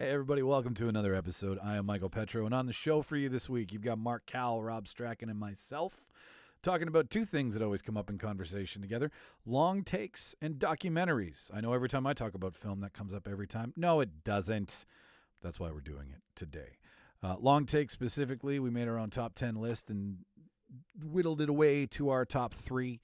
Hey, everybody, welcome to another episode. I am Micheal Petrow, and on the show for you this week, you've got Mark Cowell, Rob Strachan, and myself talking about two things that always come up in conversation together, long takes and documentaries. I know every time I talk about film, that comes up every time. No, it doesn't. That's why we're doing it today. Long takes specifically, we made our own top 10 list and whittled it away to our top 3.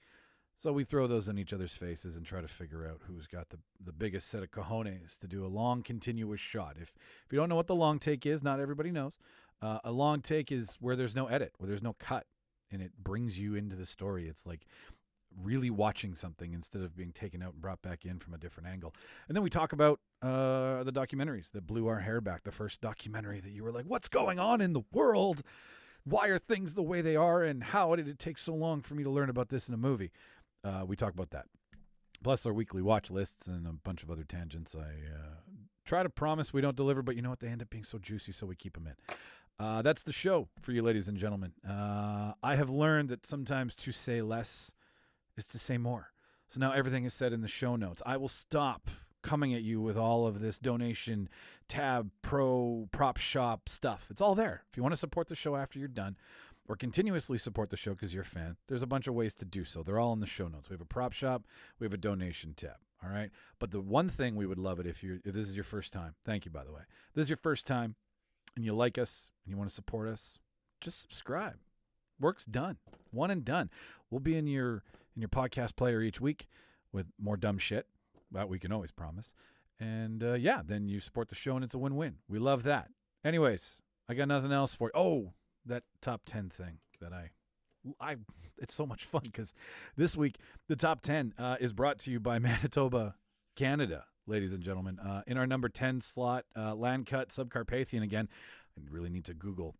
So we throw those in each other's faces and try to figure out who's got the biggest set of cojones to do a long, continuous shot. If you don't know what the long take is, not everybody knows. A long take is where there's no edit, where there's no cut, and it brings you into the story. It's like really watching something instead of being taken out and brought back in from a different angle. And then we talk about the documentaries that blew our hair back. The first documentary that you were like, what's going on in the world? Why are things the way they are? And how did it take so long for me to learn about this in a movie? We talk about that. Plus our weekly watch lists and a bunch of other tangents. I try to promise we don't deliver, but you know what? They end up being so juicy, so we keep them in. That's the show for you, ladies and gentlemen. I have learned that sometimes to say less is to say more. So now everything is said in the show notes. I will stop coming at you with all of this donation, tab, pro, prop shop stuff. It's all there. If you want to support the show after you're done, or continuously support the show because you're a fan, there's a bunch of ways to do so. They're all in the show notes. We have a prop shop. We have a donation tab. All right? But the one thing we would love it if this is your first time. Thank you, by the way. If this is your first time and you like us and you want to support us, just subscribe. Work's done. One and done. We'll be in your podcast player each week with more dumb shit. That we can always promise. And, then you support the show and it's a win-win. We love that. Anyways, I got nothing else for you. Oh, that top 10 thing that it's so much fun because this week the top 10 is brought to you by Manitoba, Canada, ladies and gentlemen. In our number 10 slot, Landcut Subcarpathian again. I really need to Google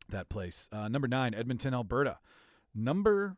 that place. Number 9, Edmonton, Alberta. Number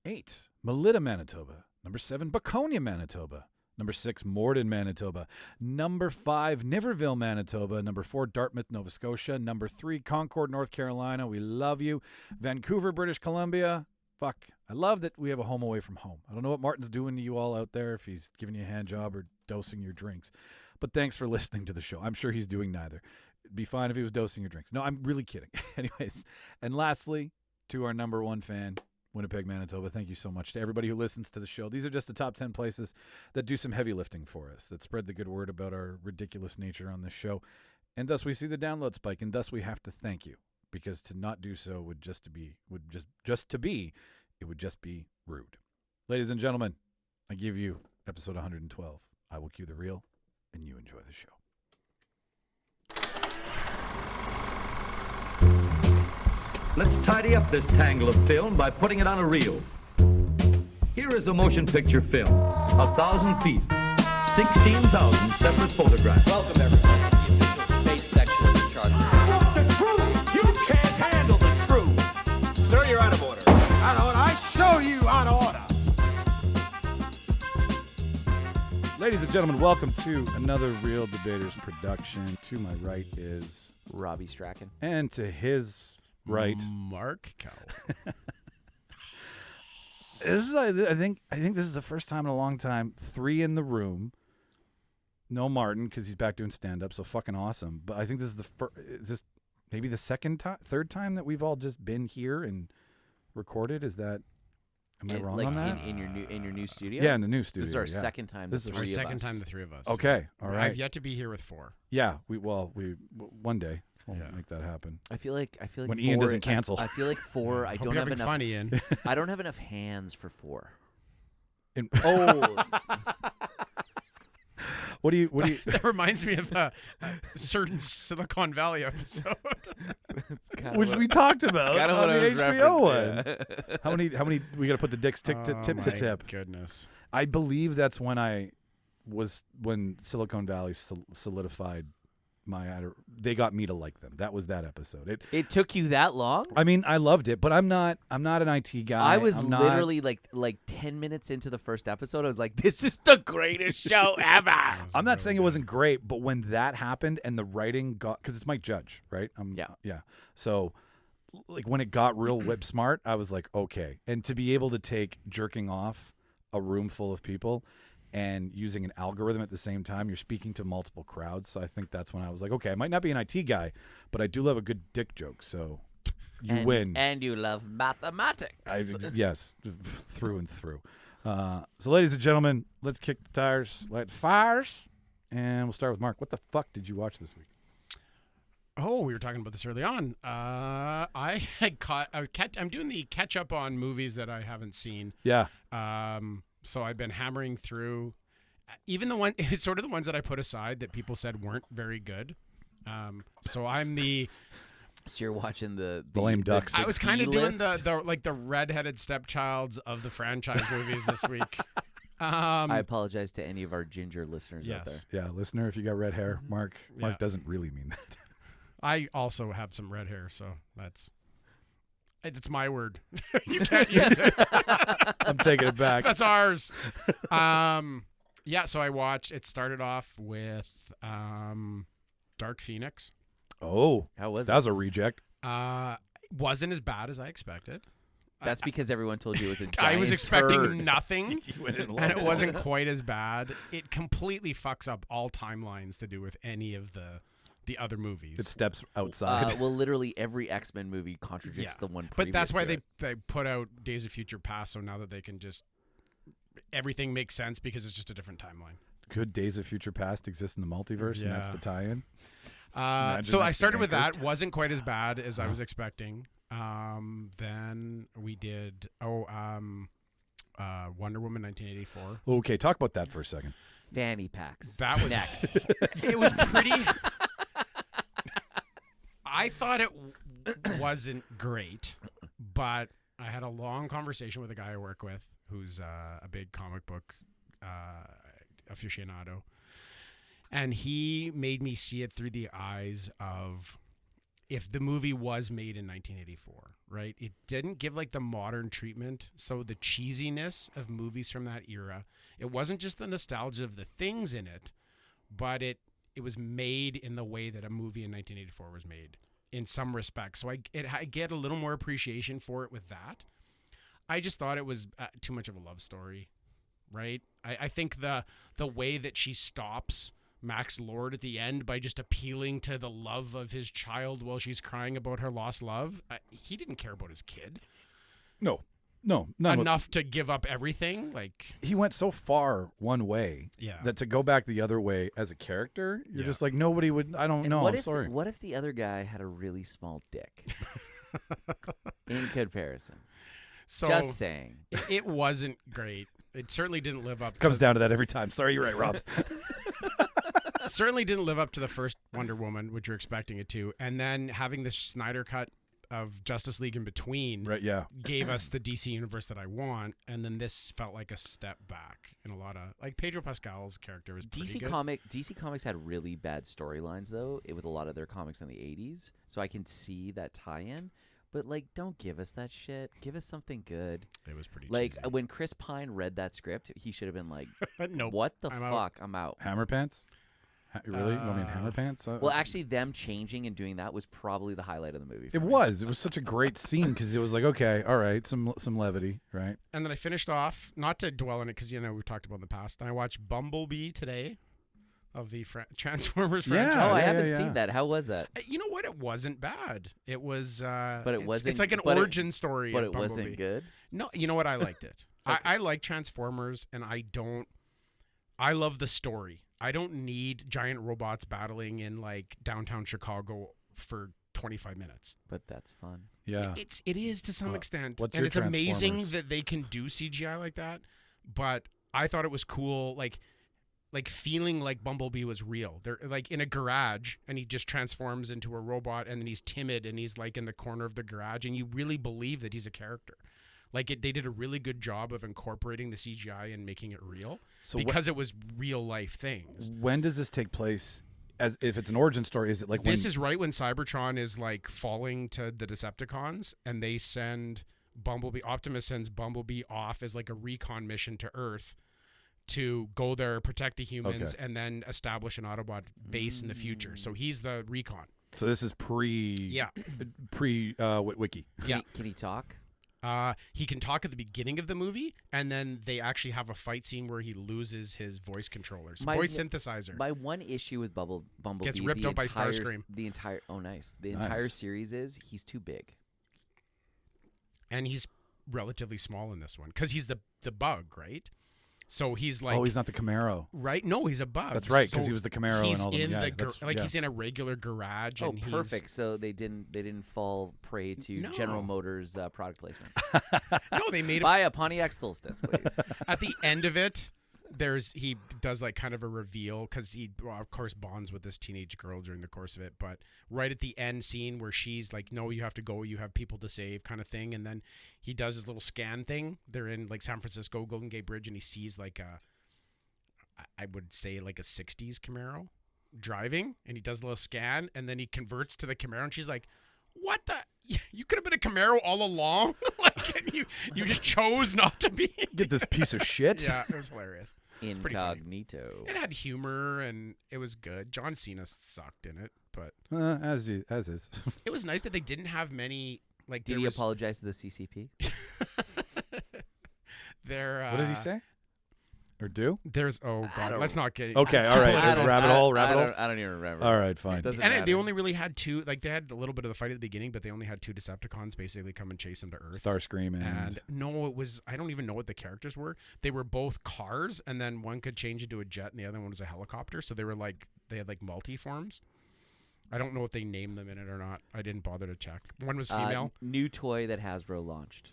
8, Melita, Manitoba. Number 7, Baconia, Manitoba. Number 6, Morden, Manitoba. Number 5, Niverville, Manitoba. Number 4, Dartmouth, Nova Scotia. Number 3, Concord, North Carolina. We love you. Vancouver, British Columbia. Fuck. I love that we have a home away from home. I don't know what Martin's doing to you all out there, if he's giving you a hand job or dosing your drinks. But thanks for listening to the show. I'm sure he's doing neither. It'd be fine if he was dosing your drinks. No, I'm really kidding. Anyways. And lastly, to our number 1 fan, Winnipeg, Manitoba. Thank you so much to everybody who listens to the show. These are just the top 10 places that do some heavy lifting for us, that spread the good word about our ridiculous nature on this show. And thus we see the download spike, and thus we have to thank you, because to not do so would just be rude. Ladies and gentlemen, I give you episode 112. I will cue the reel, and you enjoy the show. Let's tidy up this tangle of film by putting it on a reel. Here is a motion picture film, 1,000 feet, 16,000 separate photographs. Welcome, everyone, to the official space section of the chart. What's the truth? You can't handle the truth. Sir, you're out of order. Out of order. I show you out of order. Ladies and gentlemen, welcome to another Real Debaters production. To my right is Robbie Strachan. And to his right, Mark Cowell. I think this is the first time in a long time. 3 in the room. No Martin because he's back doing stand up, so fucking awesome. But I think this is is this maybe the third time that we've all just been here and recorded? Is that? Am I wrong on that? In your new studio? Yeah, in the new studio. This is our second time. This is our second time, the 3 of us. Okay, all right. I've yet to be here with 4. Yeah, we one day. We'll make that happen. I feel like when 4, Ian doesn't cancel. I feel like 4. I Hope don't you're have having enough. fun, Ian. I don't have enough hands for 4. Oh, what do you? That reminds me of a certain Silicon Valley episode, which we talked about on the HBO one. Yeah. How many? We got to put the dicks tip to tip. Goodness. I believe that's when when Silicon Valley solidified they got me to like them. That was that episode. It took you that long? I mean, I loved it, but I'm not an IT guy. I was literally like 10 minutes into the first episode. I was like, this is the greatest show ever. I'm not saying it wasn't great, but when that happened and the writing got, because it's Mike Judge, right? Yeah. So like when it got real whip smart, I was like, okay. And to be able to take jerking off a room full of people and using an algorithm at the same time, you're speaking to multiple crowds. So I think that's when I was like, okay, I might not be an IT guy, but I do love a good dick joke. So you win. And you love mathematics. Yes, through and through. So, ladies and gentlemen, let's kick the tires, light the fires, and we'll start with Mark. What the fuck did you watch this week? Oh, we were talking about this early on. I'm doing the catch up on movies that I haven't seen. Yeah. So I've been hammering through, even it's sort of the ones that I put aside that people said weren't very good. So I'm the. So you're watching the lame ducks. I was kind of doing the redheaded stepchilds of the franchise movies this week. I apologize to any of our ginger listeners out there. Yeah, listener, if you got red hair, Mark doesn't really mean that. I also have some red hair, so it's my word. You can't use it. I'm taking it back. That's ours. So I watched. It started off with Dark Phoenix. Oh, how was it? That was a reject. Wasn't as bad as I expected. That's because everyone told you it was a giant I was expecting turd. nothing, and it wasn't quite as bad. It completely fucks up all timelines to do with any of the other movies. It steps outside. Well, literally every X-Men movie contradicts the one previous But that's why to they put out Days of Future Past, so now that they can just everything makes sense because it's just a different timeline. Could Days of Future Past exist in the multiverse, and that's the tie-in? So I started with that. Wasn't quite as bad as I was expecting. Then we did Wonder Woman 1984. Okay, talk about that for a second. Fanny packs. That was next. It was pretty. I thought it wasn't great, but I had a long conversation with a guy I work with who's a big comic book aficionado. And he made me see it through the eyes of if the movie was made in 1984, right? It didn't give like the modern treatment. So the cheesiness of movies from that era, it wasn't just the nostalgia of the things in it, but it was made in the way that a movie in 1984 was made in some respects. So I get a little more appreciation for it with that. I just thought it was too much of a love story, right? I think the way that she stops Max Lord at the end by just appealing to the love of his child while she's crying about her lost love. He didn't care about his kid. No, not enough to give up everything. Like he went so far one way that to go back the other way as a character, you're just like nobody would. I don't know. I'm sorry. What if the other guy had a really small dick? In comparison, so just saying, it wasn't great. It certainly didn't live up. Comes down to that every time. Sorry, you're right, Rob. Certainly didn't live up to the first Wonder Woman, which you're expecting it to, and then having the Snyder cut of Justice League in between, gave us the DC universe that I want, and then this felt like a step back in a lot of like Pedro Pascal's character was pretty good. DC Comics had really bad storylines though, with a lot of their comics in the 80s, so I can see that tie-in. But, like, don't give us that shit. Give us something good. It was pretty like, cheesy. When Chris Pine read that script, he should have been like, nope, what the fuck? I'm out. Hammer Pants? Really? You want me in Hammer Pants? Well, actually, them changing and doing that was probably the highlight of the movie. It was such a great scene because it was like, okay, all right, some levity, right? And then I finished off, not to dwell on it because, we've talked about it in the past. Then I watched Bumble Bee today. Of the Transformers franchise. Oh, I haven't seen that. How was that? You know what? It wasn't bad. It was, but it wasn't. It's like an origin story. But it Bumblebee. wasn't good. No, you know what? I liked it. Okay. I like Transformers, and I love the story. I don't need giant robots battling in like downtown Chicago for 25 minutes. But that's fun. Yeah, it is to some extent, what's and your it's amazing Transformers? that they can do CGI like that. But I thought it was cool, like feeling like Bumblebee was real. They're like in a garage and he just transforms into a robot and then he's timid and he's like in the corner of the garage and you really believe that he's a character. Like they did a really good job of incorporating the CGI and making it real because it was real life things. When does this take place? As if it's an origin story, is it like this is right when Cybertron is like falling to the Decepticons and they send Bumblebee. Optimus sends Bumblebee off as like a recon mission to Earth to go there, protect the humans, and then establish an Autobot base in the future. So he's the recon. So this is pre Wiki. Yeah. Can he talk? He can talk at the beginning of the movie, and then they actually have a fight scene where he loses his voice controllers, voice synthesizer. My one issue with Bumblebee Gets ripped out by Starscream. The entire series is he's too big. And he's relatively small in this one because he's the bug, right? So he's like, he's not the Camaro, right? No, he's a bug. That's right, because he was the Camaro. He's and all in the he's in a regular garage. Oh, and perfect. So they didn't fall prey to General Motors product placement. No, they made Buy a Pontiac Solstice, please. At the end of it, he does like kind of a reveal because he, of course, bonds with this teenage girl during the course of it. But right at the end scene where she's like, "No, you have to go. You have people to save," kind of thing. And then he does his little scan thing. They're in like San Francisco, Golden Gate Bridge, and he sees like I would say like a '60s Camaro driving, and he does a little scan, and then he converts to the Camaro, and she's like, "What the? You could have been a Camaro all along. Like you just chose not to be." Get this piece of shit. Yeah, it was hilarious. It's pretty funny. Incognito. It had humor and it was good. John Cena sucked in it, but as is. it was nice that they didn't have many. Like, did he apologize to the CCP? What did he say? Or do? There's let's not get okay. All right, rabbit hole. I don't even remember. All right, fine. They only really had two. Like they had a little bit of the fight at the beginning, but they only had two Decepticons basically come and chase them to Earth. Starscream and no, it was I don't even know what the characters were. They were both cars, and then one could change into a jet, and the other one was a helicopter. So they had like multi-forms. I don't know if they named them in it or not. I didn't bother to check. One was female. New toy that Hasbro launched.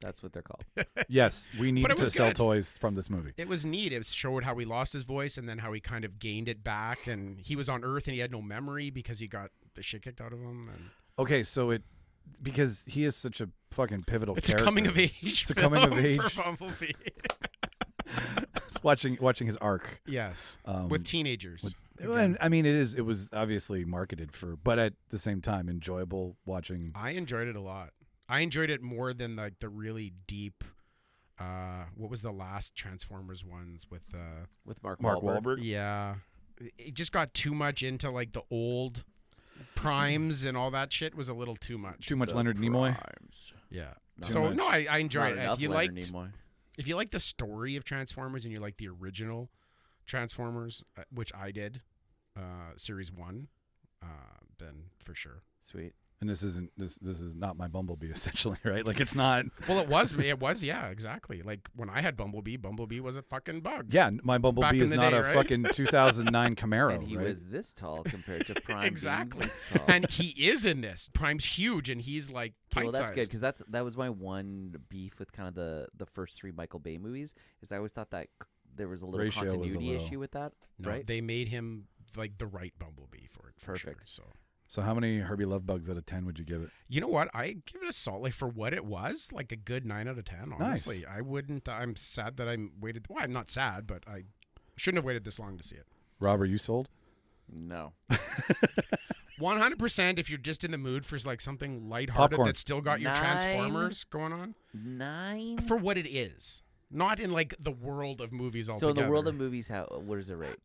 That's what they're called. Yes, we need to sell toys from this movie. It was neat. It showed how he lost his voice and then how he kind of gained it back. And he was on Earth and he had no memory because he got the shit kicked out of him. And okay, so because he is such a fucking pivotal character. It's a coming of age. It's a coming of age for Bumblebee. watching his arc. Yes, with teenagers. And I mean, it was obviously marketed for, but at the same time, enjoyable watching. I enjoyed it a lot. I enjoyed it more than like the really deep. What was the last Transformers ones with Mark Wahlberg? Yeah, it just got too much into like the old primes and all that shit was a little too much. Too much Leonard Nimoy. Yeah. So no, I enjoyed it. If you liked the story of Transformers and you like the original Transformers, which I did, Series 1, then for sure. Sweet. And this is not my Bumblebee, essentially, right? Like it's not. Well, it was, yeah, exactly. Like when I had Bumblebee was a fucking bug. Yeah, my Bumblebee is not a fucking 2009 Camaro, and he was this tall compared to Prime. Exactly. This tall. And he is in this. Prime's huge, and he's like pint-sized. Well, that's good because that was my one beef with kind of the first three Michael Bay movies. Is I always thought that there was a little continuity issue with that. No, right? They made him like the right Bumblebee for it. Perfect. Sure, So how many Herbie Love Bugs out of 10 would you give it? You know what? I give it a solid, like for what it was, like a good 9 out of 10, honestly. Nice. I wouldn't, I'm sad that I waited. Well, I'm not sad, but I shouldn't have waited this long to see it. Rob, are you sold? No. 100% if you're just in the mood for like something lighthearted Popcorn. that's still got your 9? Transformers going on. 9? For what it is. Not in like the world of movies altogether. So in the world of movies, what is it rate?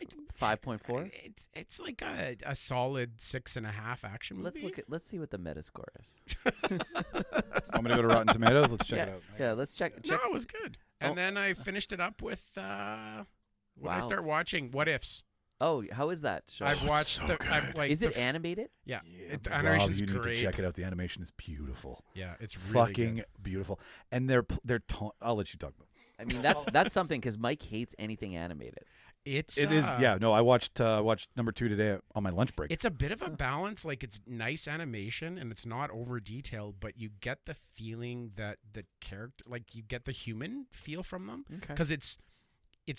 5.4? It's like a solid 6.5 action movie. Let's see what the Metascore is. I'm gonna go to Rotten Tomatoes. Let's check it out. Yeah, let's check. No, it was good. And then I finished it up with I start watching What Ifs. Oh, how is that show? I've watched is it animated? Yeah, The animation's Rob, you great. need to check it out. The animation is beautiful. Yeah, it's really fucking good. beautiful. And I'll let you talk about it. I mean, that's something because Mike hates anything animated. It is. Yeah, no, I watched number 2 today on my lunch break. It's a bit of a balance. Like it's nice animation and it's not over detailed, but you get the feeling that the character, like you get the human feel from them because it's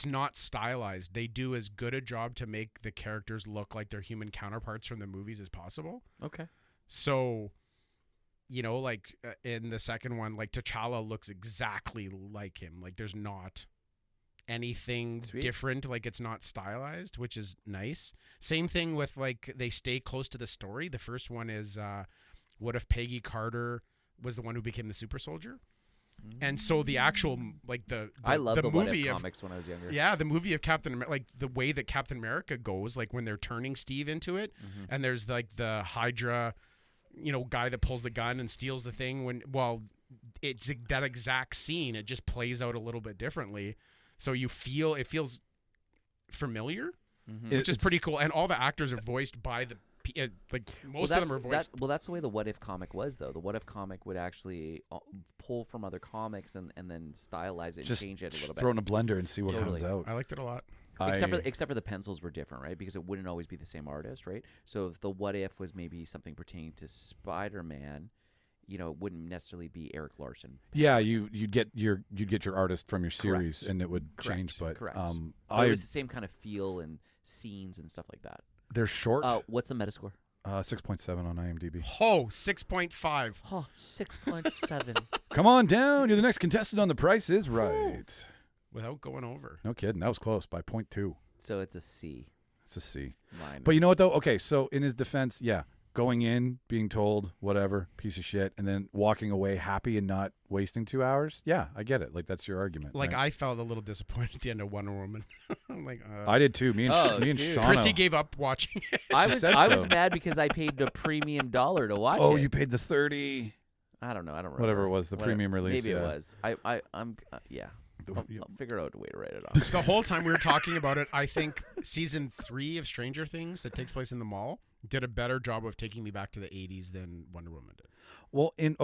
not stylized. They do as good a job to make the characters look like their human counterparts from the movies as possible. Okay. So, you know, like in the second one, like T'Challa looks exactly like him. Like there's not anything different. Like it's not stylized, which is nice. Same thing with like they stay close to the story. The first one is what if Peggy Carter was the one who became the super soldier? And so the actual like I love the movie What If comics when I was younger. Yeah, the movie of Captain America, like the way that Captain America goes, like when they're turning Steve into it, and there's like the Hydra, you know, guy that pulls the gun and steals the thing it's that exact scene. It just plays out a little bit differently, so it feels familiar, which is pretty cool. And all the actors are voiced by the like most of them are voiced. That's the way the What If comic was, though. The What If comic would actually pull from other comics and then stylize it and change it a little bit. Throw in a blender and see what comes out. I liked it a lot. Except for the pencils were different, right? Because it wouldn't always be the same artist, right? So if the What If was maybe something pertaining to Spider-Man, it wouldn't necessarily be Eric Larson. Yeah, you'd get your artist from your series, and it would change. But correct. It was the same kind of feel and scenes and stuff like that. They're short. What's the Metascore? 6.7 on IMDb. Oh, 6.5. Oh, 6.7. Come on down. You're the next contestant on The Price is Right. Without going over. No kidding. That was close by 0.2. So it's a C. It's a C. Minus. But you know what, though? Okay, so in his defense, yeah, going in, being told, whatever, piece of shit, and then walking away happy and not wasting 2 hours, yeah, I get it. Like, that's your argument. Like, right? I felt a little disappointed at the end of Wonder Woman. I'm like, I did too. Me and dude. Shauno. Chrissy gave up watching it. I was so. mad because I paid the premium $1 to watch it. Oh, you paid the 30. I don't know. I don't remember. Whatever it was, the premium release. Maybe yeah. it was. I'm yeah. I'll figure out a way to write it off. The whole time we were talking about it, I think season 3 of Stranger Things that takes place in the mall did a better job of taking me back to the 80s than Wonder Woman did. Well, and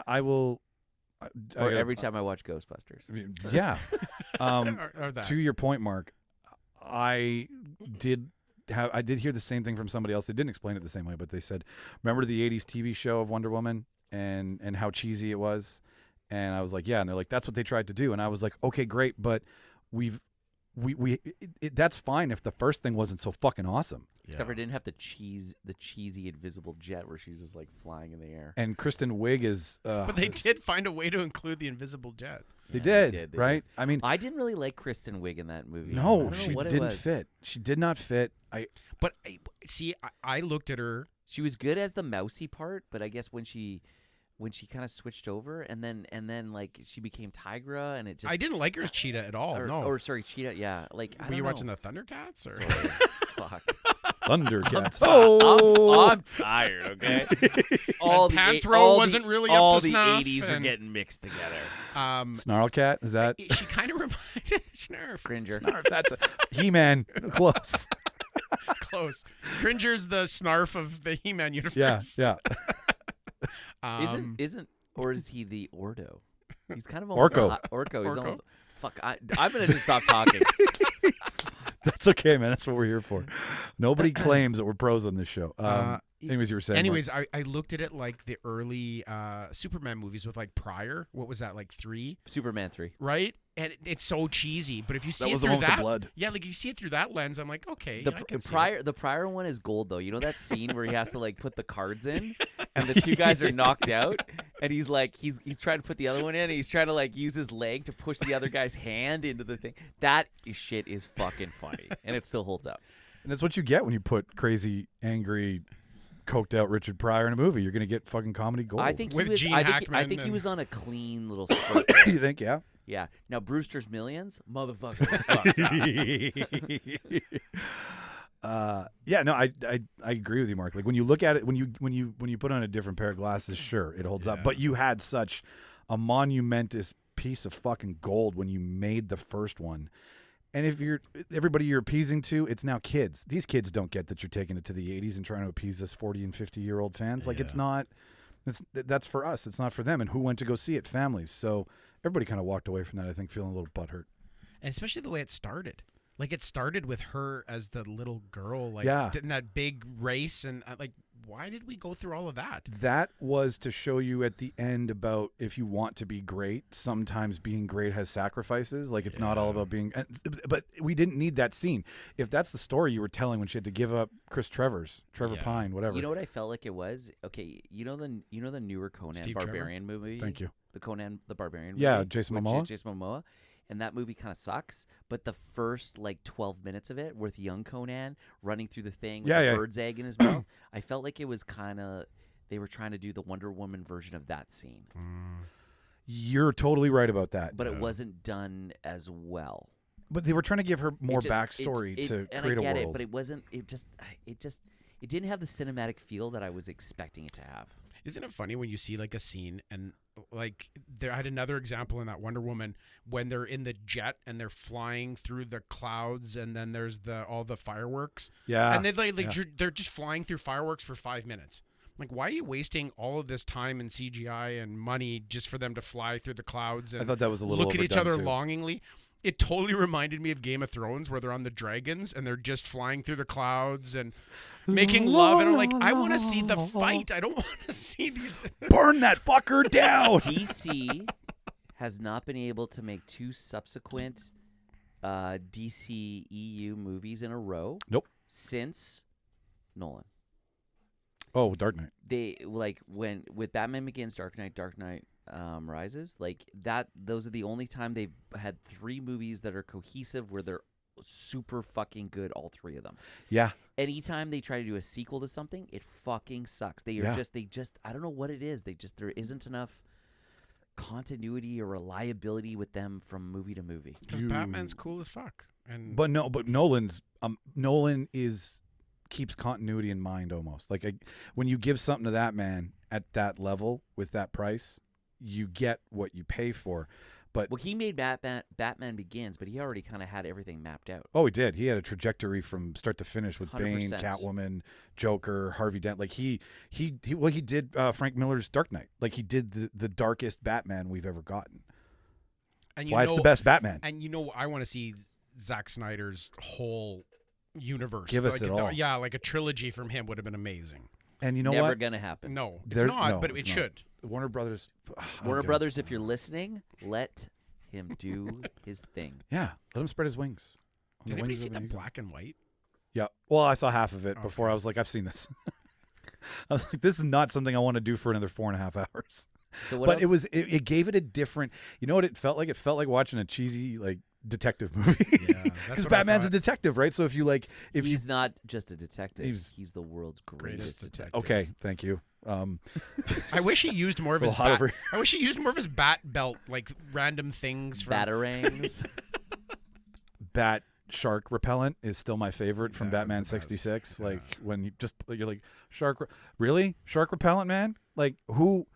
I will. Or every time I watch Ghostbusters. Yeah. Or that. To your point, Mark, I did hear the same thing from somebody else. They didn't explain it the same way, but they said, remember the 80s TV show of Wonder Woman and how cheesy it was? And I was like, yeah. And they're like, that's what they tried to do. And I was like, okay, great. But that's fine if the first thing wasn't so fucking awesome. Except for it didn't have the cheesy invisible jet where she's just like flying in the air. And Kristen Wiig is. But they did find a way to include the invisible jet. They did, right? I mean, I didn't really like Kristen Wiig in that movie. No, she didn't fit. She did not fit. But see, I looked at her. She was good as the mousy part, but I guess when she kind of switched over and then like she became Tigra and it just I didn't like her as Cheetah at all. Sorry, Cheetah. Yeah, like were you watching the Thundercats or fuck? Thundercats. I'm tired. Okay. Panthro wasn't really all up to the snuff. 80s are getting mixed together. Snarlcat, is that? She kind of reminded Snarf. Cringer. Snarf, that's a He-Man. Close. Close. Cringer's the Snarf of the He-Man universe. Yeah. Isn't or is he the Ordo? He's kind of almost Orko. He's almost fuck. I'm gonna just stop talking. That's okay, man. That's what we're here for. Nobody claims that we're pros on this show. Anyways, you were saying. Anyways, I looked at it like the early Superman movies with like Pryor. What was that, like 3? Superman 3. Right? And it's so cheesy. But if you see That it was the through one with that, the blood. yeah, like you see it through that lens, I'm like, okay. The Pryor one is gold though. You know that scene where he has to like put the cards in, and the two guys are knocked out, and he's like he's trying to put the other one in, and he's trying to like use his leg to push the other guy's hand into the thing. That shit is fucking funny, and it still holds up. And that's what you get when you put crazy, angry, coked out Richard Pryor in a movie. You're gonna get fucking comedy gold. I think With he was. Gene I Hackman think he and- was on a clean little spurt. You think? Yeah. Yeah. Now Brewster's Millions, motherfucker. fucked up. Yeah, no, I agree with you, Mark. Like when you look at it, when you put on a different pair of glasses, sure, it holds up. But you had such a monumentous piece of fucking gold when you made the first one. And if everybody you're appeasing to, it's now kids. These kids don't get that you're taking it to the 80s and trying to appease this 40 and 50-year-old fans. Like it's not. That's for us. It's not for them. And who went to go see it? Families. So everybody kind of walked away from that, I think, feeling a little butthurt. And especially the way it started. Like it started with her as the little girl, like in that big race, and like, why did we go through all of that? That was to show you at the end about if you want to be great, sometimes being great has sacrifices. Like it's not all about being. But we didn't need that scene. If that's the story you were telling when she had to give up Trevor Pine, whatever. You know what I felt like it was? Okay, you know the newer Conan Steve Barbarian movie. Thank you. The Conan the Barbarian movie. Yeah, Jason Momoa. Jason Momoa. And that movie kind of sucks, but the first like 12 minutes of it with young Conan running through the thing with a bird's egg in his mouth, I felt like it was kind of, they were trying to do the Wonder Woman version of that scene. You're totally right about that. But it wasn't done as well. But they were trying to give her more backstory to and create I get a world. it, but it wasn't, it didn't have the cinematic feel that I was expecting it to have. Isn't it funny when you see like a scene and like I had another example in that Wonder Woman when they're in the jet and they're flying through the clouds and then there's all the fireworks. Yeah. And then they're just flying through fireworks for 5 minutes. Like, why are you wasting all of this time and CGI and money just for them to fly through the clouds and I thought that was a little look at each overdone, other too. longingly? It totally reminded me of Game of Thrones where they're on the dragons and they're just flying through the clouds and making love. And I'm like, I want to see the fight. I don't want to see these. Burn that fucker down. DC has not been able to make 2 subsequent DC EU movies in a row. Nope. Since Nolan. Oh, Dark Knight. They with Batman Begins, Dark Knight Rises, like that. Those are the only time they've had 3 movies that are cohesive where they're super fucking good, all 3 of them. Yeah. Anytime they try to do a sequel to something, it fucking sucks. They are just I don't know what it is. There isn't enough continuity or reliability with them from movie to movie. Because Batman's cool as fuck. But Nolan keeps continuity in mind almost. Like when you give something to that man at that level with that price, you get what you pay for. But he made Batman Begins, but he already kind of had everything mapped out. Oh, he did. He had a trajectory from start to finish with 100%. Bane, Catwoman, Joker, Harvey Dent. Like he did Frank Miller's Dark Knight. Like he did the darkest Batman we've ever gotten. And Why it's the best Batman. And I want to see Zack Snyder's whole universe. Give us it all. Yeah, like a trilogy from him would have been amazing. And you know Never what? gonna happen. No, it's not, but it should. Warner Brothers. Warner Brothers, if you're listening, let him do his thing. Yeah, let him spread his wings. Did anybody see that black and white? Yeah. Well, I saw half of it before I was like, I've seen this. I was like, this is not something I want to do for another 4.5 hours. So what but else? it gave it a different. You know what it felt like? It felt like watching a cheesy detective movie. Yeah, because Batman's a detective, right? So if he's not just a detective, he's the world's greatest detective. Okay, thank you. I wish he used more of his I wish he used more of his bat belt, like random things from Batarangs. Bat shark repellent is still my favorite from Batman 66. Yeah. Like when you're like shark repellent, man. Like who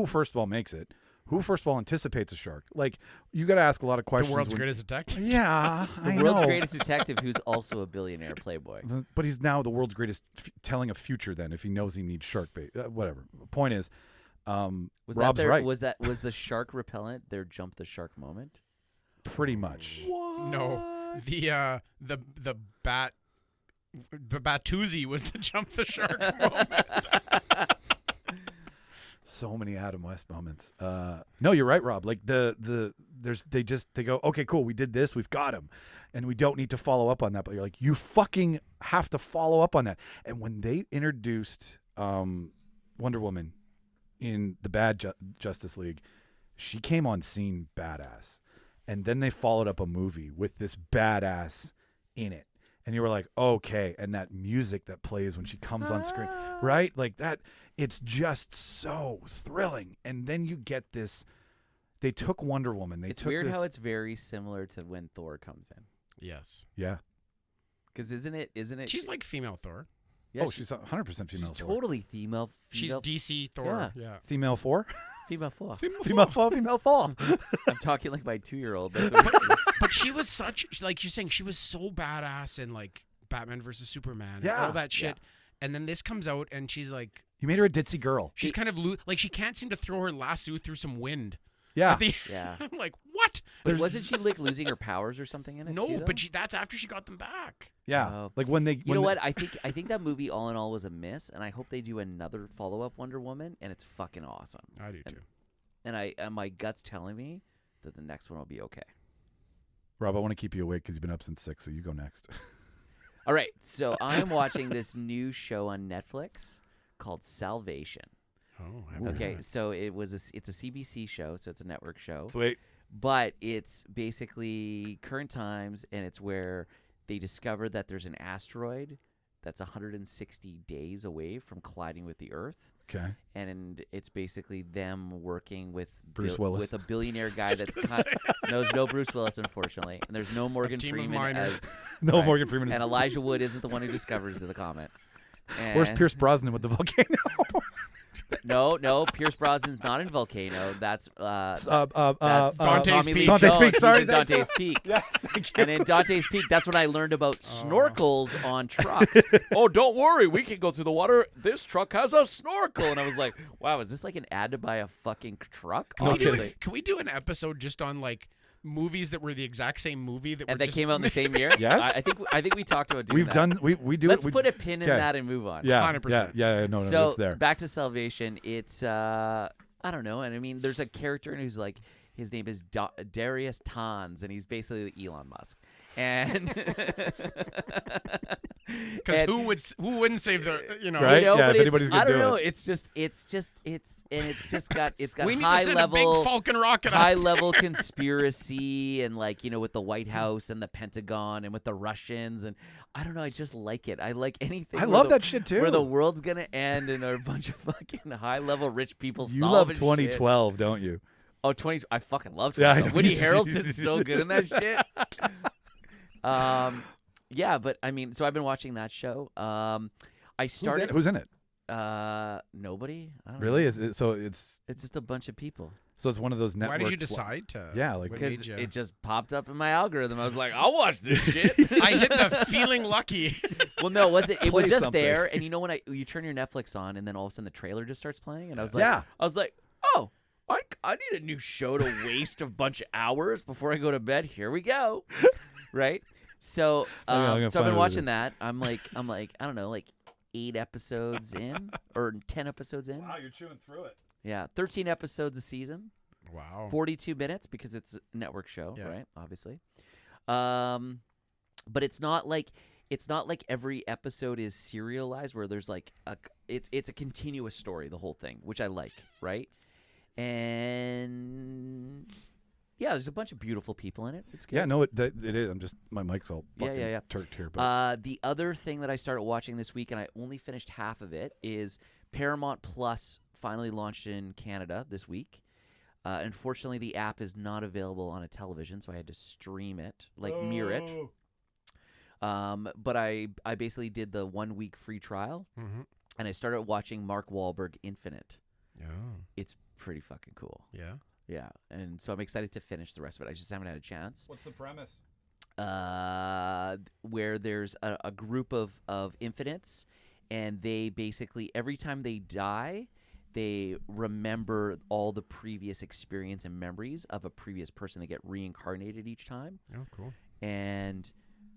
first of all makes it? Who first of all anticipates a shark? Like you got to ask a lot of questions. The world's greatest detective. Yeah, the world's greatest detective, who's also a billionaire playboy. But he's now the world's greatest telling a future. Then, if he knows he needs shark bait, whatever. Point is, Rob's right. Was the shark repellent their jump the shark moment? Pretty much. What? No, the Batoozy was the jump the shark moment. So many Adam West moments. No, you're right, Rob. Like they go, okay, cool, we did this, we've got him, and we don't need to follow up on that. But you're like, you fucking have to follow up on that. And when they introduced Wonder Woman in the bad Justice League, she came on scene badass, and then they followed up a movie with this badass in it. And you were like, okay, and that music that plays when she comes on screen, right? Like that, it's just so thrilling. And then you get this, they took Wonder Woman. It's weird how it's very similar to when Thor comes in. Yes. Yeah. Because isn't it? She's like female Thor. Yeah, she's 100% female Thor. Totally female. She's DC Thor. Yeah. Female 4? Female 4. Female 4. Female 4. I'm talking like my 2-year-old. But she was like you're saying, she was so badass in like Batman versus Superman and all that shit. Yeah. And then this comes out and she's like, you made her a ditzy girl. She's kind of like she can't seem to throw her lasso through some wind. Yeah. Yeah. I'm like, what? But wasn't she like losing her powers or something in it? No, too, but that's after she got them back. Yeah. Like when they. You know what? I think that movie all in all was a miss, and I hope they do another follow-up Wonder Woman, and it's fucking awesome. I do too. And my gut's telling me that the next one will be okay. Rob, I want to keep you awake because you've been up since 6, so you go next. All right, so I'm watching this new show on Netflix called Salvation. Oh, okay. So it's a CBC show, so it's a network show. Sweet. But it's basically current times, and it's where they discover that there's an asteroid that's 160 days away from colliding with the Earth. Okay. And it's basically them working with Bruce Willis, with a billionaire guy that's no, there's no Bruce Willis, unfortunately, and there's no Morgan Freeman as Morgan Freeman, and Elijah Wood isn't the one who discovers the comet. And where's Pierce Brosnan with the volcano? No, Pierce Brosnan's not in Volcano. That's Dante's Tommy Lee Peak. Dante's Jones. Peak, sorry, He's in Dante's Peak. Yes, thank you. And in Dante's Peak, that's when I learned about snorkels on trucks. Oh, don't worry, we can go through the water. This truck has a snorkel. And I was like, wow, is this like an ad to buy a fucking truck? No Obviously. kidding. Can we do an episode just on like movies that were the exact same movie that And were that just came out in the same year? Yes. I think we talked about doing We've that. done. We do. Let's it. put a pin in okay. that and move on. Yeah, 100%. Yeah. No, So it's there. back to Salvation. It's I don't know, and I mean, there's a character who's like, his name is Darius Tons, and he's basically Elon Musk. And because who wouldn't save the Right? You know, Yeah, but if it's- anybody's gonna I don't do know. it. It's got we need high to send level a big Falcon rocket high up. level conspiracy, and like, you know, with the White House and the Pentagon and with the Russians, and I don't know, I just like it. I like anything. I where love the- that shit too. Where the world's gonna end and a bunch of fucking high level rich people You solving love shit. 2012, don't you? Oh, 20. I fucking love Yeah, I 2012. know Woody you do. Harrelson's so good in that shit. Yeah, but I mean, so I've been watching that show. I started. Who's in it? Nobody. I don't Really? know. Is it, so it's It's just a bunch of people. it's one of those Why network. did you decide to? Yeah, like- what Because made you- it just popped up in my algorithm. I was like, I'll watch this shit. I hit the feeling lucky. Well, no, it wasn't. It was Play just something. there, and you know when you turn your Netflix on, and then all of a sudden the trailer just starts playing, and I was like, Yeah. oh, I need a new show to waste a bunch of hours before I go to bed. Here we go, right? So, I'm gonna so I've find been what it watching is. that. I'm like, I don't know, like 8 episodes in or 10 episodes in. you're chewing through it. Yeah, 13 episodes a season. Wow. 42 minutes because it's a network show, Yeah. right? Obviously. But it's not like every episode is serialized where there's like it's a continuous story, the whole thing, which I like, right? And yeah, there's a bunch of beautiful people in it. It's good. Yeah, no, it is. I'm just my mic's all Yeah, fucking yeah. turked here. But The other thing that I started watching this week, and I only finished half of it, is Paramount Plus finally launched in Canada this week. Unfortunately, the app is not available on a television, so I had to stream it, mirror it. But I basically did the 1 week free trial, Mm-hmm. and I started watching Mark Wahlberg Infinite. Yeah. It's pretty fucking cool. Yeah. Yeah, and so I'm excited to finish the rest of it. I just haven't had a chance. what's the premise? Where there's a group of infinites, and they basically, every time they die, they remember all the previous experience and memories of a previous person. They get reincarnated each time. Oh, cool. And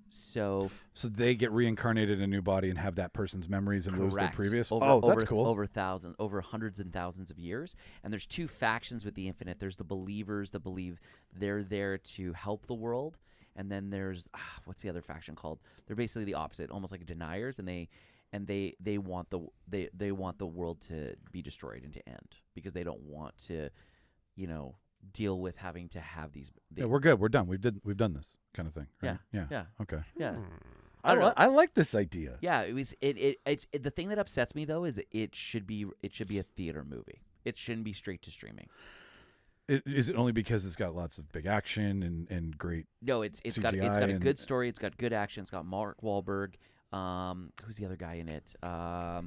so they get reincarnated in a new body and have that person's memories and lose their correct. previous. Over, that's cool. Over hundreds and thousands of years. And there's 2 factions with the infinite. There's the believers that believe they're there to help the world, and then there's what's the other faction called? They're basically the opposite, almost like deniers, and they want the world to be destroyed and to end because they don't want to, deal with having to have these. Yeah, we're good. We're done. We've done this kind of thing. Right? Yeah. Okay. Yeah. I like this idea. Yeah, it's the thing that upsets me though is it should be a theater movie. It shouldn't be straight to streaming. Is it only because it's got lots of big action and great? No, it's got a CGI good story. It's got good action. It's got Mark Wahlberg. Who's the other guy in it? I'll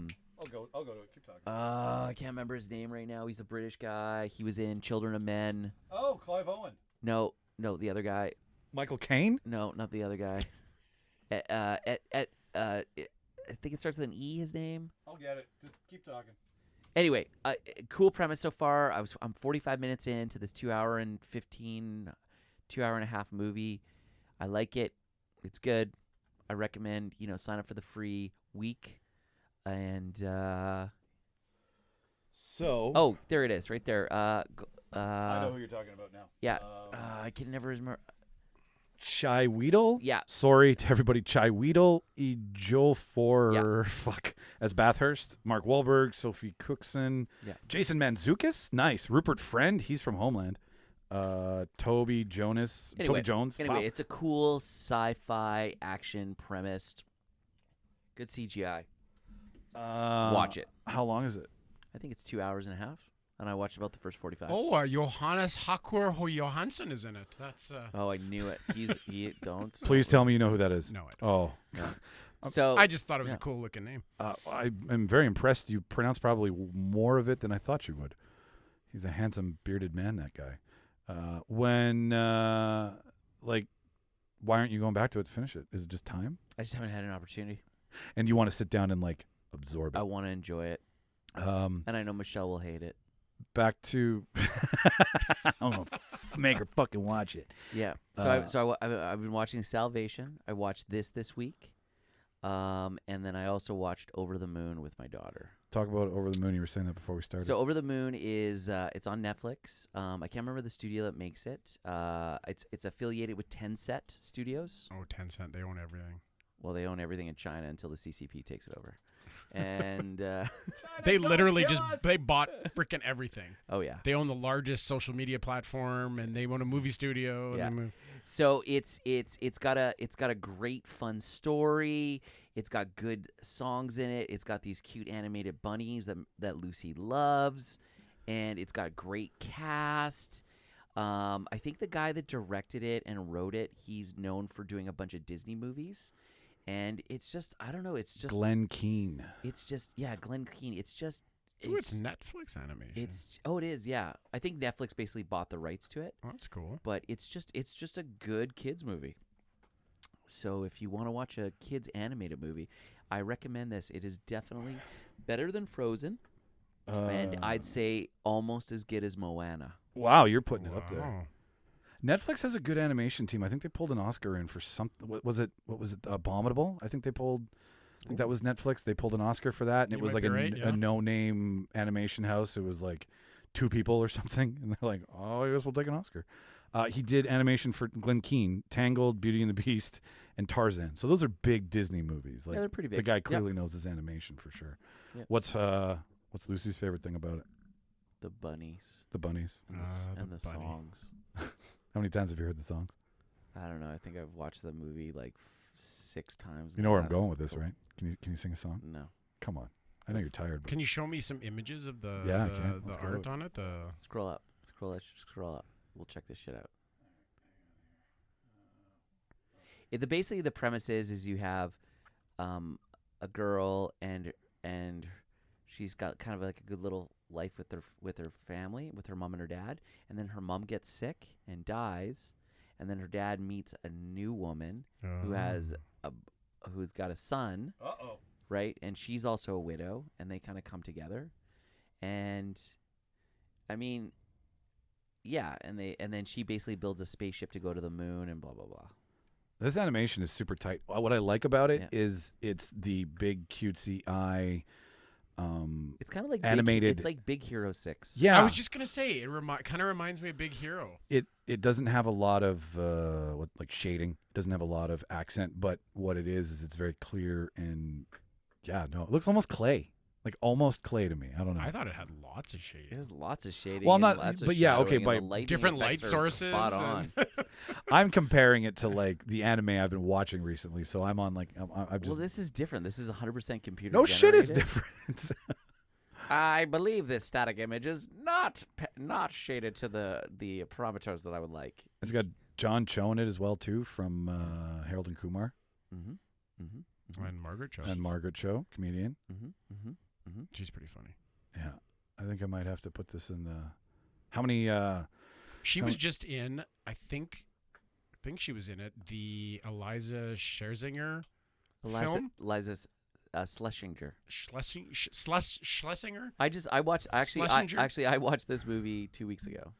go to it. Keep talking. I can't remember his name right now. He's a British guy. He was in Children of Men. Oh, Clive Owen. No, the other guy. Michael Caine. No, not the other guy. I think it starts with an E. His name. I'll get it. Just keep talking. Anyway, cool premise so far. I'm 45 minutes into this 2 hour and a half movie. I like it. It's good. I recommend sign up for the free week. And so there it is, right there. I know who you're talking about now. Yeah, I can never remember. Chai Weedle. Yeah. Sorry to everybody. Chai Weedle, Ejiofor, as Bathurst. Mark Wahlberg, Sophie Cookson, Yeah. Jason Mantzoukas, nice. Rupert Friend, he's from Homeland. Toby Jones. Anyway, Wow. it's a cool sci-fi action premised. Good CGI. Watch it. How long is it? I think it's 2 hours and a half, and I watched about the first 45. Oh, Johannes Hakur Johansson is in it. That's Oh, I knew it. He don't. Please tell me you know who that is. No, I Oh, Yeah. So I just thought it was a cool looking name. I am very impressed. You pronounce probably more of it than I thought you would. He's a handsome bearded man, that guy. Why aren't you going back to it to finish it? Is it just time? I just haven't had an opportunity. And you want to sit down and like absorb it? I want to enjoy it. And I know Michelle will hate it. Back to, I'm gonna make her fucking watch it. Yeah. I've been watching Salvation. I watched this week, and then I also watched Over the Moon with my daughter. Talk about Over the Moon. You were saying that before we started. So Over the Moon is it's on Netflix. I can't remember the studio that makes it. It's affiliated with Tencent Studios. Oh, Tencent, they own everything. Well, they own everything in China until the CCP takes it over. And they literally they bought freaking everything. Oh yeah, they own the largest social media platform, and they own a movie studio. Yeah. And So it's got a great fun story. It's got good songs in it. It's got these cute animated bunnies that Lucy loves, and it's got a great cast. I think the guy that directed it and wrote it, he's known for doing a bunch of Disney movies. And it's just, I don't know, it's just... Glenn Keane. It's just, yeah, Glenn Keane. It's just... It's Netflix animation. It is, yeah. I think Netflix basically bought the rights to it. Oh, that's cool. But it's just a good kids movie. So if you want to watch a kids animated movie, I recommend this. It is definitely better than Frozen. And I'd say almost as good as Moana. Wow, you're putting it up there. Netflix has a good animation team. I think they pulled an Oscar in for something. What was it? Abominable? I think that was Netflix. They pulled an Oscar for that, and it was like a no-name animation house. It was like 2 people or something, and they're like, "Oh, I guess we'll take an Oscar." He did animation for Glenn Keane, Tangled, Beauty and the Beast, and Tarzan. So those are big Disney movies. Like, yeah, they're pretty big. The guy clearly knows his animation for sure. Yep. What's Lucy's favorite thing about it? The bunnies. The bunnies. And the songs. How many times have you heard the songs? I don't know. I think I've watched the movie like 6 times. You know where I'm going with this, right? Can you sing a song? No. Come on. I know you're tired. But can you show me some images of the art on it? Scroll up. Scroll up. We'll check this shit out. Basically the premise is you have a girl and she's got kind of like a good little life with her family, with her mom and her dad, and then her mom gets sick and dies, and then her dad meets a new woman who's got a son, right? And she's also a widow, and they kind of come together, and I mean, yeah, and then she basically builds a spaceship to go to the moon and blah blah blah. This animation is super tight. What I like about it is it's the big cutesy eye. It's kind of like animated. It's like Big Hero 6. Yeah, I was just gonna say it kind of reminds me of Big Hero. It doesn't have a lot of shading. It doesn't have a lot of accent, but what it is it's very clear and it looks almost clay. Like almost clay to me. I don't know. I thought it had lots of shading. It has lots of shading. Well, by different light sources. Spot on. I'm comparing it to like the anime I've been watching recently, so I'm on like I'm just. Well, this is different. This is 100% computer. No generated. shit, it's different. I believe this static image is not shaded to the parameters that I would like. It's got John Cho in it as well too, from Harold and Kumar. And Margaret Cho. Comedian. She's pretty funny. Yeah, I think I might have to put this in the. How many? She was just in. I think she was in it. The Eliza Scherzinger film. Eliza Schlesinger. Schlesinger. I watched this movie 2 weeks ago.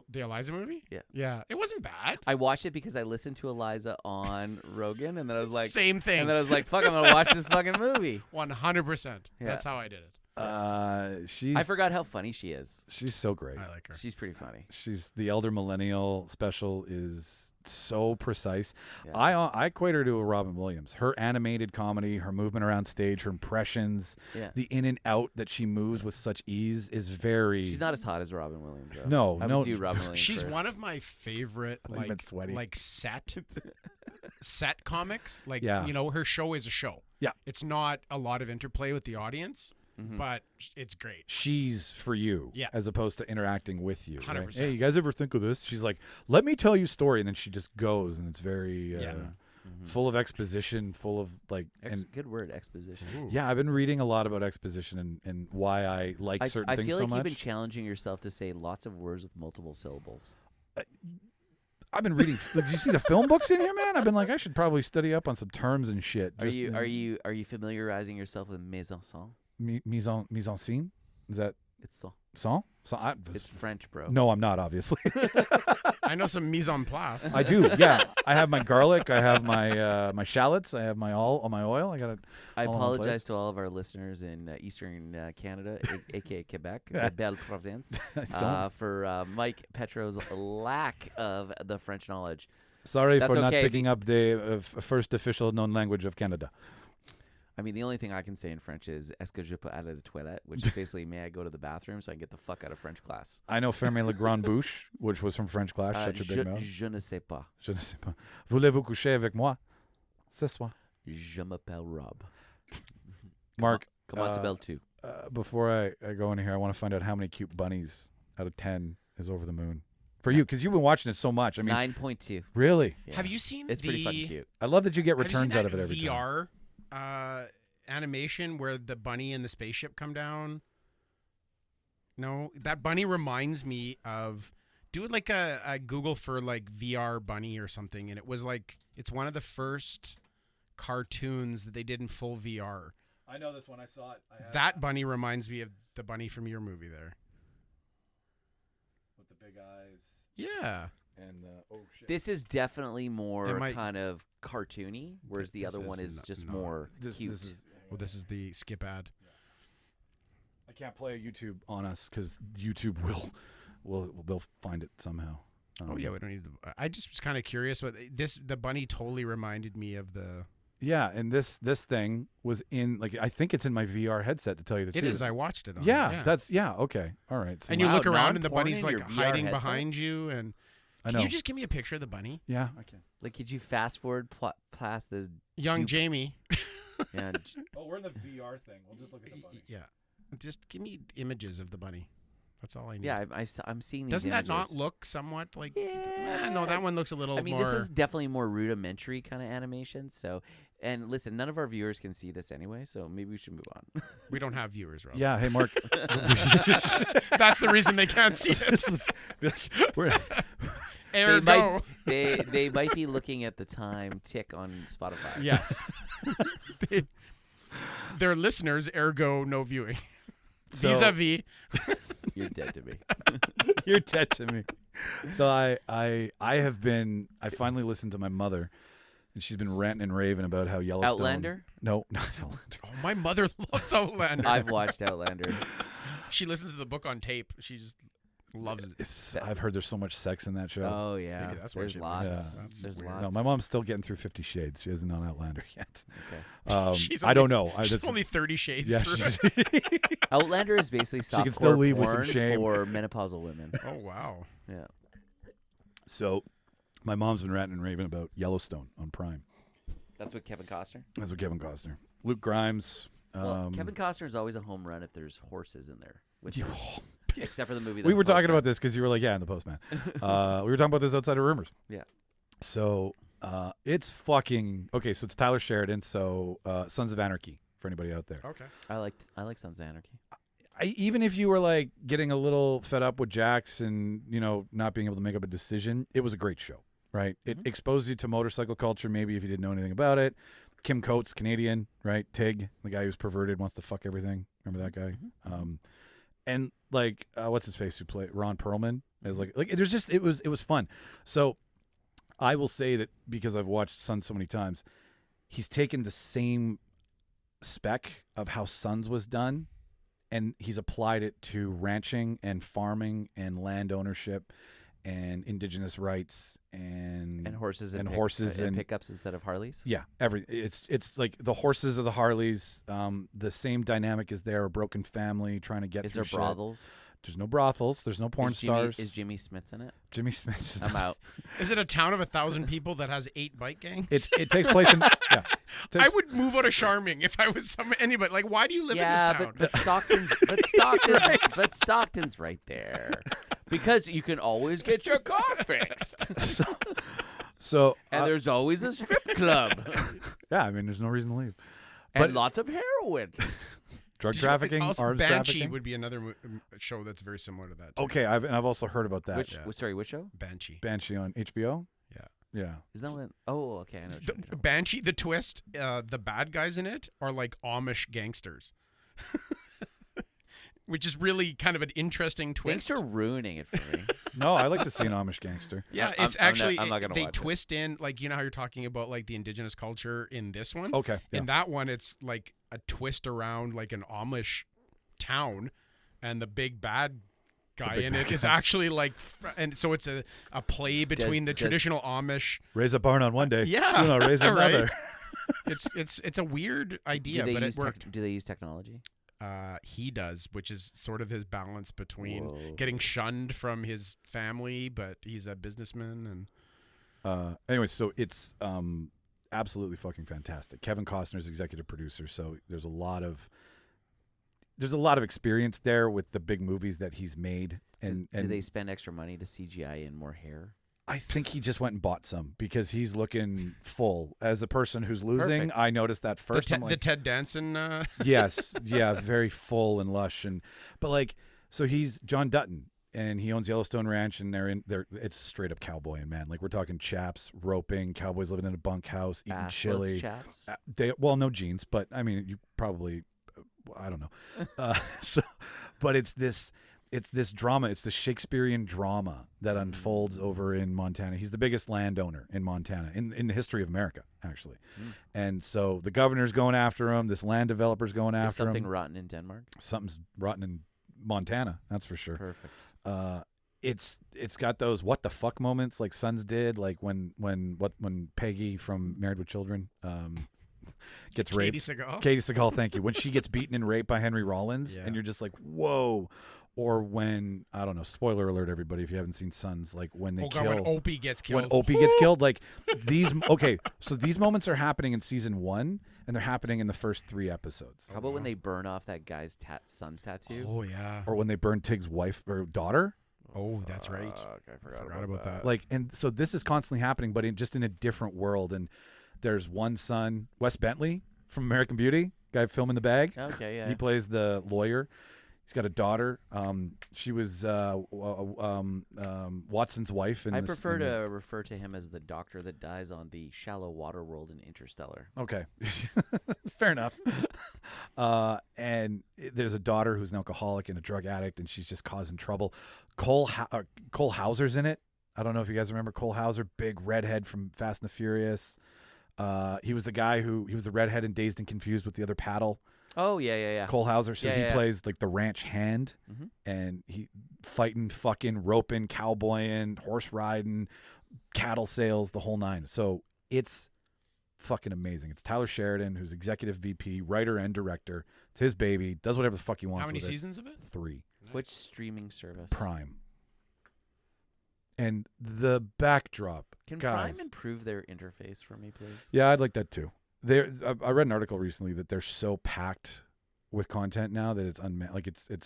The Eliza movie? Yeah. Yeah. It wasn't bad. I watched it because I listened to Eliza on Rogan, and then I was like... Same thing. And then I was like, fuck, I'm going to watch this fucking movie. 100%. Yeah. That's how I did it. I forgot how funny she is. She's so great. I like her. She's pretty funny. She's the Elder Millennial special is so precise. Yeah. I equate her to a Robin Williams. Her animated comedy, her movement around stage, her impressions, the in and out that she moves with such ease is very. She's not as hot as Robin Williams, though. No, I would do Robin Williams. She's first. one of my favorite set comics. Like her show is a show. Yeah, it's not a lot of interplay with the audience. But it's great. She's for you, as opposed to interacting with you. 100%. Right? Hey, you guys ever think of this? She's like, let me tell you a story, and then she just goes, and it's very. full of exposition, full of like good word, exposition. yeah, I've been reading a lot about exposition and why I like certain things so much. I feel like you've been challenging yourself to say lots of words with multiple syllables. I've been reading. Did you see the film books in here, man? I've been like, I should probably study up on some terms and shit. Are you familiarizing yourself with mise en scène? Mise en scene? Is that It's so. Son? It's French, bro. No, I'm not, obviously. I know some mise en place. I do, yeah. I have my garlic. I have my my shallots. I have my oil. I got it. I apologize to all of our listeners in Eastern Canada, aka Quebec, the Belle Province, for Mike Petrow's lack of the French knowledge. Sorry That's for not okay. picking up the first official known language of Canada. I mean, the only thing I can say in French is "Est-ce que je peux aller aux toilettes?" which is basically, may I go to the bathroom so I can get the fuck out of French class. I know fermer la grande bouche, which was from French class. Shut your big mouth. Je ne sais pas. Je ne sais pas. Voulez-vous coucher avec moi ce soir? Je m'appelle Rob. Mark, Comment t'appelles-tu? before I go in here, I want to find out how many cute bunnies out of 10 is over the moon. For you, because you've been watching it so much. I mean, 9.2. really? Yeah. Have you seen It's pretty fucking cute. I love that you get Have you seen returns out that of it every time. VR animation where the bunny and the spaceship come down? No, that bunny reminds me of. Do it like a Google for like VR bunny or something, and it was like it's one of the first cartoons that they did in full VR. I know this one. I saw it. That bunny reminds me of the bunny from your movie there. With the big eyes. Yeah. And oh shit. This is definitely more It might- kind of cartoony, whereas the This other one is is just no- more This cute. is. Well, this is the skip ad. I can't play YouTube on us because YouTube they'll find it somehow. Oh yeah, we don't need the. I just was kind of curious, but the bunny totally reminded me of the. Yeah, and this thing was in like I think it's in my VR headset to tell you the It truth. is. I watched it. On Yeah, it, that's okay. All right. So And you Wow, look around and the non-porn bunny's in like your VR hiding headset? behind you. And I can know. you just give me a picture of the bunny? Yeah, I can. Like, could you fast forward past this? Young Dude. Jamie. Yeah, Oh, we're in the VR thing. We'll just look at the bunny. Yeah. Just give me images of the bunny. That's all I need. yeah. I'm seeing these. Doesn't that not images. look somewhat like? Yeah. No, that one looks a little. I mean, more... this is definitely more rudimentary kind of animation. So, and listen, none of our viewers can see this anyway, so maybe we should move on. We don't have viewers, Rob. Yeah. Hey, Mark. That's the reason they can't see it. We're- Ergo. they might be looking at the time tick on Spotify. Yes. They're listeners, ergo no viewing. So- Vis-a-vis. You're dead to me. You're dead to me. So I finally listened to my mother, and she's been ranting and raving about how Yellowstone. Outlander? No, not Outlander. Oh, my mother loves Outlander. I've watched Outlander. She listens to the book on tape. She just loves it. I've heard there's so much sex in that show. Oh yeah, Maybe that's why there's she lots. likes it. That's There's weird. lots. No, my mom's still getting through 50 Shades. She isn't on Outlander yet. Okay. She's I don't only- know. She's only 30 shades yeah, through. she's- Outlander is basically softcore can still leave with some porn shame. for menopausal women. Oh, wow. Yeah. So, my mom's been ranting and raving about Yellowstone on Prime. That's what Kevin Costner. That's what Kevin Costner, Luke Grimes. Well, Kevin Costner is always a home run if there's horses in there. With him. Except for the movie. we were talking Postman. about this because you were like, "Yeah, in the Postman." We were talking about this outside of Rumors. Yeah. So it's fucking okay. So it's Tyler Sheridan. So Sons of Anarchy for anybody out there. Okay. I like Sons of Anarchy. Even if you were like getting a little fed up with Jax and not being able to make up a decision, it was a great show, right? It exposed you to motorcycle culture. Maybe if you didn't know anything about it. Kim Coates, Canadian, right? Tig, the guy who's perverted, wants to fuck everything. Remember that guy? And like, what's his face who played Ron Perlman? As like there's just it was fun. So I will say that because I've watched Sons so many times, he's taken the same spec of how Sons was done, and he's applied it to ranching and farming and land ownership and indigenous rights and horses and pick- horses and pickups instead of Harleys. yeah, it's like the horses are the Harleys. The same dynamic is there. A broken family trying to get Is through there shit. brothels? There's no brothels. There's no porn Is Jimmy, stars. Is Jimmy Smith's in it? Jimmy Smith? Is I'm out. Is it a town of 1,000 people that has 8 bike gangs? It takes place in yeah. I would move out of Charming if I was anybody. Like, why do you live in this town? but Stockton's right there because you can always get your car fixed. So And there's always a strip club. yeah, I mean, there's no reason to leave. And But- lots of heroin. Drug trafficking, Also, arms Banshee trafficking. would be another show that's very similar to that. Too. Okay, I've also heard about that. Which show? Banshee. Banshee on HBO. Yeah. Yeah. Is that one? Oh, okay. I know. What you're talking about. Banshee, the twist, the bad guys in it are like Amish gangsters. Which is really kind of an interesting twist. Thanks for ruining it for me. No, I like to see an Amish gangster. Yeah, I'm- it's I'm not- actually I'm not gonna they watch it. twist in like you know how you're talking about like the indigenous culture in this one. Okay. Yeah. In that one, it's like a twist around like an Amish town, and the big bad guy big in bad it is guy. actually like, and so it's a play between the does- traditional Amish. Raise a barn on one day. Yeah, Soon I'll raise another. Right? It's a weird idea, do they but use it worked. do they use technology? He does, which is sort of his balance between Whoa. getting shunned from his family, but he's a businessman and. Anyway, so it's absolutely fucking fantastic. Kevin Costner's executive producer, so there's a lot of experience there with the big movies that he's made. And Do they spend extra money to CGI in more hair? I think he just went and bought some because he's looking full. As a person who's losing, Perfect. I noticed that first. I'm The like, Ted Danson. yes, yeah, very full and lush, but like, so he's John Dutton, and he owns Yellowstone Ranch, and it's straight up cowboy and man. Like we're talking chaps, roping, cowboys living in a bunkhouse, eating Assless chili. chaps? No jeans, but I mean, you probably, I don't know. But it's this drama. It's the Shakespearean drama that unfolds over in Montana. He's the biggest landowner in Montana in the history of America, actually. And so the governor's going after him. This land developer's going Is after something him. rotten in Denmark? Something's rotten in Montana, that's for sure. Perfect. It's got those what the fuck moments like Sons did, like when Peggy from Married with Children gets raped. Katie Seagal, thank you. When she gets beaten and raped by Henry Rollins, Yeah. and you're just like, whoa. Or when, I don't know, spoiler alert, everybody, if you haven't seen Sons, like when they kill. when Opie gets killed. When Opie gets killed, like these. Okay, so these moments are happening in season 1, and they're happening in the first 3 episodes. How about when they burn off that guy's son's tattoo? Oh yeah. Or when they burn Tig's wife or daughter. Oh, that's right. I Forgot about that. Like, and so this is constantly happening, but just in a different world. And there's one son, Wes Bentley from American Beauty, guy filming the bag. Okay, yeah. He plays the lawyer. He's got a daughter. She was Watson's wife. I prefer to refer to him as the doctor that dies on the shallow water world in Interstellar. Okay, fair enough. And there's a daughter who's an alcoholic and a drug addict, and she's just causing trouble. Cole Hauser's in it. I don't know if you guys remember Cole Hauser, big redhead from Fast and the Furious. He was the guy he was the redhead in Dazed and Confused with the other paddle. Oh, yeah. Cole Hauser. So he Yeah. plays like the ranch hand, and he fighting, fucking roping, cowboying, horse riding, cattle sales, the whole nine. So it's fucking amazing. It's Tyler Sheridan, who's executive VP, writer and director. It's his baby. Does whatever the fuck he wants. How many with seasons of it? 3. Which streaming service? Prime. And the backdrop, Can guys. Prime improve their interface for me, please? Yeah, I'd like that too. I read an article recently that they're so packed with content now that it's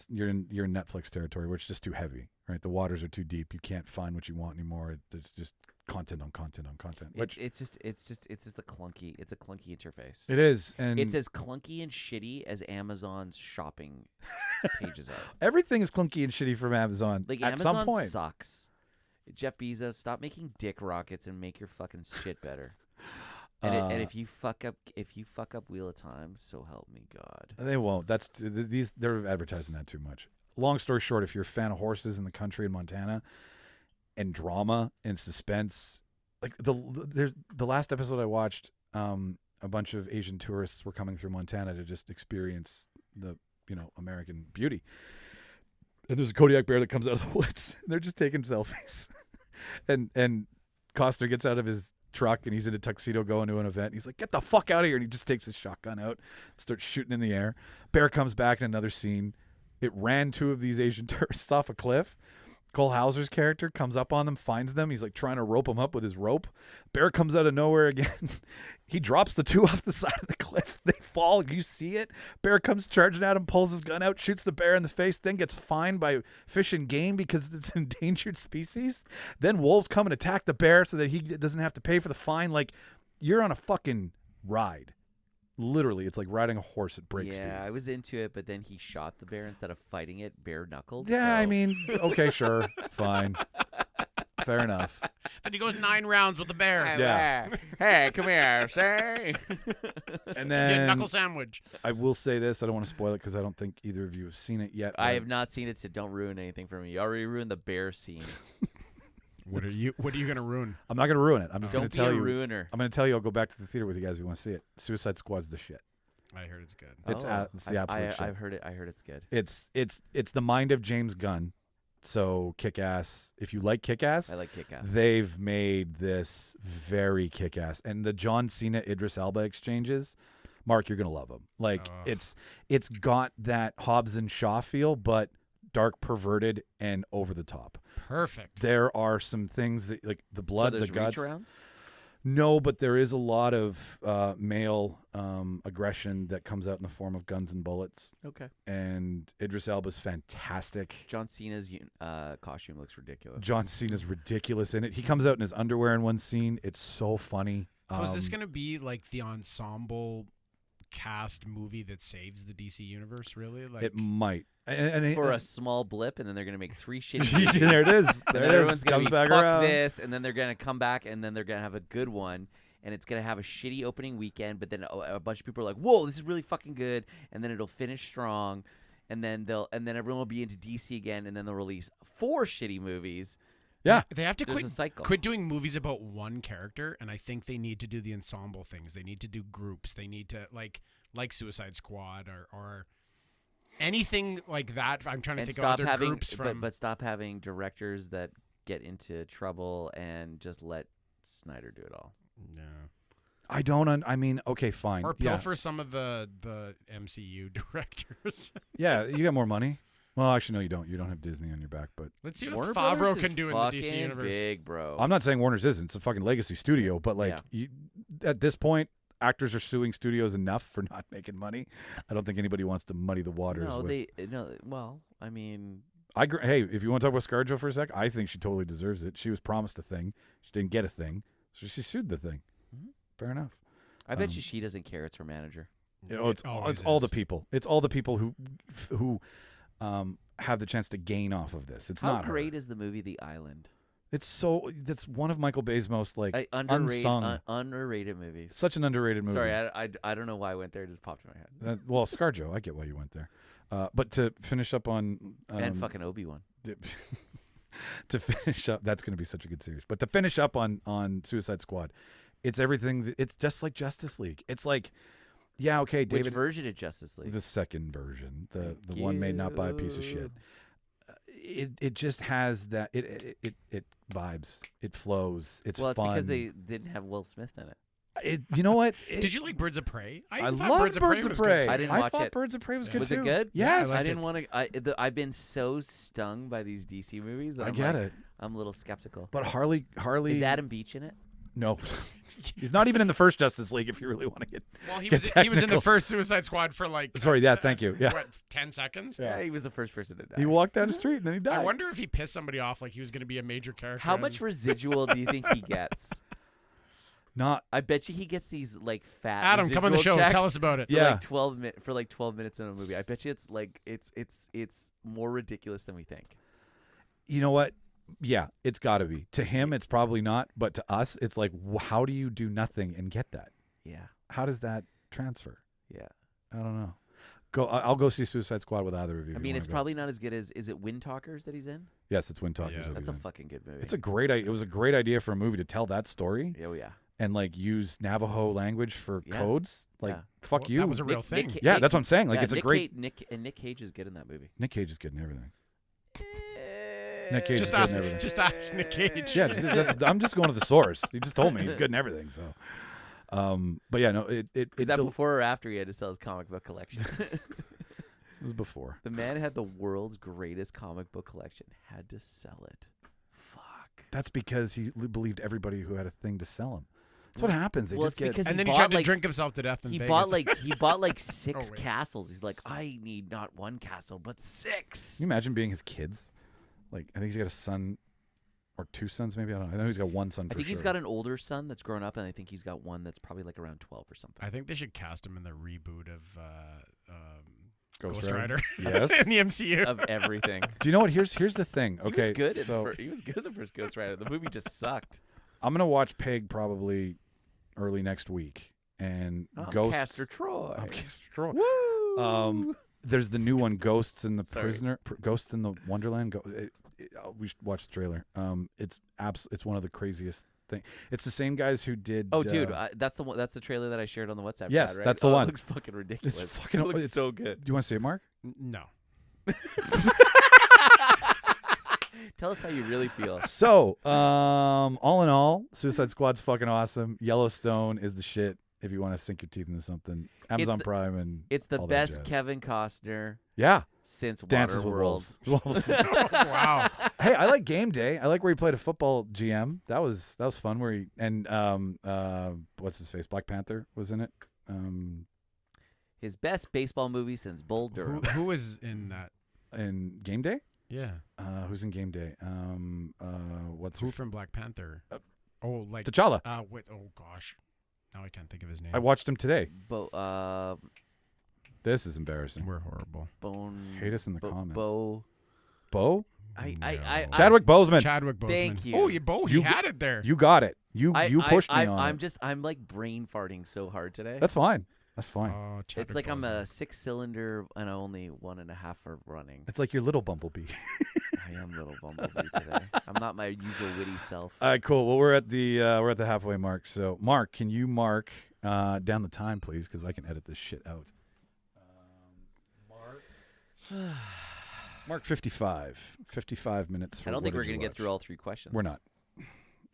you're in Netflix territory where it's just too heavy, right? The waters are too deep. You can't find what you want anymore. There's just content on content on content. Which It's just the clunky. It's a clunky interface. it is, and It's as clunky and shitty as Amazon's shopping pages are. everything is clunky and shitty from Amazon. Like at Amazon some point, sucks. Jeff Bezos, stop making dick rockets and make your fucking shit better. And if you fuck up Wheel of Time, so help me God. they won't. They're advertising that too much. Long story short, if you're a fan of horses in the country in Montana, and drama and suspense, like the last episode I watched, a bunch of Asian tourists were coming through Montana to just experience the American beauty. And there's a Kodiak bear that comes out of the woods. They're just taking selfies, and Costner gets out of his truck and he's in a tuxedo going to an event. He's like, "Get the fuck out of here!" And he just takes his shotgun out, starts shooting in the air. Bear comes back in another scene. It ran 2 of these Asian tourists off a cliff, Cole Hauser's character comes up on them, finds them. He's like trying to rope them up with his rope. Bear comes out of nowhere again. He drops the two off the side of the cliff. They fall. You see it. Bear comes charging at him, pulls his gun out, shoots the bear in the face, then gets fined by Fish and Game because it's an endangered species. Then wolves come and attack the bear so that he doesn't have to pay for the fine. Like, you're on a fucking ride. Literally, it's like riding a horse at break speed. Yeah, I was into it, but then he shot the bear instead of fighting it bare knuckled. Yeah, so. I mean, okay, sure, fine, fair enough. Then he goes 9 rounds with the bear. Yeah. Hey, come here, sir. And Get then knuckle sandwich. I will say this: I don't want to spoil it because I don't think either of you have seen it yet. I have not seen it, so don't ruin anything for me. You already ruined the bear scene. What are you gonna ruin? I'm not going to ruin it. I'm just going Don't to be tell a you. ruiner. I'm going to tell you. I'll go back to the theater with you guys if you want to see it. Suicide Squad's the shit. I heard it's good. It's the absolute shit. I've heard it. I heard it's good. It's the mind of James Gunn. So Kick-Ass. If you like Kick-Ass, I like Kick-Ass. they've made this very Kick-Ass. And the John Cena Idris Elba exchanges, Mark, you're gonna love them. Like it's got that Hobbs and Shaw feel, but dark, perverted, and over the top. Perfect. There are some things that, like the blood, so the guts. reach arounds? No, but there is a lot of male aggression that comes out in the form of guns and bullets. Okay. And Idris Elba's fantastic. John Cena's costume looks ridiculous. John Cena's ridiculous in it. He comes out in his underwear in one scene. It's so funny. So is this going to be like the ensemble cast movie that saves the DC universe, really? Like It might. for a small blip, and then they're gonna make 3 shitty movies. There it is. And There then it is. everyone's gonna Comes be back fuck around. this, and then they're gonna come back, and then they're gonna have a good one, and it's gonna have a shitty opening weekend. But then a bunch of people are like, "Whoa, this is really fucking good," and then it'll finish strong, and then everyone will be into DC again, and then they'll release 4 shitty movies. Yeah. They have to There's a cycle. quit doing movies about one character, and I think they need to do the ensemble things. They need to do groups. They need to like Suicide Squad or anything like that. I'm trying to And think stop of other having, groups from. but stop having directors that get into trouble and just let Snyder do it all. Yeah. I don't. I mean, okay, fine. Or yeah. pilfer some of the MCU directors. Yeah, you got more money. Well, actually, no, you don't. You don't have Disney on your back, but Let's see what Warner Favreau Brothers can is do in the DC fucking universe. big, bro. I'm not saying Warner's isn't. It's a fucking legacy studio, but like at this point, actors are suing studios enough for not making money. I don't think anybody wants to muddy the waters. Well, I mean, Hey, if you want to talk about ScarJo for a sec, I think she totally deserves it. She was promised a thing. She didn't get a thing, so she sued the thing. Mhm. Fair enough. I bet you she doesn't care. It's her manager. It's all the people. It's all the people who have the chance to gain off of this. It's How not great her. is the movie The Island? That's one of Michael Bay's most unsung. Underrated movies. Such an underrated movie. Sorry, I don't know why I went there. It just popped in my head. Well, ScarJo, I get why you went there. But to finish up on And fucking Obi-Wan. to finish up, that's going to be such a good series. But to finish up on Suicide Squad, it's everything. It's just like Justice League. It's like, yeah, okay, David. Which version of Justice League? The second version, the one made not by a piece of shit. It just has that. It vibes. It flows. It's well, fun. it's because they didn't have Will Smith in it. You know what? Did you like Birds of Prey? I thought love Birds of Prey. Was good. I didn't I watch thought it. Birds of Prey was good Was too. it good? Yes. I I didn't want to. I've been so stung by these DC movies. That I I'm get like, it. I'm a little skeptical. But Harley. Is Adam Beach in it? No, he's not even in the first Justice League. If you really want to get Well, he get was in the technical. first Suicide Squad for like. Sorry, yeah, thank you. Yeah. What, 10 seconds? Yeah. He was the first person to die. He walked down the street and then he died. I wonder if he pissed somebody off, like he was going to be a major character. How much residual do you think he gets? Not. I bet you he gets these like fat. Adam, come on the show. residual checks Tell us about it. for Yeah. like 12 minutes in a movie. I bet you it's like it's more ridiculous than we think. You know what? Yeah, it's got to be. To him, it's probably not. But to us, it's like, how do you do nothing and get that? Yeah, How does that transfer? yeah. I don't know. I'll go see Suicide Squad with either of you. I if you mean, wanna it's go. probably not as good as. Is it Wind Talkers that he's in? Yes, it's Wind Talkers. Yeah. that That's he's a in. fucking good movie. It's a great. It was a great idea for a movie to tell that story Oh yeah. and like use Navajo language for Yeah. codes. Like, Yeah. fuck Well, you. That was a real thing. Yeah, that's what I'm saying. Like, yeah, it's a Nick great. Nick Cage is good in that movie. Nick Cage is good in everything. Nick Cage Just is good ask, in everything. just ask Nick Cage. Yeah, I'm just going to the source. He just told me he's good in everything. So, but yeah, no, it Is that del- before or after he had to sell his comic book collection? It was before. The man had the world's greatest comic book collection. Had to sell it. Fuck. That's because he believed everybody who had a thing to sell him. That's what happens. They Well, just it's get. because And then he bought, tried to like- drink himself to death in He Vegas. bought like 6 wait. castles. He's like, I need not 1 castle, but 6. Can you imagine being his kids? Like, I think he's got a son or 2 sons, maybe. I don't know. I know he's got 1 son. I think he's sure. got an older son that's grown up, and I think he's got one that's probably like around 12 or something. I think they should cast him in the reboot of Ghost Ghost Rider. Yes. in the MCU. Of everything. Do you know what? Here's the thing. He Okay, was good. so He was good in the first Ghost Rider. The movie just sucked. I'm gonna watch Peg probably early next week, and Ghosts. Castor Troy. I'm Castor Troy. Woo! There's the new one, Ghosts in the Sorry. Prisoner, Ghosts in the Wonderland. We should watch the trailer. It's one of the craziest things. It's the same guys who did. Oh, dude, that's the one. That's the trailer that I shared on the WhatsApp Yes, chat, right? that's the Oh, one. It looks fucking ridiculous. It's fucking. It looks it's so good. Do you want to see it, Mark? No. Tell us how you really feel. So, all in all, Suicide Squad's fucking awesome. Yellowstone is the shit. If you want to sink your teeth into something, Amazon Prime and It's the all that best jazz. Kevin Costner Yeah, since Dances with Waterworld. Wolves. Wow. Hey, I like Game Day. I like where he played a football GM. That was fun. Where he and what's his face? Black Panther was in it. His best baseball movie since Bull Durham. Who was in that? In Game Day. Yeah. Who's in Game Day? What's Who from Black Panther? Oh, like T'Challa. Wait. Oh gosh. Now I can't think of his name. I watched him today. This is embarrassing. We're horrible. Bone. Hate us in the comments. Bo. Bo? Chadwick Boseman. Chadwick Boseman. Thank you. Oh, Bo. He You- had it there. You got it. You pushed me on it. I'm like brain farting so hard today. That's fine. That's fine. Oh, Chadwick It's like I'm a Boseman. 6-cylinder and only 1.5 are running. It's like your little Bumblebee. I am little Bumblebee today. I'm not my usual witty self. All right, cool. Well, we're at the halfway mark. So, Mark, can you mark down the time, please? Because I can edit this shit out. Mark 55. 55 minutes. For I don't think what we're did you gonna get watch? through all 3 questions. We're not.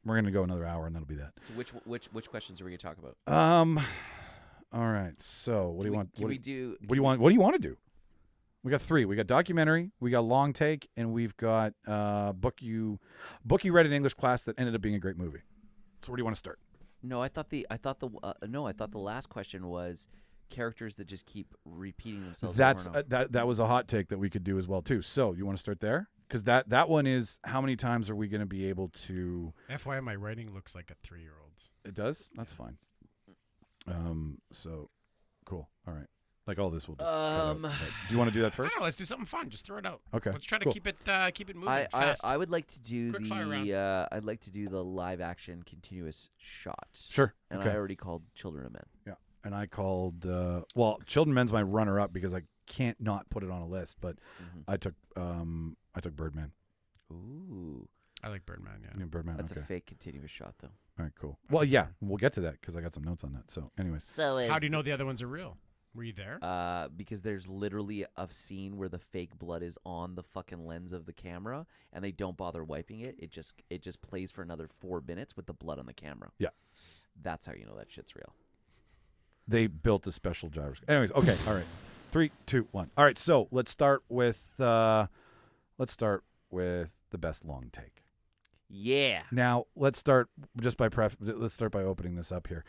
We're gonna go another hour, and that'll be that. So which questions are we gonna talk about? All right. So, what do you want? Can we do? What do you want? What do you want to do? We got 3. We got documentary, we got long take, and we've got book you read in English class that ended up being a great movie. So, where do you want to start? No, I thought the last question was characters that just keep repeating themselves. That's over and over. that was a hot take that we could do as well too. So, you want to start there? Because that one is how many times are we going to be able to? FYI, my writing looks like a 3-year-old's. It does. That's fine. So, cool. All right. Like all this will be. cut out. But do you want to do that I first? don't know. Let's do something fun. Just throw it out. Okay, Let's try to cool. keep it moving I fast. would like to do Quick fire round. I'd like to do the live action continuous shots. Sure. And Okay. I already called Children of Men. Yeah. And I called Children Men's my runner up because I can't not put it on a list, but Mm-hmm. I took Birdman. Ooh, I like Birdman. Yeah. Yeah, Birdman. that's okay. a fake continuous shot though. All right, cool. Well, yeah, we'll get to that because I got some notes on that. So, anyways, So How do you know the other ones are real? Were you there? because there's literally a scene where the fake blood is on the fucking lens of the camera, and they don't bother wiping it. It just plays for another 4 minutes with the blood on the camera. Yeah. That's how you know that shit's real. they built a special gyroscope. Anyways, okay, all right. 3, 2, 1. All right, so let's start with the best long take. Yeah. Now, let's start just by opening this up here.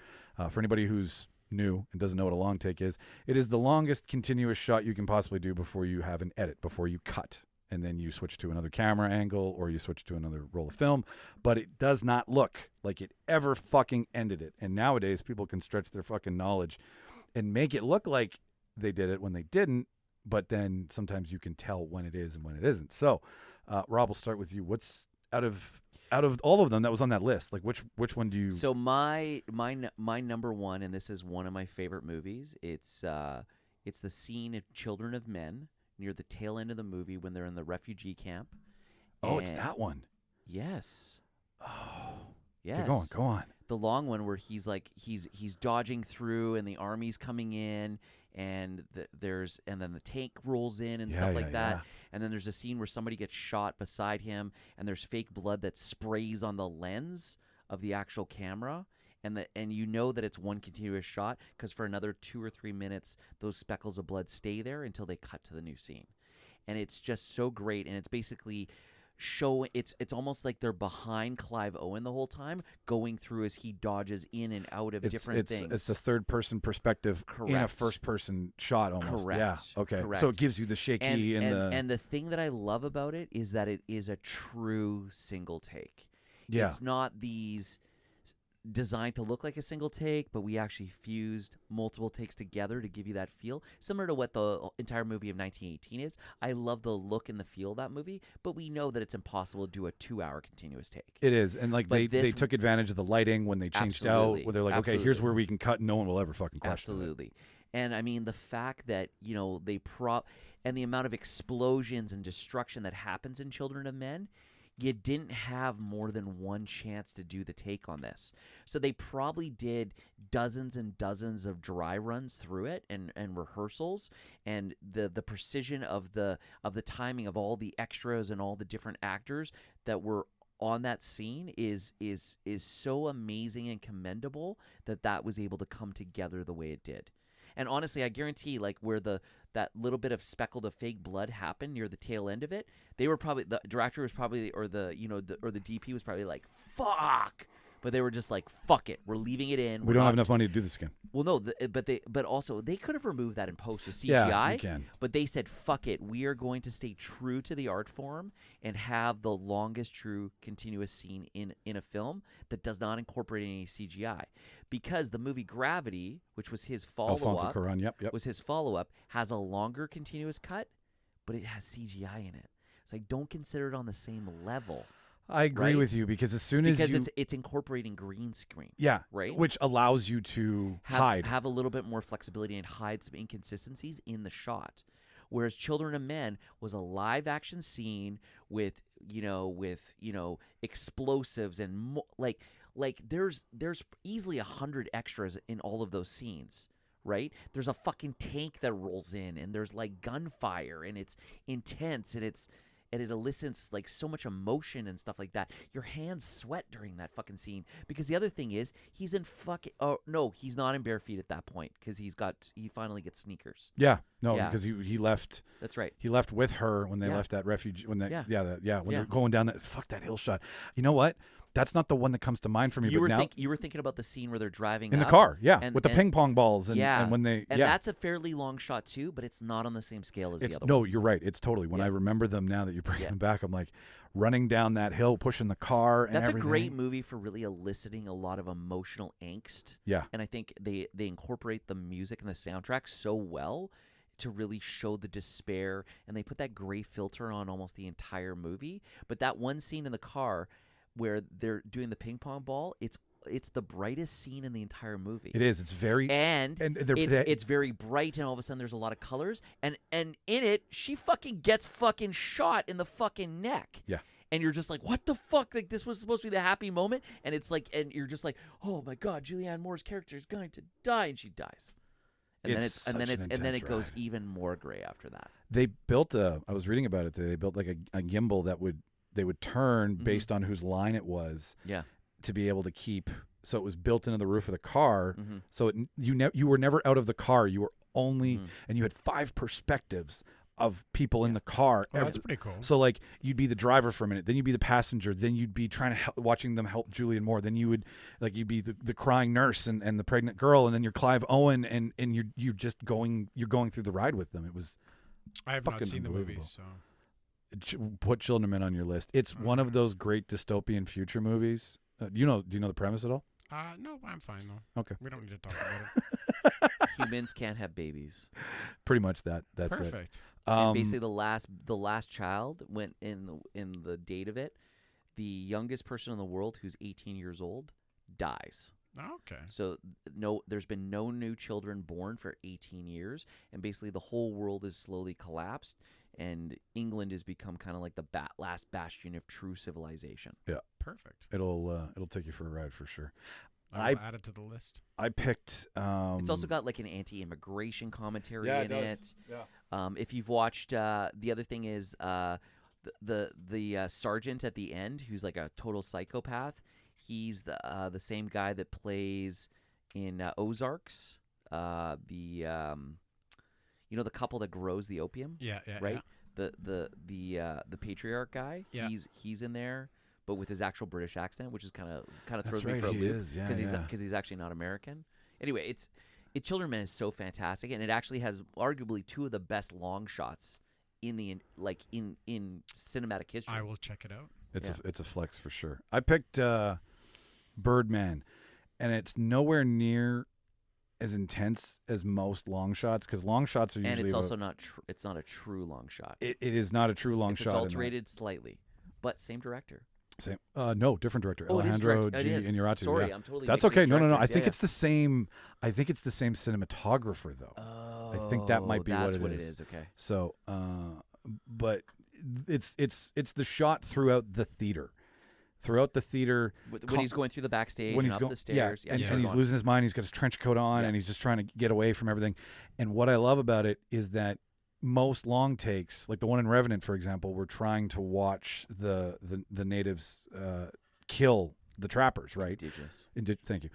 For anybody who's new and doesn't know what a long take is, it is the longest continuous shot you can possibly do before you have an edit, before you cut, and then you switch to another camera angle or you switch to another roll of film, but it does not look like it ever fucking ended it. And nowadays, people can stretch their fucking knowledge and make it look like they did it when they didn't, but then sometimes you can tell when it is and when it isn't. So, Rob, we'll start with you. What's out of all of them that was on that list, like which one do you? So my number one, and this is one of my favorite movies. It's the scene of Children of Men near the tail end of the movie when they're in the refugee camp. Oh, it's And- that one. Yes. Oh, Yes. okay, go on. The long one where he's like he's dodging through and the army's coming in and then the tank rolls in and stuff like that. Yeah. And then there's a scene where somebody gets shot beside him and there's fake blood that sprays on the lens of the actual camera. and you know that it's one continuous shot because for another 2 or 3 minutes those speckles of blood stay there until they cut to the new scene, and it's just so great. And it's basically it's almost like they're behind Clive Owen the whole time, going through as he dodges in and out of different things. It's a third-person perspective in a first-person shot almost. Correct. Yeah. Okay. Correct. So it gives you the shaky and the thing that I love about it is that it is a true single take. Yeah. It's not these designed to look like a single take, but we actually fused multiple takes together to give you that feel, similar to what the entire movie of 1918 is. I love the look and the feel of that movie, but we know that it's impossible to do a 2-hour continuous take. It is, and like they took advantage of the lighting when they changed out, where they're like, okay, here's where we can cut, and no one will ever fucking question it. Absolutely. And I mean, the fact that, they and the amount of explosions and destruction that happens in Children of Men, you didn't have more than one chance to do the take on this. So they probably did dozens and dozens of dry runs through it and rehearsals, and the precision of the timing of all the extras and all the different actors that were on that scene is so amazing and commendable that was able to come together the way it did. And honestly, I guarantee, like, where that little bit of speckled of fake blood happened near the tail end of it, they were probably, the director was probably, or the DP was probably like, fuck. But they were just like, fuck it, we're leaving it in. We don't have enough money to do this again. Well, no, but also they could have removed that in post with CGI. Yeah, you can. But they said, fuck it, we are going to stay true to the art form and have the longest true continuous scene in a film that does not incorporate any CGI. Because the movie Gravity, which was his follow-up, Alfonso Cuarón, yep. was his follow-up, has a longer continuous cut, but it has CGI in it. So I don't consider it on the same level. I agree with you, because as soon as it's incorporating green screen. Yeah, right. Which allows you to have a little bit more flexibility and hide some inconsistencies in the shot. Whereas Children of Men was a live action scene with explosives and like there's easily 100 extras in all of those scenes. Right? There's a fucking tank that rolls in, and there's like gunfire, and it's intense, and it elicits like so much emotion and stuff like that. Your hands sweat during that fucking scene, because the other thing is he's not in bare feet at that point, because he finally gets sneakers. Because he left. That's right. He left with her when they left that refuge. When they're going down that hill shot. You know what? That's not the one that comes to mind for me. You were thinking about the scene where they're driving in up the car, with the ping pong balls, and when they that's a fairly long shot too, but it's not on the same scale as the other one. No, you're right. It's totally. When I remember them now that you bring them back, I'm like running down that hill, pushing the car, and that's everything. a great movie for really eliciting a lot of emotional angst. Yeah, and I think they incorporate the music and the soundtrack so well to really show the despair, and they put that gray filter on almost the entire movie. But that one scene in the car where they're doing the ping pong ball, it's the brightest scene in the entire movie. It is. It's very it's very bright, and all of a sudden there's a lot of colors, and in it she fucking gets fucking shot in the fucking neck. Yeah. And you're just like, what the fuck? Like, this was supposed to be the happy moment, and it's like, and you're just like, oh my god, Julianne Moore's character is going to die, and she dies. And then it goes even more gray after that. They built I was reading about it today. They built like a gimbal that they would turn based on whose line it was. Yeah. To be able to keep, so it was built into the roof of the car. So you were never out of the car. You were only, and you had 5 perspectives of people in the car. Oh, that's pretty cool. So like you'd be the driver for a minute, then you'd be the passenger, then you'd be trying to watching them help Julianne Moore, then you'd be the crying nurse and the pregnant girl, and then you're Clive Owen, and you're just going through the ride with them. It was. I have not seen the movie, so. Put Children of Men on your list. It's one of those great dystopian future movies. Do you know the premise at all? No, I'm fine though. Okay. We don't need to talk about it. Humans can't have babies. Pretty much that's perfect. it. And basically, the last child went in the date of it. The youngest person in the world, who's 18 years old, dies. Okay. So there's been no new children born for 18 years, and basically the whole world is slowly collapsed, and England has become kind of like the last bastion of true civilization. Yeah, perfect. It'll take you for a ride for sure. I'll add it to the list. I picked. It's also got like an anti-immigration commentary in it. Yeah. If you've watched, the other thing is the sergeant at the end, who's like a total psychopath. He's the same guy that plays in Ozarks. The couple that grows the opium. Yeah. Right. The patriarch guy. Yeah. He's in there, but with his actual British accent, which is kind of throws That's me right, for a he loop is, yeah, because he's actually not American. Anyway, Children of Men is so fantastic, and it actually has arguably two of the best long shots in cinematic history. I will check it out. It's a flex for sure. I picked Birdman, and it's nowhere near as intense as most long shots, because long shots are usually. And it's also not. It's not a true long shot. It is not a true long it's shot. Adulterated slightly, but same director. Same. No, different director. Oh, Alejandro it G. is. Inarritu. Sorry, yeah. I'm totally. That's mixing okay. No. I directors. think it's the same. I think it's the same cinematographer though. Oh, I think that might be that's what it is. It is. Okay. So, but it's the shot throughout the theater. Throughout the theater, When he's going through the backstage, when and he's up going, the stairs, and he's losing his mind. He's got his trench coat on, and he's just trying to get away from everything. And what I love about it is that most long takes, like the one in Revenant, for example, we're trying to watch the natives kill the trappers, right? Indigenous. Thank you.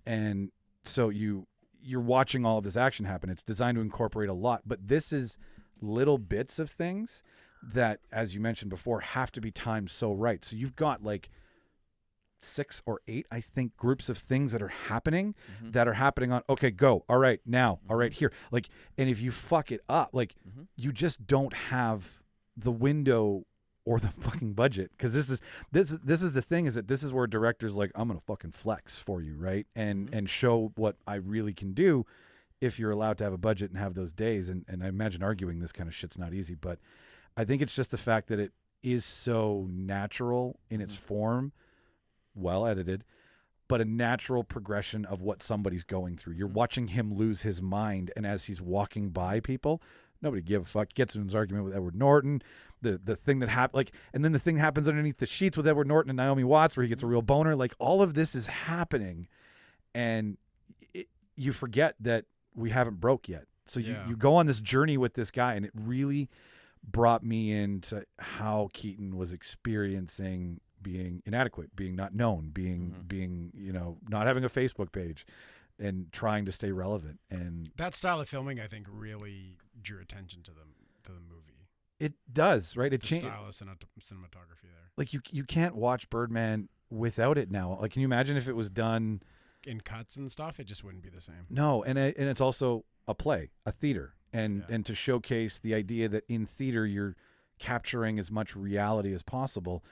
And so you're watching all of this action happen. It's designed to incorporate a lot, but this is little bits of things that, as you mentioned before, have to be timed so right. So you've got like 6 or 8, I think, groups of things that are happening that are happening on, okay, go. All right, now. All right, here. Like, and if you fuck it up, like you just don't have the window or the fucking budget. Cause this is the thing, is that this is where directors like, I'm going to fucking flex for you. Right. And show what I really can do if you're allowed to have a budget and have those days. And I imagine arguing this kind of shit's not easy, but I think it's just the fact that it is so natural in its form, well edited, but a natural progression of what somebody's going through. You're watching him lose his mind, and as he's walking by people, nobody give a fuck. Gets in his argument with Edward Norton, the thing that happened, like, and then the thing happens underneath the sheets with Edward Norton and Naomi Watts, where he gets a real boner. Like, all of this is happening, and you forget that we haven't broke yet. So you go on this journey with this guy, and it really brought me into how Keaton was experiencing being inadequate, being not known, being not having a Facebook page, and trying to stay relevant. And that style of filming, I think, really drew attention to the movie. It does, right? It changed style of cinematography there. Like you can't watch Birdman without it now. Like, can you imagine if it was done in cuts and stuff? It just wouldn't be the same. No, and it's also a play, a theater. And to showcase the idea that in theater you're capturing as much reality as possible,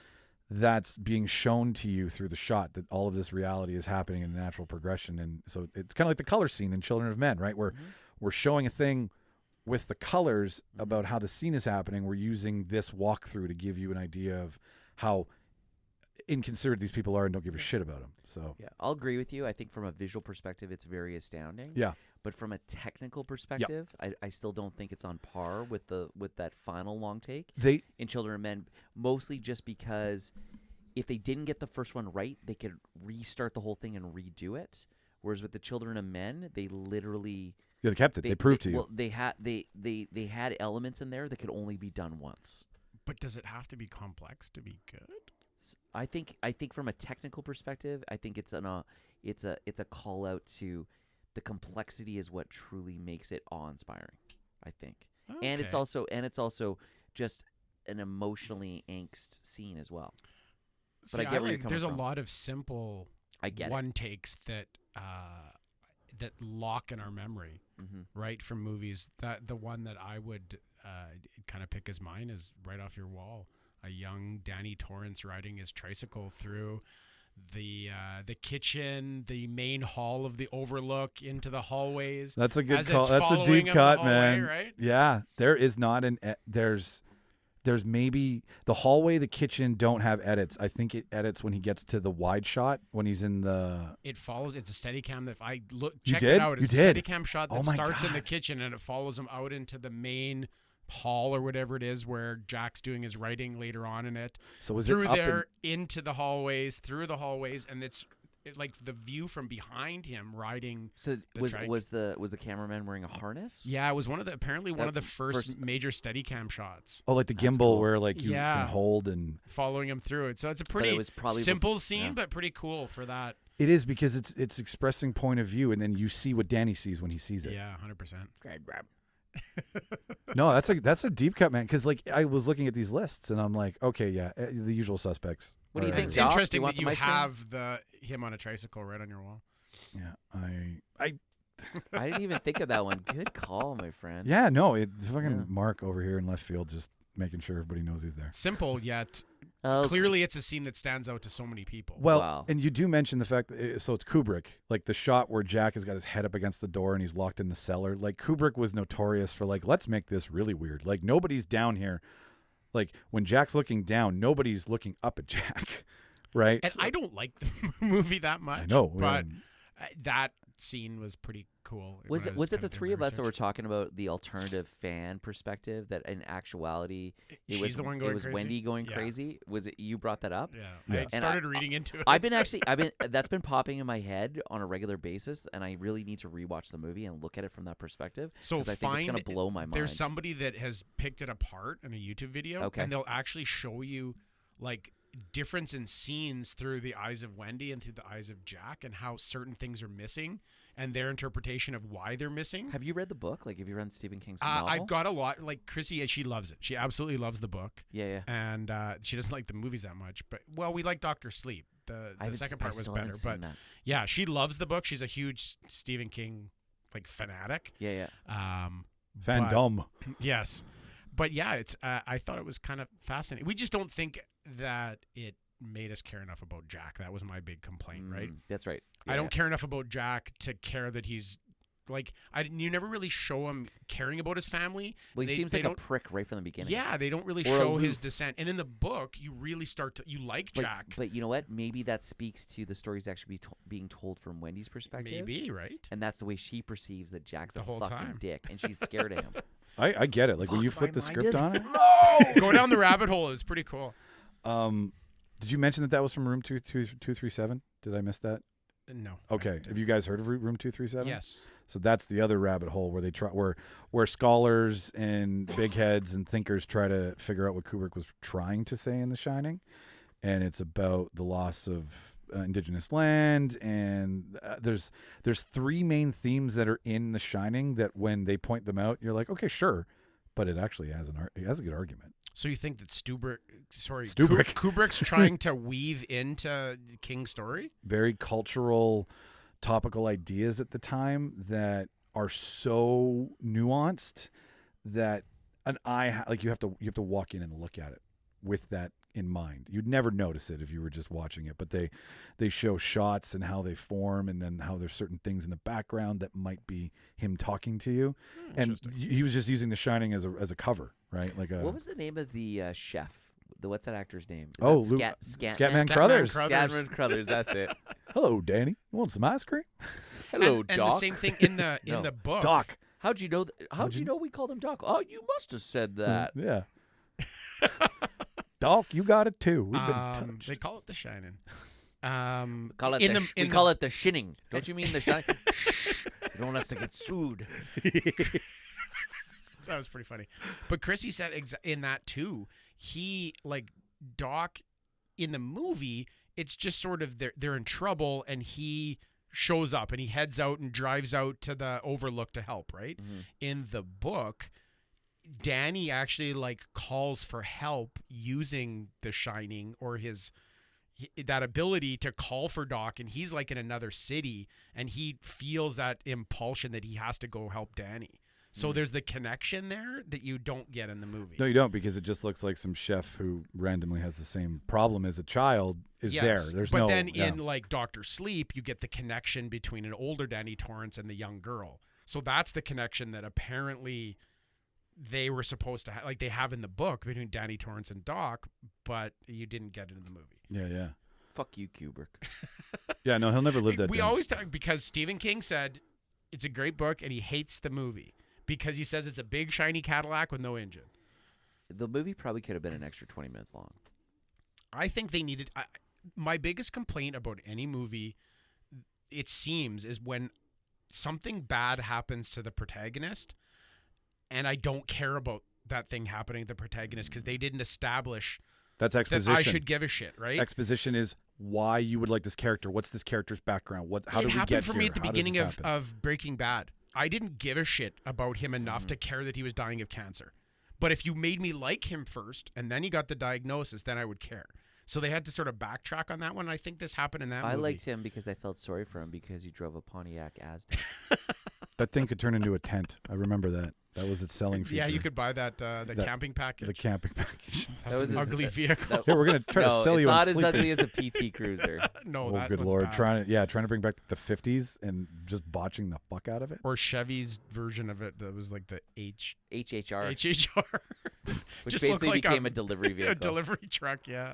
that's being shown to you through the shot, that all of this reality is happening in a natural progression. And so it's kind of like the color scene in Children of Men, right? Where we're showing a thing with the colors about how the scene is happening. We're using this walkthrough to give you an idea of how inconsiderate these people are and don't give a shit about them. So yeah, I'll agree with you. I think from a visual perspective, it's very astounding. Yeah. But from a technical perspective, I still don't think it's on par with that final long take in Children of Men, mostly just because if they didn't get the first one right, they could restart the whole thing and redo it. Whereas with the Children of Men, they literally they kept it. They proved to you. Well, they had elements in there that could only be done once. But does it have to be complex to be good? I think from a technical perspective, I think it's a call out to the complexity is what truly makes it awe-inspiring, I think. Okay. And it's also just an emotionally angst scene as well. But I get where you're coming there's from. A lot of simple one takes that lock in our memory, right, from movies. That the one that I would kind of pick as mine is right off your wall. A young Danny Torrance riding his tricycle through the kitchen, the main hall of the overlook, into the hallways. That's a good call. That's a deep cut, man. Right? Yeah, there is not there's maybe the hallway, the kitchen don't have edits. I think it edits when he gets to the wide shot, when he's in the. It follows. It's a Steadicam that if I check it out. It's a did? Steadicam shot that starts in the kitchen and it follows him out into the main hall or whatever it is where Jack's doing his writing later on in it. So was through it up there into the hallways, through the hallways, and it's like the view from behind him riding. So the was trike. was the cameraman wearing a harness? Yeah, it was one of the first first major Steadicam shots. Oh, like the That's gimbal cool. where like you Yeah. can hold and Following him through it. So it's a But pretty it was probably simple scene, yeah. but pretty cool for that. it is because it's expressing point of view, and then you see what Danny sees when he sees it. Yeah, 100%. No, that's a deep cut, man. Because like I was looking at these lists, and I'm like, okay, yeah, the usual suspects. What do you are think, It's everywhere. Doc? interesting You want that some you ice cream? have him on a tricycle right on your wall. Yeah, I didn't even think of that one. Good call, my friend. yeah, no, fucking Yeah. Mark over here in left field, just making sure everybody knows he's there. Simple yet Oh, clearly it's a scene that stands out to so many people. Well, Wow. and you do mention the fact that so it's Kubrick, like the shot where Jack has got his head up against the door and he's locked in the cellar. Like Kubrick was notorious for like, let's make this really weird. Like nobody's down here. Like when Jack's looking down, nobody's looking up at Jack, right? And I don't like the movie that much. I know, but that scene was pretty cool. Was when I it kind the of doing three my of us that were research. talking about the alternative fan perspective that in actuality She's was the one going it was crazy? Wendy going Yeah. crazy? Was it you brought that up? Yeah, Yeah. I And started reading into it. I've been that's been popping in my head on a regular basis, and I really need to rewatch the movie and look at it from that perspective. So 'cause I think it's gonna find- blow my mind. There's somebody that has picked it apart in a YouTube video, Okay. and they'll actually show you like difference in scenes through the eyes of Wendy and through the eyes of Jack, and how certain things are missing, and their interpretation of why they're missing. Have you read the book? Like, have you read Stephen King's novel? I've got a lot. Like Chrissy, she loves it. She absolutely loves the book, Yeah. and she doesn't like the movies that much. But well, we like Doctor Sleep. The second part was better, but yeah, she loves the book. She's a huge Stephen King like fanatic. Yeah. Fandom. Yes, but yeah, it's. I thought it was kind of fascinating. We just don't think that it made us care enough about Jack. That was my big complaint, right? That's right. I don't care enough about Jack to care that he's like. You never really show him caring about his family. Well, he seems they like a don't- prick right from the beginning. Yeah, they don't really Or show his aloof. descent. And in the book, you really start to like But, Jack. but you know what? Maybe that speaks to the stories actually being told from Wendy's perspective. Maybe, right? And that's the way she perceives that Jack's The a whole fucking time. dick, and she's scared of him. I get it. Like when you Fuck, flip my the mind script is on it. Go down the rabbit hole. It was pretty cool. Did you mention that was from Room 237? Did I miss that? No. Okay. Have you guys heard of Room 237? Yes. So that's the other rabbit hole where they try where scholars and big heads and thinkers try to figure out what Kubrick was trying to say in The Shining, and it's about the loss of indigenous land, and there's three main themes that are in The Shining that when they point them out, you're like, okay, sure, but it actually has it has a good argument. So you think that Kubrick's trying to weave into King's story? Very cultural, topical ideas at the time that are so nuanced that an eye you have to walk in and look at it with that in mind. You'd never notice it if you were just watching it, but they show shots and how they form, and then how there's certain things in the background that might be him talking to you. And Interesting. he was just using The Shining as a cover, right? Like What was the name of the chef? What's that actor's name? Is Oh, that Luke Scatman Scatman Crothers. Scatman Crothers. That's it. Hello, Danny. You want some ice cream? Hello, and Doc. the same thing in the No. in the book. Doc. How'd you know? How'd you know we called him Doc? Oh, you must have said that. Yeah. Doc, you got it too. We've been touched. They call it The Shining. Call it we call it the shinning. Don't you mean the shining? Shh! You don't want us to get sued. That was pretty funny. But Chrissy said in that too, he like Doc in the movie, it's just sort of they're in trouble, and he shows up and he heads out and drives out to the overlook to help, right? Mm-hmm. In the book, Danny actually like calls for help using The Shining or that ability to call for Doc, and he's like in another city, and he feels that impulsion that he has to go help Danny. So there's the connection there that you don't get in the movie. No, you don't, because it just looks like some chef who randomly has the same problem as a child is there. There's but no. then yeah. in like Dr. Sleep, you get the connection between an older Danny Torrance and the young girl. So that's the connection that apparently they were supposed to have, like they have in the book between Danny Torrance and Doc, but you didn't get it in the movie. Yeah. Fuck you, Kubrick. Yeah, no, he'll never live that We down. always talk because Stephen King said it's a great book and he hates the movie because he says it's a big shiny Cadillac with no engine. The movie probably could have been an extra 20 minutes long. I think they needed. My biggest complaint about any movie it seems, is when something bad happens to the protagonist, and I don't care about that thing happening to the protagonist because they didn't establish That's exposition. that I should give a shit, right? Exposition is why you would like this character. What's this character's background? How did we get here? It happened for me at the How does beginning this happen? of Breaking Bad. I didn't give a shit about him enough to care that he was dying of cancer. But if you made me like him first and then he got the diagnosis, then I would care. So they had to sort of backtrack on that one. I think this happened in that movie. I liked him because I felt sorry for him because he drove a Pontiac Aztek. That thing could turn into a tent. I remember that. That was its selling feature. Yeah, you could buy that camping package. The camping package. That's an ugly vehicle. Here, we're gonna try to sell it's you on not as sleeping. ugly as a PT Cruiser. No, Oh, that good one's lord! bad. Trying to bring back the 50s and just botching the fuck out of it. Or Chevy's version of it that was like the HHR, HHR. which Just looked basically like became a delivery vehicle. A delivery truck, yeah.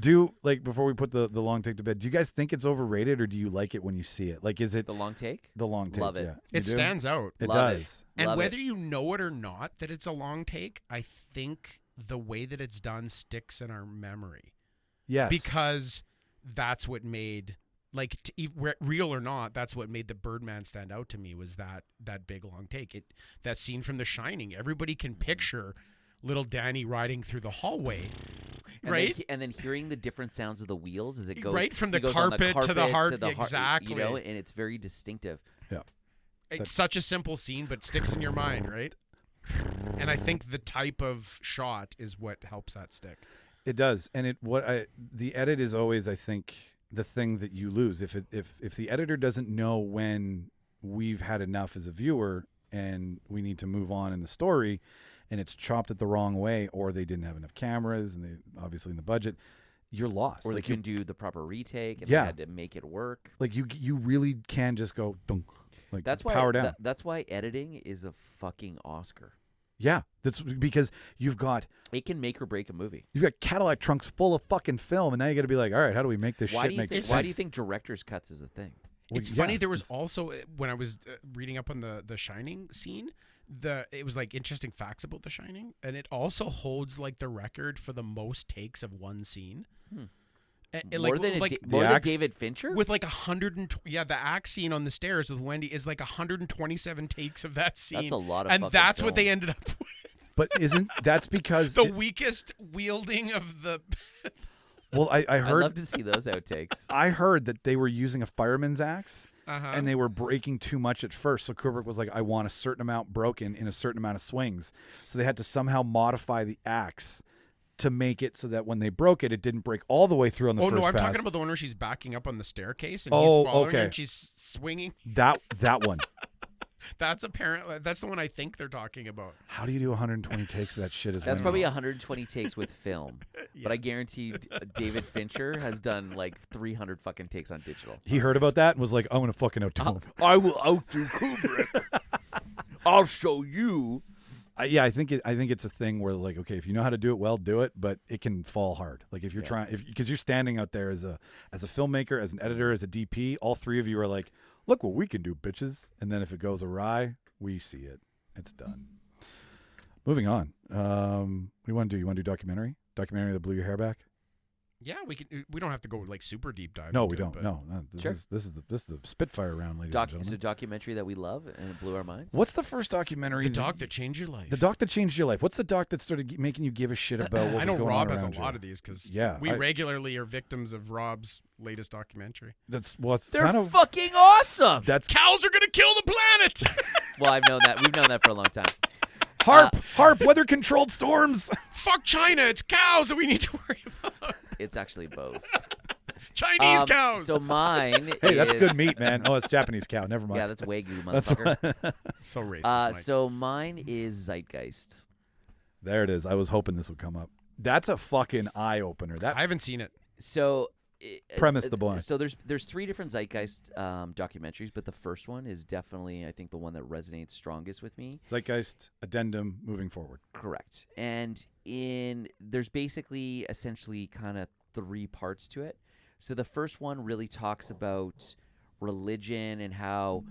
Before we put the long take to bed, do you guys think it's overrated or do you like it when you see it? Like, is it The long take? the long take? Love it. Yeah. You It do? stands out. It Love it. does. And Love whether it. you know it or not that it's a long take, I think the way that it's done sticks in our memory. Yes. Because that's what made, like, real or not, that's what made the Birdman stand out to me was that big long take. That scene from The Shining. Everybody can picture little Danny riding through the hallway, right? And then hearing the different sounds of the wheels as it goes. Right, from he the goes on carpet to the heart, to exactly. You know, and it's very distinctive. Yeah. It's such a simple scene, but sticks in your mind, right? And I think the type of shot is what helps that stick. It does. And the edit is always, I think, the thing that you lose. If the editor doesn't know when we've had enough as a viewer and we need to move on in the story, and it's chopped it the wrong way, or they didn't have enough cameras, and they obviously in the budget, you're lost. Or like they couldn't do the proper retake, and Yeah. they had to make it work. like you really can just go dunk, like That's why power down. That's why editing is a fucking Oscar. Yeah, that's because you've got It can make or break a movie. Cadillac trunks full of fucking film, and now you got to be like, all right, how do we make this Why shit do you make think? sense? Why do you think director's cuts is a thing? Well, It's yeah, funny. There was also when I was reading up on the Shining scene, it was like interesting facts about The Shining, and it also holds like the record for the most takes of one scene. More than axe? David Fincher. With like 120, the axe scene on the stairs with Wendy is like 127 takes of that scene. That's a lot of and fucking that's what they film. ended up with. But that's because The weakest wielding of the. well, I I'd heard love to see those outtakes. I heard that they were using a fireman's axe. Uh-huh. And they were breaking too much at first. So Kubrick was like, I want a certain amount broken in a certain amount of swings. So they had to somehow modify the axe to make it so that when they broke it, it didn't break all the way through on the first no, I'm pass. talking about the one where she's backing up on the staircase and Oh, he's following okay. her and she's swinging. that one. That's the one I think they're talking about. How do you do 120 takes of that shit? That's probably 120 takes with film. But I guarantee David Fincher has done like 300 fucking takes on digital. He heard about that and was like, I'm going to fucking outdo him. I will outdo Kubrick. I'll show you. I think it's a thing where like, okay, if you know how to do it well, do it, but it can fall hard. Like if you're because you're standing out there as a filmmaker, as an editor, as a DP, all three of you are like, look what we can do, bitches. And then if it goes awry, we see it. It's done. Moving on. What do you want to do? You want to do documentary? Documentary that blew your hair back? Yeah, we can. We don't have to go like super deep dive. No, into we don't. It, but No. This is the Spitfire round, ladies and It's gentlemen. a documentary that we love and it blew our minds. What's the first documentary? The doc that changed your life. The doc that changed your life. What's the doc that started making you give a shit about what I was know going Rob on has a around you? lot of these because Yeah, we I- regularly are victims of Rob's latest documentary. It's They're kind of fucking awesome. that's Cows are gonna kill the planet. Well, I've known that. We've known that for a long time. harp weather controlled storms. Fuck China. It's cows that we need to worry about. It's actually both. Chinese cows. So mine Hey, that's is, good meat, man. Oh, it's Japanese cow. Never mind. Yeah, that's Wagyu, motherfucker. So racist. Mike. So mine is Zeitgeist. There it is. I was hoping this would come up. That's a fucking eye opener. I That haven't seen it. So Premise the blind. So there's three different Zeitgeist documentaries, but the first one is definitely I think the one that resonates strongest with me. Zeitgeist addendum moving forward. Correct. And there's basically essentially kind of three parts to it. So the first one really talks about religion and how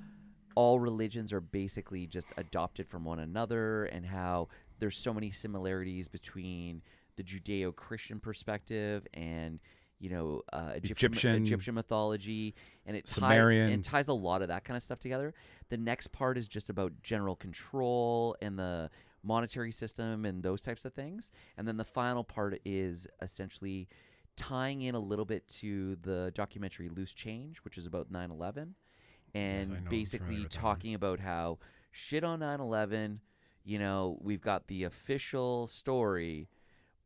all religions are basically just adopted from one another and how there's so many similarities between the Judeo-Christian perspective and Egyptian mythology, and it Sumerian. ties a lot of that kind of stuff together. The next part is just about general control and the monetary system and those types of things. And then the final part is essentially tying in a little bit to the documentary Loose Change, which is about 9/11, and basically talking about how shit on 9/11, we've got the official story,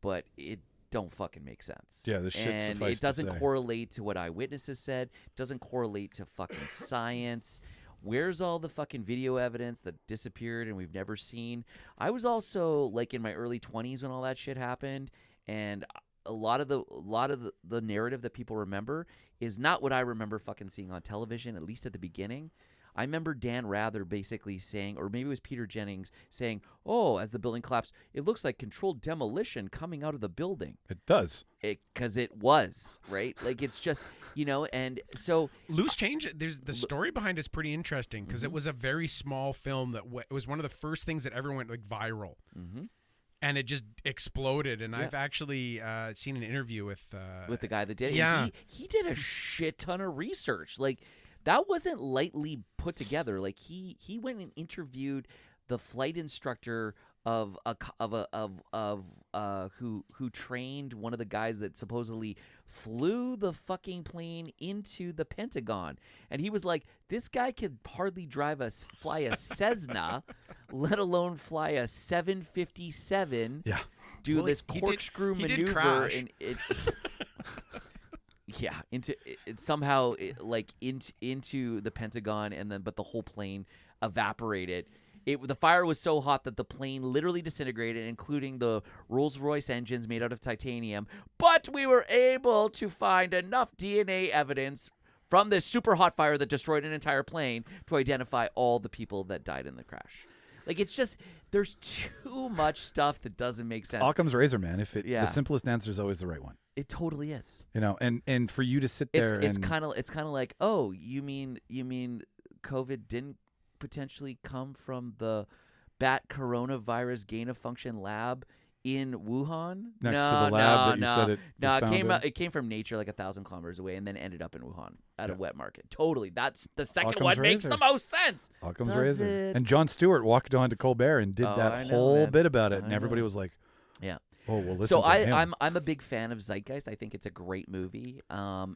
but it don't fucking make sense. Yeah, this shit and suffice it doesn't to say. correlate to what eyewitnesses said, doesn't correlate to fucking science. Where's all the fucking video evidence that disappeared and we've never seen? I was also like in my early 20s when all that shit happened, and a lot of the narrative that people remember is not what I remember fucking seeing on television, at least at the beginning. I remember Dan Rather basically saying, or maybe it was Peter Jennings saying, "Oh, as the building collapsed, it looks like controlled demolition coming out of the building." It does. Because it was, right? Like, it's just, and so... Loose Change, there's the story behind it's pretty interesting because it was a very small film that it was one of the first things that ever went like viral. Mm-hmm. And it just exploded. And I've actually seen an interview with the guy that did it. Yeah. And he did a shit ton of research. Like, that wasn't lightly put together. Like, he went and interviewed the flight instructor who trained one of the guys that supposedly flew the fucking plane into the Pentagon, and he was like, "This guy could hardly fly a Cessna, let alone fly a 757. Yeah, do this corkscrew he maneuver did crash. and it." Yeah, into the Pentagon, and then but the whole plane evaporated. The fire was so hot that the plane literally disintegrated, including the Rolls-Royce engines made out of titanium. But we were able to find enough DNA evidence from this super hot fire that destroyed an entire plane to identify all the people that died in the crash. Like, it's just, there's too much stuff that doesn't make sense. Occam's razor, man. The simplest answer is always the right one. It totally is. And for you to sit there, it's kind of like, oh, you mean COVID didn't potentially come from the bat coronavirus gain of function lab in Wuhan? Next to the lab that you said it was found in? It came from nature like 1,000 kilometers away and then ended up in Wuhan at a wet market. Totally. That's the second Occam's one makes razor. the most sense. Occam's Does razor. it? And Jon Stewart walked on to Colbert and did that whole bit about it, and everybody was like, yeah. "Oh, well, listen So to him." I'm a big fan of Zeitgeist. I think it's a great movie. Are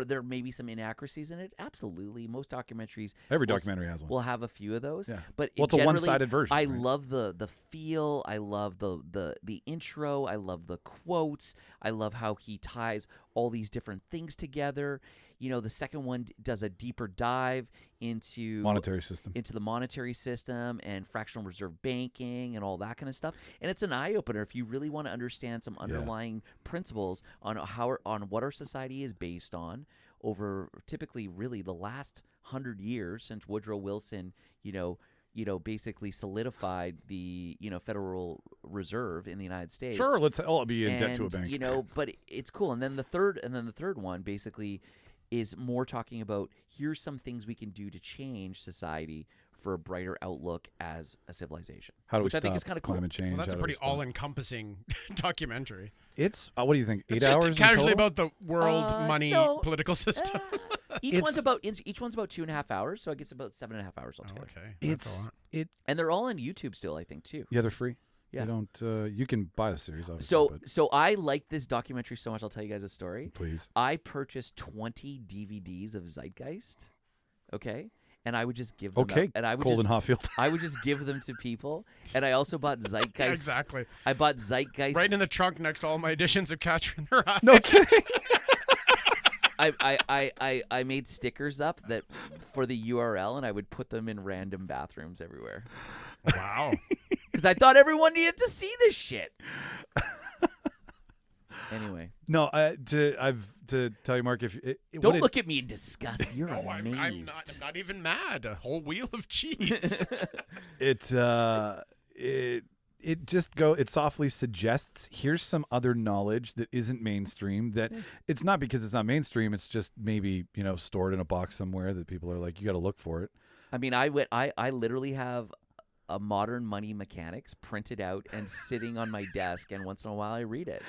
there maybe some inaccuracies in it? Absolutely. Most documentaries, Every documentary has one. Will have a few of those. Yeah. But Well, it's a generally, one-sided version, I right? love the feel. I love the intro. I love the quotes. I love how he ties all these different things together. The second one does a deeper dive into monetary system. into the monetary system and fractional reserve banking and all that kind of stuff. And it's an eye-opener if you really want to understand some underlying principles on what our society is based on over typically really the last 100 years since Woodrow Wilson, basically solidified the, Federal Reserve in the United States. Sure, let's all be in debt to a bank. But it's cool. And then the third one basically is more talking about here's some things we can do to change society for a brighter outlook as a civilization. How do we which stop I think is kind of cool. climate change? Well, that's a How do we pretty stop- all-encompassing documentary. It's what do you think? 8 It's hours just casually in total? about the world, money, no. political system. Each one's about 2.5 hours, so I guess about 7.5 hours altogether. Okay, that's a lot. And they're all on YouTube still, I think, too. Yeah, they're free. Yeah. They don't. You can buy the series, obviously. So I like this documentary so much. I'll tell you guys a story. Please. I purchased 20 DVDs of Zeitgeist. Okay. And I would just give them Okay, out. And I would Colden just, Hoffield. I would just give them to people. And I also bought Zeitgeist. Exactly. I bought Zeitgeist. Right in the trunk next to all my editions of Catcher in the Rye. No kidding. I made stickers up that for the URL, and I would put them in random bathrooms everywhere. Wow. Because I thought everyone needed to see this shit. Anyway. No, to tell you, Mark, Don't look at me in disgust. You're No, amazed. I'm not even mad. A whole wheel of cheese. It softly suggests here's some other knowledge that isn't mainstream. That it's not because it's not mainstream. It's just maybe stored in a box somewhere that people are like, you got to look for it. I mean, I literally have a modern money mechanics printed out and sitting on my desk, and once in a while I read it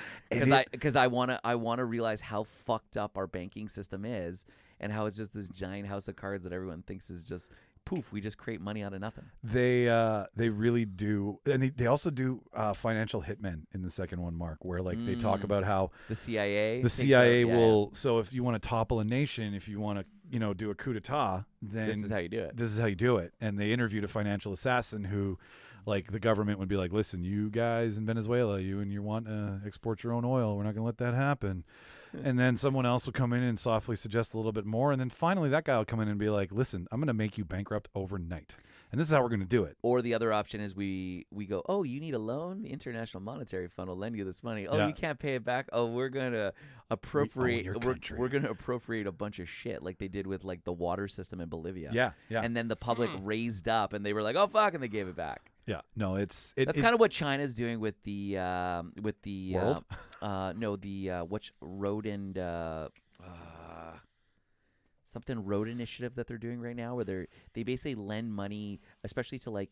because I wanna realize how fucked up our banking system is and how it's just this giant house of cards that everyone thinks is just poof. We just create money out of nothing. They really do, and they also do financial hitmen in the second one, Mark, where like they talk about how The CIA will. So if you want to topple a nation, if you want to do a coup d'état, then this is how you do it. This is how you do it. And they interviewed a financial assassin who, like, the government would be like, listen, you guys in Venezuela, you want to export your own oil. We're not going to let that happen. And then someone else will come in and softly suggest a little bit more. And then finally that guy will come in and be like, listen, I'm going to make you bankrupt overnight. And this is how we're going to do it. Or the other option is we go, oh, you need a loan? The International Monetary Fund will lend you this money. Oh, you can't pay it back? Oh, we're going to appropriate we're going to appropriate a bunch of shit like they did with like the water system in Bolivia. Yeah. And then the public raised up and they were like, oh, fuck, and they gave it back. Yeah. No, that's kind of what China's doing with the World? which road and something road initiative that they're doing right now, where they basically lend money, especially to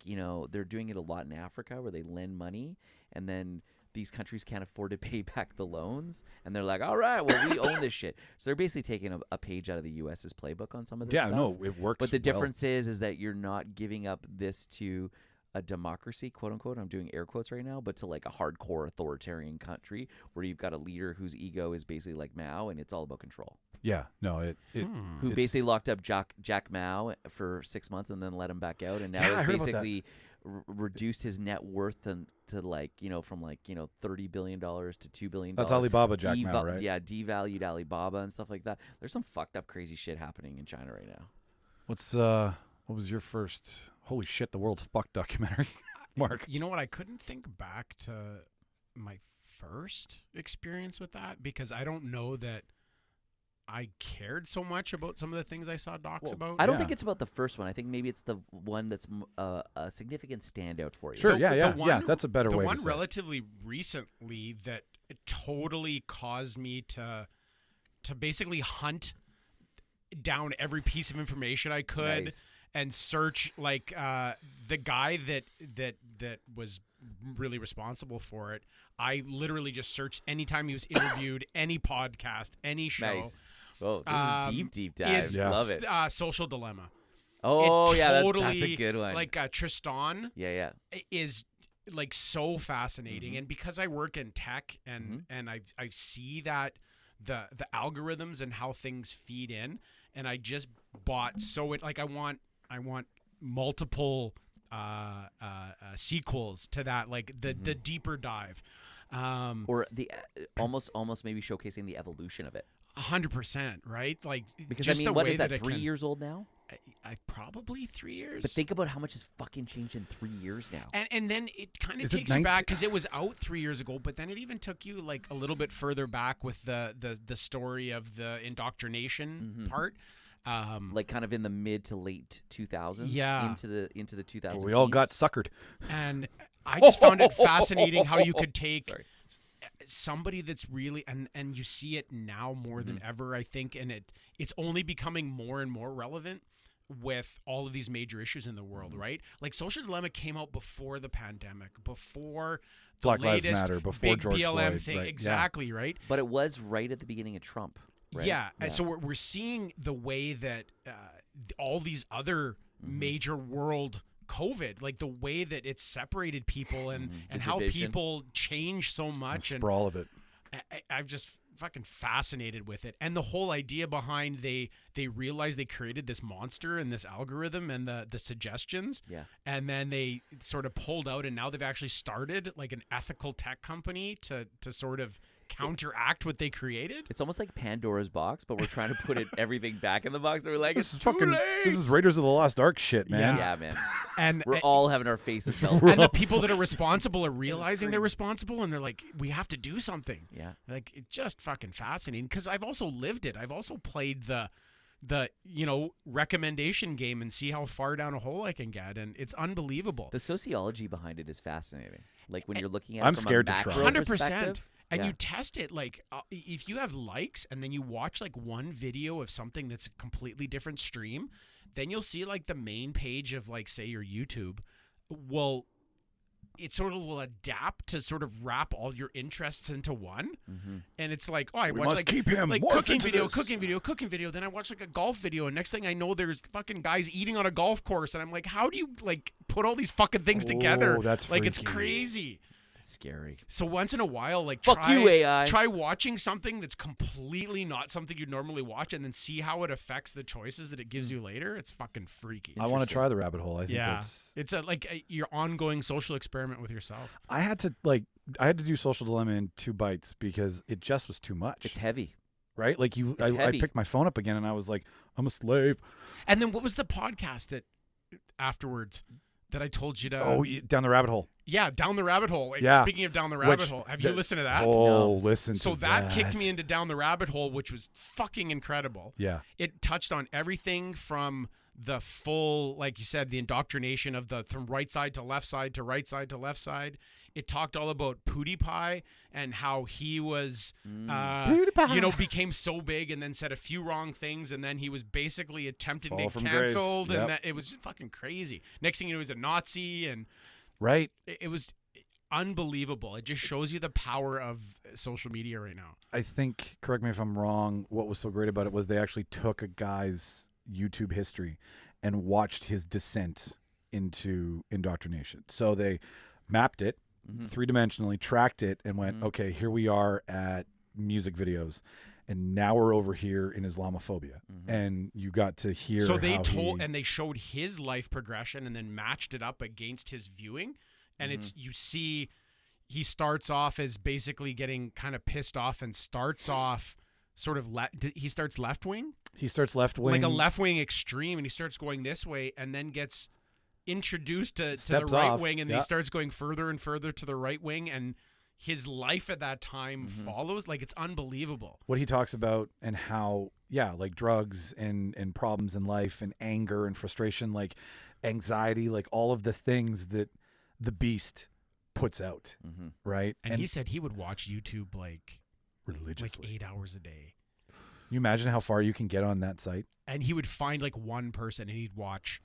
they're doing it a lot in Africa, where they lend money and then these countries can't afford to pay back the loans, and they're like, all right, well, we own this shit. So they're basically taking a page out of the U.S.'s playbook on some of this stuff. Yeah, no, it works. But the difference is that you're not giving up this to a democracy, quote unquote. I'm doing air quotes right now, but to like a hardcore authoritarian country where you've got a leader whose ego is basically like Mao, and it's all about control. Yeah, no, who basically locked up Jack Mao for 6 months and then let him back out, and now has basically reduced his net worth to like from like $30 billion to $2 billion. That's Alibaba, Jack Mao, right? Yeah, devalued Alibaba and stuff like that. There's some fucked up crazy shit happening in China right now. What was your first holy shit, the world's fucked documentary, Mark? You know what? I couldn't think back to my first experience with that because I don't know that I cared so much about some of the things I saw docs about. I don't think it's about the first one. I think maybe it's the one that's a significant standout for you. Sure, yeah. That's a better way to say it. The one relatively recently that it totally caused me to basically hunt down every piece of information I could. Nice. And search like the guy that was really responsible for it. I literally just searched anytime he was interviewed, any podcast, any show. Nice. Oh, this is deep dive. Love it. Social Dilemma. Oh, it totally, that's a good one. Like Tristan. Yeah. Is like so fascinating, and because I work in tech and I see that the algorithms and how things feed in, and I just bought I want multiple sequels to that, like the deeper dive, or the almost maybe showcasing the evolution of it. 100%, right? Like because just the what way is that? 3 can, years old now? I probably 3 years. But think about how much has fucking changed in 3 years now. And then it kind of takes you back because it was out 3 years ago. But then it even took you like a little bit further back with the story of the indoctrination part. Like kind of in the mid to late 2000s, into the 2000s. We all got suckered. And I just found it fascinating how you could take somebody that's really and you see it now more than ever, I think, and it's only becoming more and more relevant with all of these major issues in the world, right? Like Social Dilemma came out before the pandemic, before the Black Lives latest Matter, before big George BLM Floyd, thing, right? exactly, right? But it was right at the beginning of Trump. Right? Yeah. So we're seeing the way that all these other major world COVID, like the way that it's separated people and how people change so much. The sprawl of it. I'm just fucking fascinated with it. And the whole idea behind they realized they created this monster and this algorithm and the suggestions. Yeah. And then they sort of pulled out, and now they've actually started like an ethical tech company to sort of counteract what they created. It's almost like Pandora's box, but we're trying to put everything back in the box. And we're like, This it's is too fucking. late. This is Raiders of the Lost Ark shit, man. Yeah, man. And we're all having our faces melted. And the people that are responsible are realizing they're responsible, and they're like, we have to do something. Yeah. Like, it's just fucking fascinating because I've also lived it. I've also played the recommendation game and see how far down a hole I can get, and it's unbelievable. The sociology behind it is fascinating. Like when you're looking at I'm it from scared a to try. macro 100%. perspective. And you test it, like, if you have likes and then you watch, like, one video of something that's a completely different stream, then you'll see, like, the main page of, like, say, your YouTube will it sort of will adapt to sort of wrap all your interests into one. And it's like, oh, I watch must like keep him like morph cooking into video, this. cooking video. Then I watch like a golf video, and next thing I know, there's fucking guys eating on a golf course, and I'm like, how do you like put all these fucking things together? That's like it's freaky. crazy. Scary. So once in a while, like Fuck try, you, AI. try watching something that's completely not something you'd normally watch, and then see how it affects the choices that it gives you later. It's fucking freaky. I want to try the rabbit hole. I think Yeah, that's. it's your ongoing social experiment with yourself. I had to do Social Dilemma in 2 bites because it just was too much. It's heavy. Right? Like I heavy. picked my phone up again and I was like, I'm a slave. And then what was the podcast that afterwards that I told you to? Down the rabbit hole. Yeah, Down the Rabbit Hole. Like, Yeah. Speaking of Down the Rabbit Hole, have you listened to that? Oh, listen So to that kicked me into Down the Rabbit Hole, which was fucking incredible. Yeah. It touched on everything from the full, like you said, the indoctrination of from right side to left side to right side to left side. It talked all about PewDiePie and how he was, became so big and then said a few wrong things, and then he was basically attempted to Fall get from canceled, grace. and Yep. that it was fucking crazy. Next thing you know, he was a Nazi, and Right. it was unbelievable. It just shows you the power of social media right now. I think, correct me if I'm wrong, what was so great about it was they actually took a guy's YouTube history and watched his descent into indoctrination. So they mapped it 3-dimensionally, tracked it, and went, okay, here we are at music videos, and now we're over here in Islamophobia. And you got to hear So they how and they showed his life progression and then matched it up against his viewing. And it's, you see, he starts off as basically getting kind of pissed off and starts off sort of, he starts left wing, he starts left wing. like a left wing extreme, and he starts going this way and then gets introduced to the Steps right off, wing, and then yeah. he starts going further and further to the right wing, and his life at that time follows. Like, it's unbelievable. What he talks about and how, like drugs and problems in life and anger and frustration, like anxiety, like all of the things that the beast puts out, right? And he said he would watch YouTube like religiously, 8 hours a day. You imagine how far you can get on that site? And he would find like one person and he'd watch,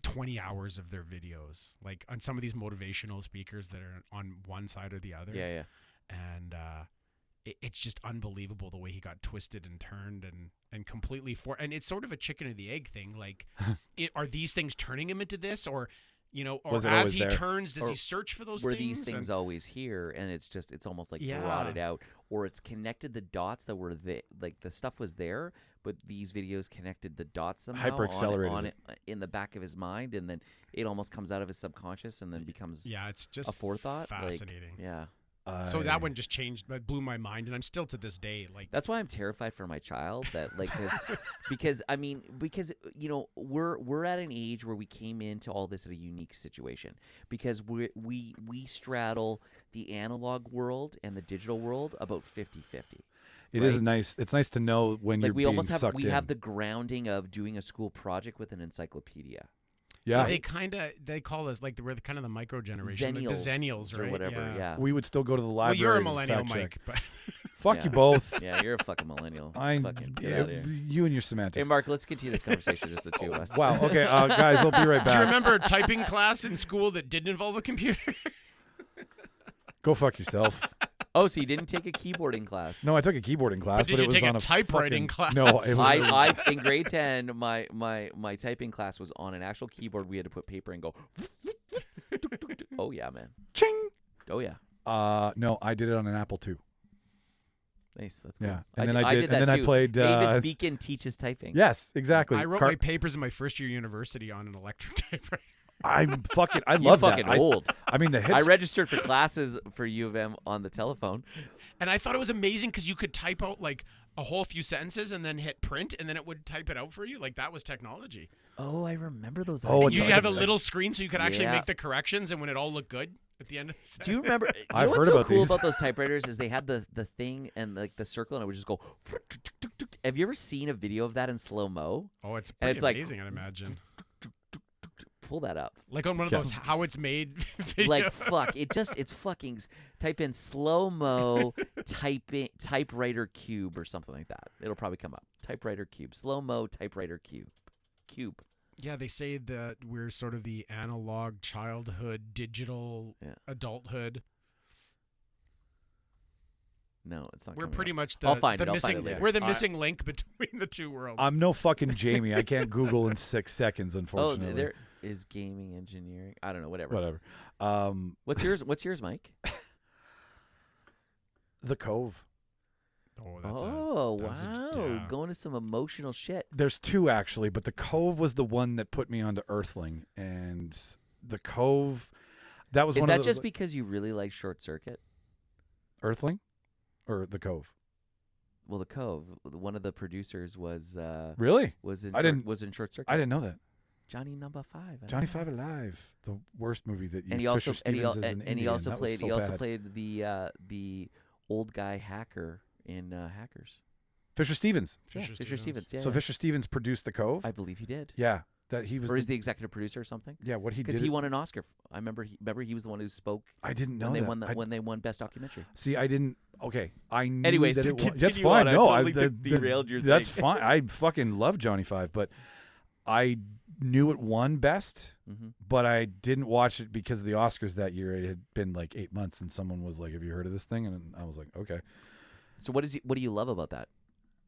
20 hours of their videos, like on some of these motivational speakers that are on one side or the other. Yeah. And it's just unbelievable the way he got twisted and turned and completely and it's sort of a chicken and the egg thing. Like, are these things turning him into this, or Was it as always he there? turns, does Or he search for those Were things? these things always here, and it's almost like Yeah. blotted out, or it's connected the dots that were there, like the stuff was there, but these videos connected the dots somehow Hyper-accelerated on it. in the back of his mind, and then it almost comes out of his subconscious and then becomes Yeah, it's just a forethought. fascinating. Like, yeah. So that one just changed, but blew my mind, and I'm still to this day like. That's why I'm terrified for my child. That like because we're at an age where we came into all this at a unique situation because we straddle the analog world and the digital world about 50-50. It is nice. It's nice to know when Like you're we being almost have sucked in. have the grounding of doing a school project with an encyclopedia. Yeah, They call us like we're kind of the micro generation, like the Zennials, or right? whatever. Yeah. we would still go to the Well, library. you're a to millennial, fact check. Mike, but Fuck Yeah. you both. Yeah, you're a fucking millennial. Fucking get out of here. You and your semantics. Hey, Mark, let's continue this conversation, just the two of us. Wow. Okay, guys, I'll be right do you back. remember typing class in school that didn't involve a computer? Go fuck yourself. Oh, so you didn't take a keyboarding class? No, I took a keyboarding class, did but you it was take a on typewriting fucking, class? No, it was. I in grade 10, my typing class was on an actual keyboard. We had to put paper and go. Oh yeah, man. Ching. Oh yeah. No, I did it on an Apple II. Nice. That's cool. Yeah, and then I did, that and then too. I played. Mavis Beacon teaches typing. Yes, exactly. I wrote my papers in my first year university on an electric typewriter. I You're love fucking that. old. I mean, the hits. I registered for classes for U of M on the telephone. And I thought it was amazing because you could type out like a whole few sentences and then hit print, and then it would type it out for you. Like, that was technology. Oh, I remember those. Oh, ideas. You it's have a like- little screen so you could actually Yeah. make the corrections, and when it all looked good at the end of the sentence. Do you remember? I've what's heard so about cool these. about those typewriters is they had the thing and like the circle, and it would just go. Have you ever seen a video of that in slow mo? Oh, it's And pretty it's like- amazing, I'd imagine. Pull that up. Like on one of those how it's made videos. Like fuck, it's fucking type in slow mo typewriter cube or something like that. It'll probably come up. Typewriter cube, slow mo typewriter cube. Yeah, they say that we're sort of the analog childhood, digital adulthood. No, it's not. We're coming pretty up. much I'll find it missing. later. We're the missing link between the two worlds. I'm no fucking Jamie. I can't Google in 6 seconds, Oh, unfortunately. there is gaming engineering. I don't know. Whatever. Whatever. What's yours, Mike? The Cove. Oh, that's wow. Going to some emotional shit. There's 2 actually, but the Cove was the one that put me onto Earthling, and the Cove. That was Is one that of just because you really like Short Circuit? Earthling, or the Cove? Well, the Cove. One of the producers was Really? was in Short Circuit. I didn't know that. Johnny Number 5. Johnny 5 Alive, the worst movie that And used he also Fisher Stevens as an and he Indian. also That was played so he also bad. played the old guy hacker in Hackers. Fisher Stevens. Fisher Stevens. Yeah. So yeah. Fisher Stevens produced the Cove. I believe he did. Yeah, that he was. Or is the executive producer or something? Yeah, what he did. Because he won an Oscar. I remember. He was the one who spoke. I didn't know when they that. won when they won Best Documentary. See, I didn't. Okay, I knew Anyways, that so it was. That's continue fine. on. I No, totally derailed your That's thing. fine. I fucking love Johnny 5, but I knew it won Best, but I didn't watch it because of the Oscars that year. It had been like 8 months, and someone was like, "Have you heard of this thing?" And I was like, "Okay." So what do you love about that?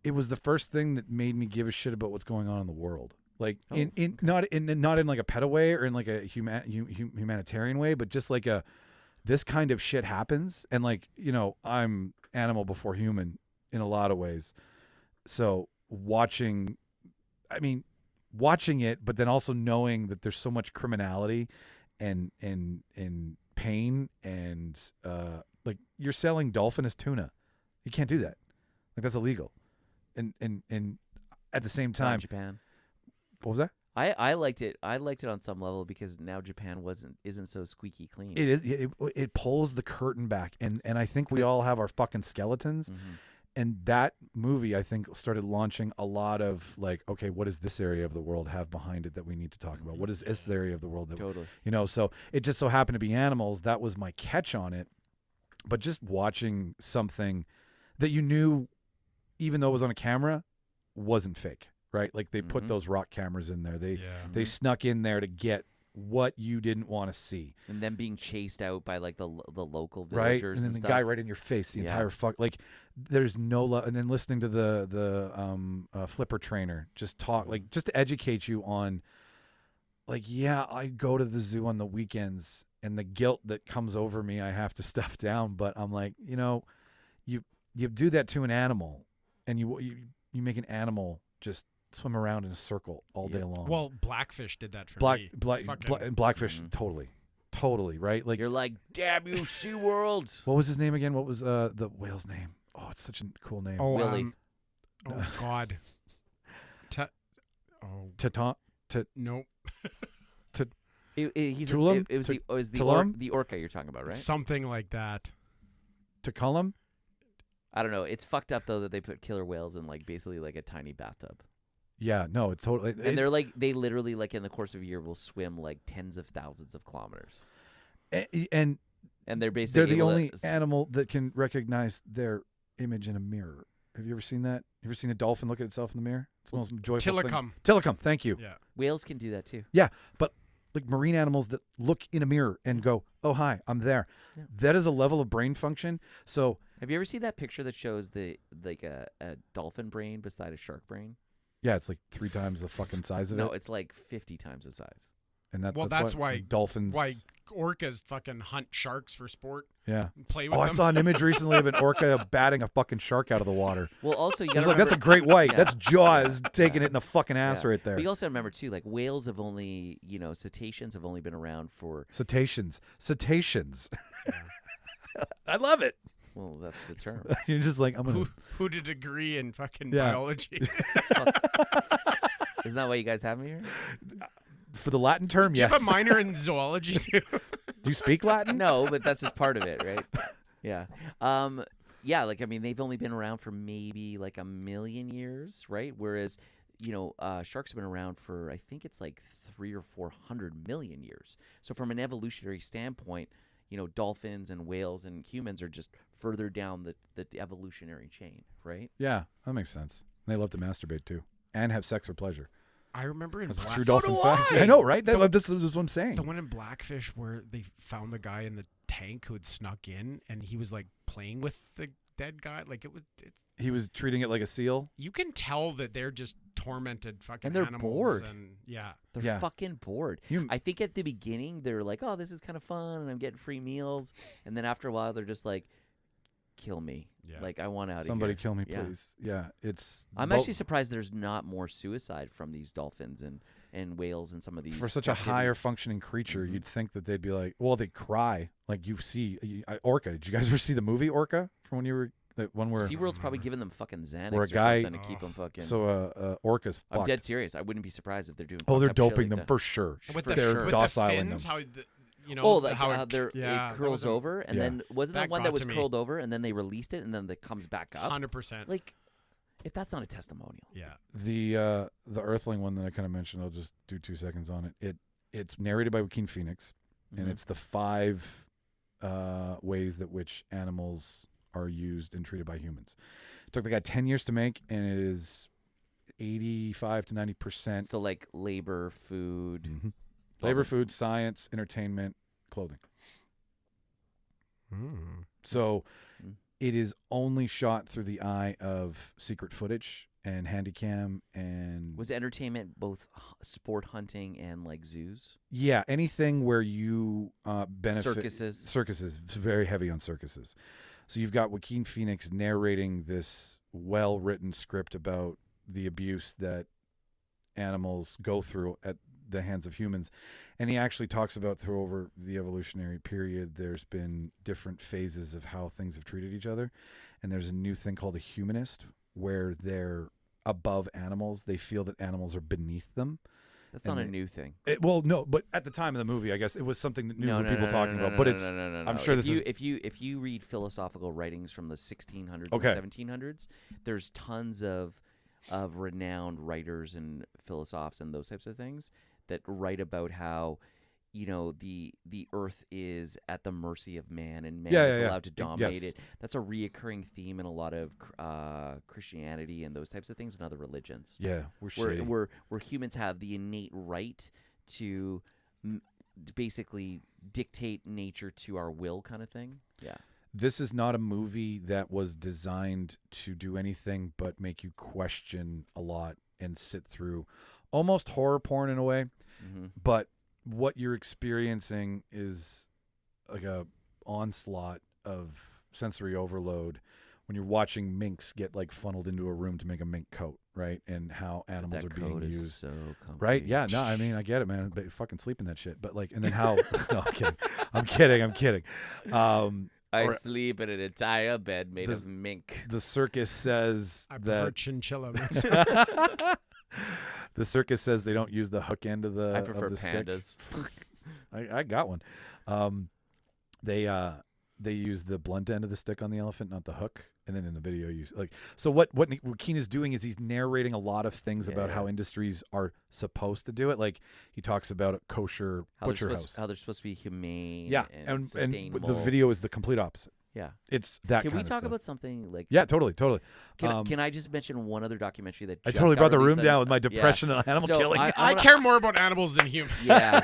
It was the first thing that made me give a shit about what's going on in the world. Like okay. not in like a pedo way or in like a humanitarian way, but just like this kind of shit happens, and like, you know, I'm animal before human in a lot of ways. So watching it, but then also knowing that there's so much criminality and pain and like you're selling dolphin as tuna. You can't do that. Like that's illegal. And at the same time, Japan. What was that? I liked it. I liked it on some level because now Japan isn't so squeaky clean. It is. It pulls the curtain back, and I think we all have our fucking skeletons. And that movie, I think, started launching a lot of like, okay, what does this area of the world have behind it that we need to talk about? What is this area of the world that Totally. you know? So it just so happened to be animals. That was my catch on it. But just watching something that you knew, even though it was on a camera, wasn't fake, right? Like they put those rock cameras in there. They snuck in there to get what you didn't want to see, and then being chased out by like the local right? villagers, And then the stuff. guy right in your face, the entire like there's no love. And then listening to the flipper trainer just talk, like just to educate you on, like, yeah, I go to the zoo on the weekends, and the guilt that comes over me, I have to stuff down. But I'm like, you know, you do that to an animal, and you make an animal just swim around in a circle all day long. Well, Blackfish did that for me. Blackfish, totally, right? Like you're like, damn you, SeaWorld. What was his name again? What was the whale's name? Oh, it's such a cool name. Oh, Willie. Oh God. Nope. It was the orca you're talking about, right? Something like that. Tuculum? I don't know. It's fucked up though that they put killer whales in like basically like a tiny bathtub. Yeah, no, it's totally. And they're like, they literally like in the course of a year will swim like tens of thousands of kilometers. And they're basically the only animal that can recognize their image in a mirror. Have you ever seen that? You ever seen a dolphin look at itself in the mirror? It's the most joyful thing. Telecom, thank you. Yeah. Whales can do that too. Yeah, but like marine animals that look in a mirror and go, "Oh, hi, I'm there." Yeah. That is a level of brain function. So, have you ever seen that picture that shows a dolphin brain beside a shark brain? Yeah, it's like 3 times the fucking size of it. No, it's like 50 times the size. And that's why dolphins, why orcas fucking hunt sharks for sport. Yeah, play with them. I saw an image recently of an orca batting a fucking shark out of the water. Well, also you got like, that's a great white. Yeah. That's Jaws taking it in the fucking ass right there. But you also remember too, like whales have only, cetaceans have only been around for cetaceans. I love it. Well, that's the term. You're just like, I'm gonna. Who did a degree in fucking biology? Isn't that why you guys have me here? For the Latin term, yes. Do you have a minor in zoology too? Do you speak Latin? No, but that's just part of it, right? Yeah. Yeah, like, I mean, they've only been around for maybe like 1 million years, right? Whereas, sharks have been around for, I think it's like 300 or 400 million years. So from an evolutionary standpoint, dolphins and whales and humans are just further down the evolutionary chain, right? Yeah, that makes sense. And they love to masturbate too, and have sex for pleasure. I remember in That's a Black- true So dolphin do fact. I. I know, right? The- That's what I'm saying. the one in Blackfish where they found the guy in the tank who had snuck in, and he was like playing with the dead guy. Like He was treating it like a seal. you can tell that they're just tormented fucking And they're animals. bored. And yeah, They're Yeah. fucking bored. You- I think at the beginning they're like, "Oh, this is kind of fun, and I'm getting free meals." And then after a while, they're just like, "Kill me! Yeah. Like I want out of Somebody here." kill me, Yeah. please. Yeah, it's. I'm bo- actually surprised there's not more suicide from these dolphins and whales and some of these. for such a captivity. higher functioning creature. Mhm. You'd think that they'd be like, well, they cry like you see Orca. Did you guys ever see the movie Orca from when you were the one where SeaWorld's probably giving them fucking Xanax Where a or guy- something to keep them fucking. orcas? I'm fucked. dead serious. I wouldn't be surprised if they're doing. Oh, they're fucked up shit doping like them that. for sure. with For the, sure. with docile the in fins, them. how the, you know, Oh, like how how it, they're yeah, it curls over, and Yeah. then wasn't That that one got that was to me. curled over, and then they released it, and then it comes back up. 100%. Like, if that's not a testimonial, Yeah. The Earthling one that I kind of mentioned, I'll just do 2 seconds on it. It's narrated by Joaquin Phoenix, and Mhm. it's the 5 ways that which animals are used and treated by humans. It took the guy 10 years to make, and it is 85 to 90%. so like labor, food, Mhm. Labor, food, science, entertainment, clothing. So Mm. it is only shot through the eye of secret footage and handycam and Was entertainment both sport hunting and like zoos? yeah, anything where you benefit. Circuses. Circuses, it's very heavy on circuses. So you've got Joaquin Phoenix narrating this well-written script about the abuse that animals go through at the hands of humans. And he actually talks about through over the evolutionary period, there's been different phases of how things have treated each other. And there's a new thing called a humanist, where they're above animals. They feel that animals are beneath them. That's And not a they- new thing. Well, no, but at the time of the movie, I guess it was something that new No, were no, people no, talking no, about. no, But no, it's no, no, no, I'm no. sure if this you, is if you read philosophical writings from the 1600s Okay. and 1700s, there's tons of renowned writers and philosophers and those types of things that write about how the earth is at the mercy of man, and man is allowed to dominate it. That's a reoccurring theme in a lot of Christianity and those types of things and other religions. Yeah, we're shady. where humans have the innate right to basically dictate nature to our will, kind of thing. Yeah. This is not a movie that was designed to do anything but make you question a lot and sit through almost horror porn in a way. Mm-hmm. But what you're experiencing is like a onslaught of sensory overload when you're watching minks get like funneled into a room to make a mink coat, right? And how animals That are being coat is used. so comfy. Right? Yeah. No, I mean, I get it, man. But fucking sleep in that shit. But like, and then how? No, I'm kidding. I'm kidding. I Or- sleep in an entire bed made Does- of mink. The circus says I prefer that chinchilla. the circus says they don't use the hook end of the. I prefer of the stick. pandas. I got one. They use the blunt end of the stick on the elephant, not the hook. And then in the video, so what Joaquin is doing is he's narrating a lot of things about how industries are supposed to do it. Like he talks about a kosher butcher house. How they're supposed to be humane. Yeah, and and sustainable. the video is the complete opposite. Yeah. It's that. Can kind we of talk stuff. about something like? Yeah, totally. Can I just mention one other documentary that I just totally got brought the released room on- down with my Yeah. depression on animal So killing. I I care more about animals than humans. Yeah.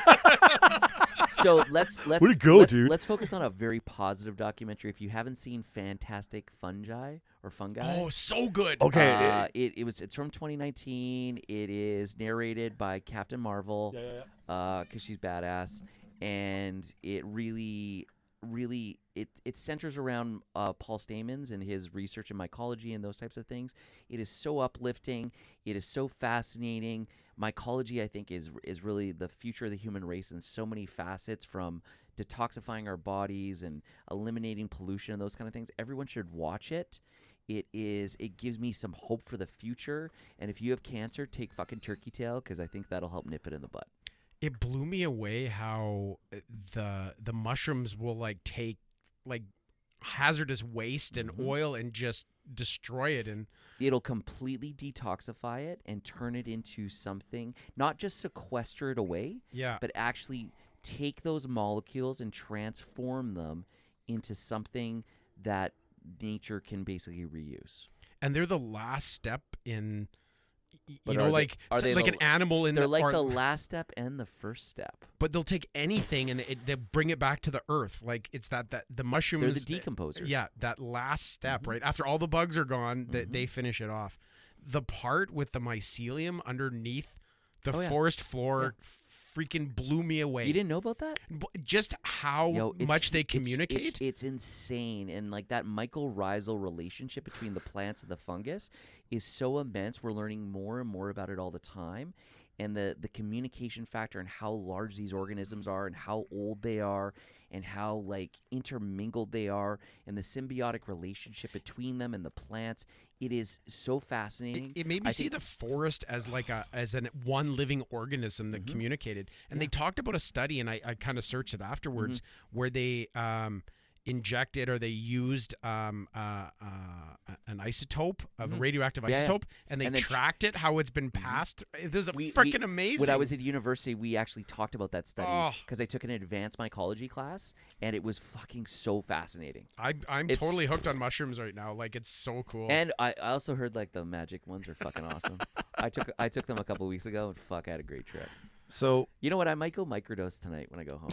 So let's Where'd it go, dude? Let's focus on a very positive documentary. If you haven't seen Fantastic Fungi or Fungi, Oh, so good. Okay. it's from 2019. It is narrated by Captain Marvel, because she's badass, and it really it centers around Paul Stamens and his research in mycology and those types of things. It is so uplifting. It is so fascinating. Mycology, I think, is really the future of the human race in so many facets, from detoxifying our bodies and eliminating pollution and those kind of things. Everyone should watch it. It gives me some hope for the future. And if you have cancer, take fucking turkey tail, because I think that'll help nip it in the butt. It blew me away how the mushrooms will like take like hazardous waste and oil and just destroy it. And It'll completely detoxify it and turn it into something, not just sequester it away, yeah, but actually take those molecules and transform them into something that nature can basically reuse. and they're the last step in But you know, like like an animal in They're the like or- the last step and the first step. But they'll take anything and they bring it back to the earth. Like it's that the mushrooms. They're the decomposers. Yeah, that last step, right after all the bugs are gone, that they finish it off. The part with the mycelium underneath the forest floor freaking blew me away. You didn't know about that? Just how much they communicate. It's insane. And like that Michael Riesel relationship between the plants and the fungus is so immense. We're learning more and more about it all the time. And the communication factor and how large these organisms are and how old they are and how like intermingled they are and the symbiotic relationship between them and the plants. It is so fascinating. It made me see the forest as like one living organism that communicated. And they talked about a study, and I kind of searched it afterwards, where they injected or they used an isotope of a radioactive isotope, and they tracked it, how it's been passed. It was freaking amazing. When I was at university, we actually talked about that study because I took an advanced mycology class, and it was fucking so fascinating. I'm totally hooked on mushrooms right now. Like, it's so cool. And I also heard like the magic ones are fucking awesome. I took them a couple weeks ago, and fuck, I had a great trip. So you know what? I might go microdose tonight when I go home.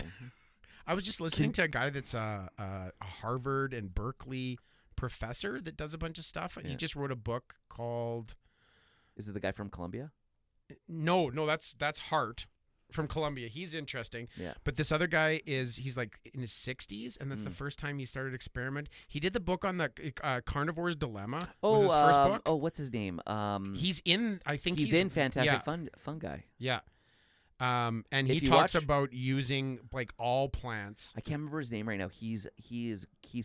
I was just listening to a guy that's a Harvard and Berkeley professor that does a bunch of stuff, and he just wrote a book called. Is it the guy from Columbia? No, that's Hart from Columbia. He's interesting. Yeah. But this other guy he's like in his 60s, and that's the first time he started experiment. He did the book on the carnivore's dilemma. Was his first book. Oh, what's his name? He's in. I think he's in Fantastic Fungi. Yeah. And he talks about using like all plants. I can't remember his name right now. He's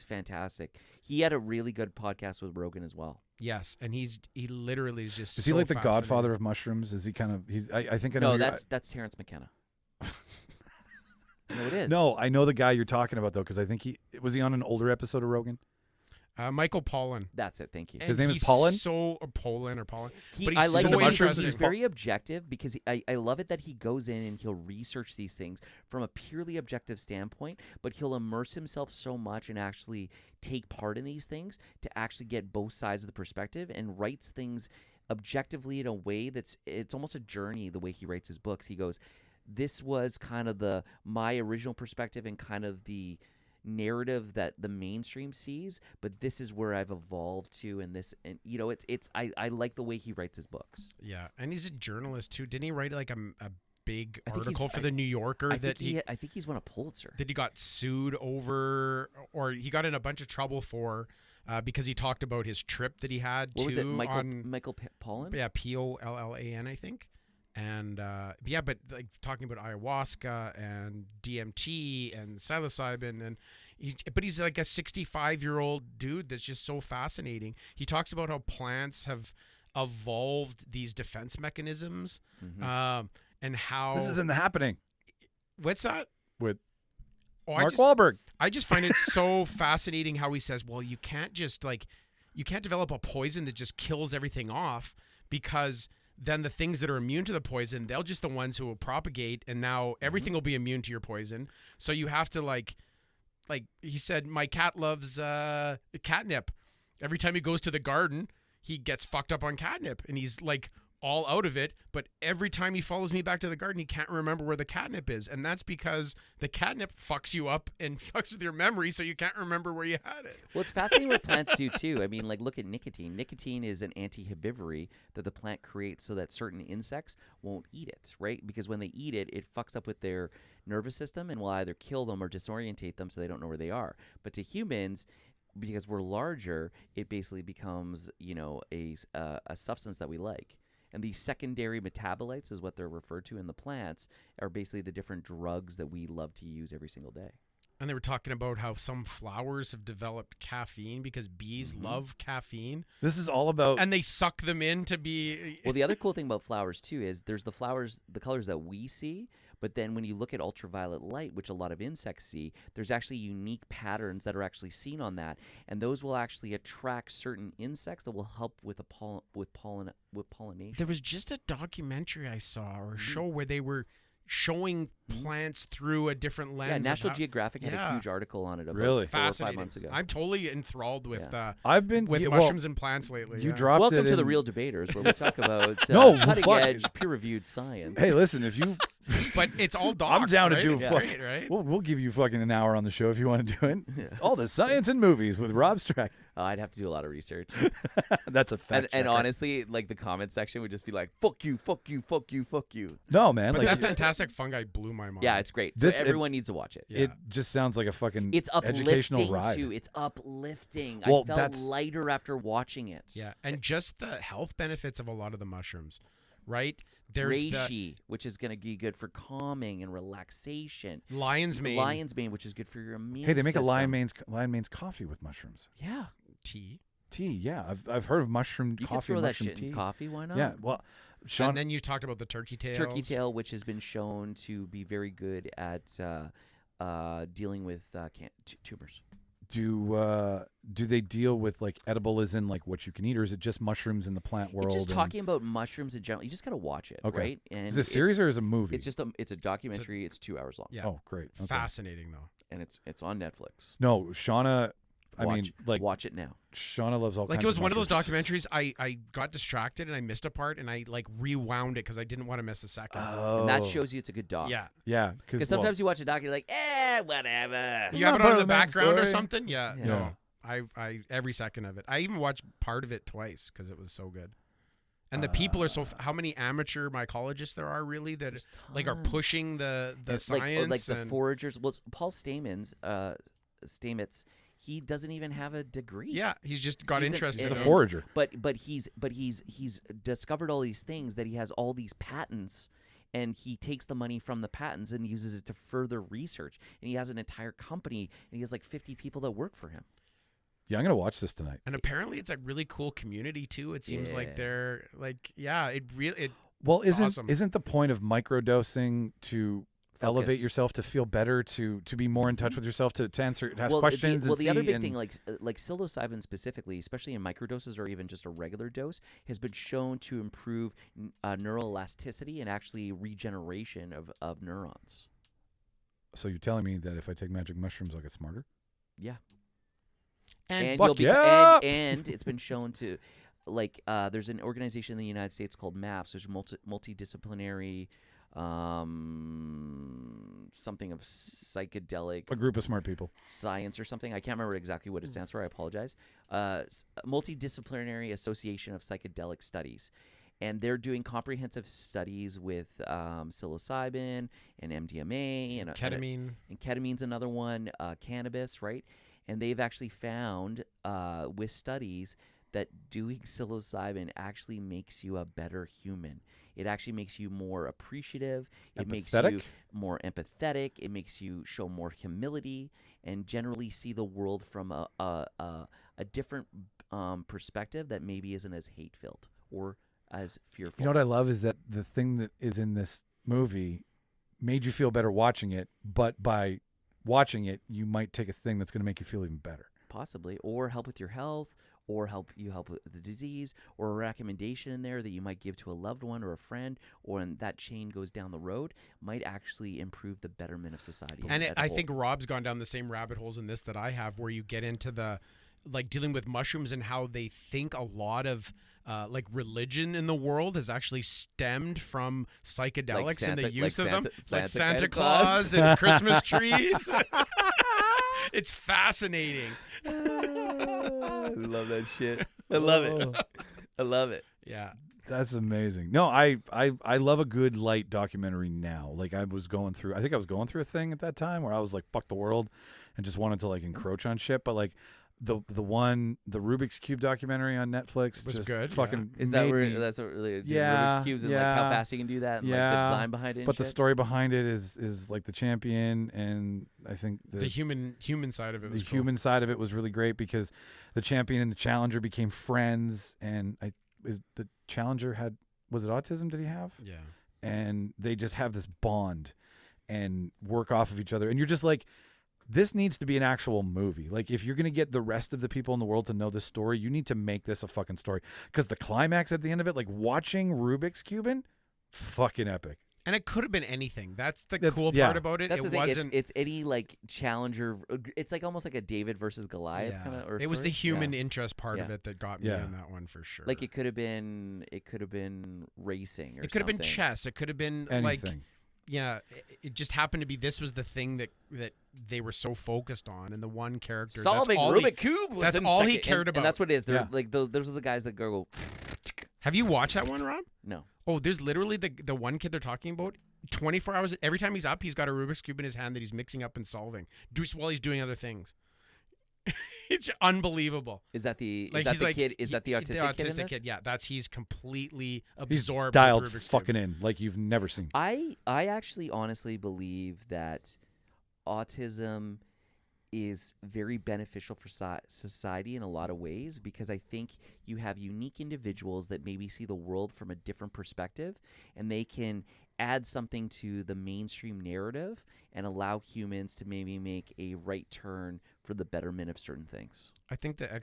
fantastic. He had a really good podcast with Rogan as well. Yes, and he literally is just. Is he like the godfather of mushrooms? Is he kind of? I think I know. No, that's Terrence McKenna. No, it is. No, I know the guy you're talking about though, because I think he on an older episode of Rogan. Michael Pollan. That's it. Thank you. His name is Pollan? Pollan. But I like so the mushrooms. interesting. He's very objective because I love it that he goes in and he'll research these things from a purely objective standpoint, but he'll immerse himself so much and actually take part in these things to actually get both sides of the perspective and writes things objectively in a way it's almost a journey the way he writes his books. He goes, this was kind of my original perspective and kind of the narrative that the mainstream sees, but this is where I've evolved to, and you know, I like the way he writes his books. Yeah, and he's a journalist too. Didn't he write like a big article for the New Yorker I think he's won a Pulitzer. That he got sued over, or he got in a bunch of trouble for, because he talked about his trip that he had what was it, Michael Pollan? Yeah, Pollan, I think. And but like talking about ayahuasca and DMT and psilocybin, and but he's like a 65-year-old dude that's just so fascinating. He talks about how plants have evolved these defense mechanisms, and how This is in The Happening. What's that? With Mark Wahlberg. I just find it so fascinating how he says, well, you can't develop a poison that just kills everything off, because then the things that are immune to the poison, they'll just the ones who will propagate, and now everything will be immune to your poison. So you have to like he said, my cat loves catnip. Every time he goes to the garden, he gets fucked up on catnip, and he's like all out of it. But every time he follows me back to the garden, he can't remember where the catnip is, and that's because the catnip fucks you up and fucks with your memory, so you can't remember where you had it. Well, it's fascinating what plants do too. I mean, like, look at nicotine. Nicotine is an anti-herbivory that the plant creates so that certain insects won't eat it, right? Because when they eat it, it fucks up with their nervous system and will either kill them or disorientate them so they don't know where they are. But to humans, because we're larger, it basically becomes, you know, a substance that we like. And these secondary metabolites, is what they're referred to in the plants, are basically the different drugs that we love to use every single day. And they were talking about how some flowers have developed caffeine because bees love caffeine. This is all about... And they suck them in to be... Well, the other cool thing about flowers, too, is there's the colors that we see, but then when you look at ultraviolet light, which a lot of insects see, there's actually unique patterns that are actually seen on that, and those will actually attract certain insects that will help with pollination. There was just a documentary I saw, or a show, where they were showing plants through a different lens. Yeah, of National how- Geographic had a Yeah. huge article on it about Really? 4 or 5 Fascinating. months ago. I'm totally enthralled with I've been with yeah, well, mushrooms and plants lately. You yeah. dropped Welcome it to the in- Real Debaters, where we talk about No, cutting fuck. edge, peer-reviewed science. Hey, listen, if you But it's all docs. I'm down to right? do It's fuck- great, right? we'll give you fucking an hour on the show if you want to do it. All the science and movies with Rob Strachan. I'd have to do a lot of research. That's a fact. And checker. honestly, like the comment section would just be like, "Fuck you, fuck you, fuck you, fuck you." No, man. But Like that fantastic fungi blew my mind. Yeah, it's great. This- So everyone needs to watch it. Yeah. it just sounds like a fucking It's educational uplifting ride. too. It's uplifting. Well, I felt that's- lighter after watching it. Yeah, and just the health benefits of a lot of the mushrooms, right? There's Reishi, which is going to be good for calming and relaxation. the lion's mane Lion's mane, which is good for your immune Hey, they make system. a lion mane's coffee with mushrooms. Yeah. tea, Tea, yeah. I've heard of mushroom You coffee could throw and that mushroom shit tea. in coffee. Why not? Yeah, well, Sean, and then you talked about the turkey tails. Turkey tail, which has been shown to be very good at dealing with tumors. do they deal with like edible as in like what you can eat, or is it just mushrooms in the plant world? It's just and- talking about mushrooms in general. You just got to watch it, Okay. right? And Is it a series or is it a movie? It's just it's a documentary. It's 2 hours long. Yeah, Oh, great. Okay. fascinating though. And it's on Netflix. No, Shauna. I mean, like watch it now. Shauna loves all Like kinds it was one of those mushrooms. documentaries. I got distracted and I missed a part and I like rewound it because I didn't want to miss a second. Oh, And that shows you it's a good doc. Yeah, yeah, Because sometimes you watch a doc, and you're like, whatever. you have not it part on of the the main background or story. something. Yeah, Yeah. no, I every second of it. I even watched part of it twice because it was so good. And the people are so. How many amateur mycologists there are really that There's like are tons. pushing the It's science like the and- foragers. Well, Paul Stamets, he doesn't even have a degree. Yeah, he's just got He's an- interested. He's a and- forager. But he's discovered all these things, that he has all these patents, and he takes the money from the patents and uses it to further research. And he has an entire company, and he has like 50 people that work for him. Yeah, I'm gonna watch this tonight. And apparently, it's a really cool community too. It seems Yeah. like they're like, yeah, it really. Well, It's isn't awesome. isn't the point of microdosing to elevate Focus. yourself, to feel better, to be more in touch with yourself, to answer, to ask Well, questions? the and other see big and- thing, like psilocybin specifically, especially in microdoses or even just a regular dose, has been shown to improve neuroelasticity and actually regeneration of neurons. So you're telling me that if I take magic mushrooms, I'll get smarter? Yeah. and Fuck you'll be, yeah! and it's been shown to, like, there's an organization in the United States called MAPS, which is multidisciplinary, something of psychedelic A group of smart people. science or something. I can't remember exactly what it stands for. I apologize. Multidisciplinary Association of Psychedelic Studies. And they're doing comprehensive studies with psilocybin and MDMA and ketamine. and ketamine's another one, cannabis, right? And they've actually found with studies that doing psilocybin actually makes you a better human. It actually makes you more appreciative. It makes you Empathetic? more empathetic. It makes you show more humility and generally see the world from a different perspective that maybe isn't as hate-filled or as fearful. You know what I love is that the thing that is in this movie made you feel better watching it, but by watching it, you might take a thing that's going to make you feel even better. Possibly, or help with your health, or help with the disease, or a recommendation in there that you might give to a loved one or a friend, or when that chain goes down the road, might actually improve the betterment of society. And as a I whole. think Rob's gone down the same rabbit holes in this that I have, where you get into the like dealing with mushrooms and how they think a lot of like religion in the world has actually stemmed from psychedelics and the use of them, like Santa Claus and Christmas trees. It's fascinating. I love that shit. I love it. I love it. Yeah. That's amazing. No, I love a good light documentary now. Like I think I was going through a thing at that time where I was like, fuck the world and just wanted to like encroach on shit. But like the Rubik's Cube documentary on Netflix Was just good, fucking Is that made where me- that's what really Yeah, Rubik's cubes and like yeah, how fast you can do that and like yeah, the design behind it? And but the shit? story behind it is like the champion, and I think The human side of it the was cool. human side of it was really great because the champion and the challenger became friends, and the challenger was it autism? Did he have? Yeah. And they just have this bond and work off of each other, and you're just like, this needs to be an actual movie. Like, if you're going to get the rest of the people in the world to know this story, you need to make this a fucking story. Because the climax at the end of it, like watching Rubik's Cubing, fucking epic. And it could have been anything. That's the That's- cool yeah. part about it. That's It the thing. wasn't. It's any like challenger. It's like almost like a David versus Goliath kind of. It was the human Yeah. interest part of Yeah. it that got me Yeah. on that one for sure. Like it could have been racing. Or it could have been something. chess. It could have been Anything. like. Yeah, it just happened to be this was the thing that they were so focused on, and the one character Solving that's all Rubik he, Cube. that's within all he second- cared and, about. And that's what it is. They're Yeah. like those are the guys that go. Have you watched that one, Rob? No. Oh, there's literally the one kid they're talking about. 24 hours. Every time he's up, he's got a Rubik's Cube in his hand that he's mixing up and solving, while he's doing other things. It's unbelievable. Is that the Like is that he's the like kid? Is that the autistic kid in this? Yeah, he's completely He's absorbed. dialed with Rubik's fucking Cube. in like you've never seen. I actually honestly believe that autism is very beneficial for society in a lot of ways, because I think you have unique individuals that maybe see the world from a different perspective, and they can add something to the mainstream narrative and allow humans to maybe make a right turn for the betterment of certain things. I think the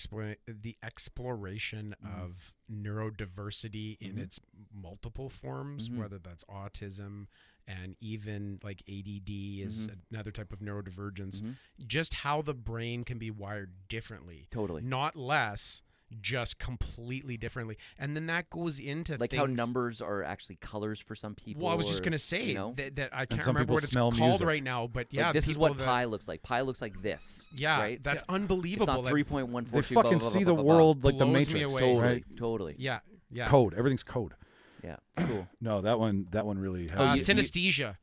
exploration of neurodiversity in its multiple forms, whether that's autism and even like ADD is another type of neurodivergence, just how the brain can be wired differently. Totally. Not less, just completely differently. And then that goes into Like things, how numbers are actually colors for some people. Well, I was just or, going to say you know, that I can't some remember people what it's smell called music. right now, but like, yeah, this is people what that, pi looks like. Pi looks like this. Yeah, right? that's It's unbelievable. not Like, 3.142. They fucking see the blah, blah, blah, world like the Blows me Matrix, away. Totally, right? totally. yeah. Code. Everything's code. Yeah, it's cool. No, that one really. Has Synesthesia.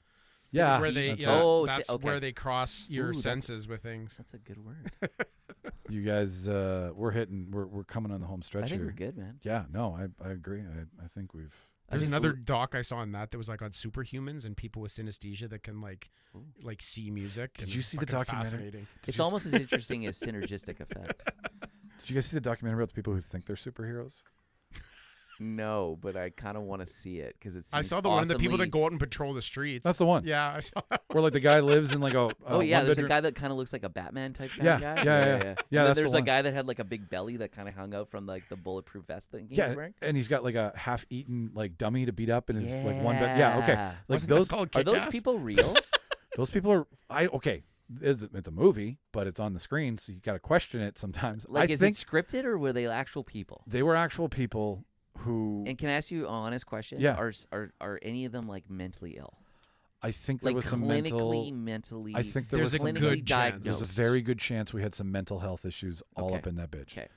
Yeah, where they, that's yeah, Oh, that's okay. where they cross your Ooh, that's- senses with things. That's a good word. You guys, we're coming on the home stretch I think here. we're good, man. Yeah, no, I agree. I think we've. There's think another we- doc I saw on that was like on superhumans and people with synesthesia that can like see music. Did and you see the fucking documentary? fascinating. It's almost as interesting as synergistic effect. Did you guys see the documentary about the people who think they're superheroes? No, but I kind of want to see it because it's. I saw the one of the people that go out and patrol the streets. That's the one. Yeah, I saw. Where like the guy lives in like a Oh yeah, there's a one-bedroom- guy that kind of looks like a Batman type kind Yeah, of guy. yeah, yeah. And Yeah, then that's the there's a one. guy that had like a big belly that kind of hung out from like the bulletproof vest thing he Yeah, was wearing. and he's got like a half-eaten like dummy to beat up in his like one bed. Yeah, okay. Yeah. Like Wasn't that those called Are those Kick-Ass? people real? those people are okay. It's a movie, but it's on the screen, so you got to question it sometimes. Like, I is think it scripted or were they actual people? they were actual people who And can I ask you an honest question? Yeah. Are any of them like mentally ill? I think there Like was some clinically, mental. mentally. I think there There's was a some clinically good chance. diagnosed. There's a very good chance we had some mental health issues all Okay. up in that bitch. Okay.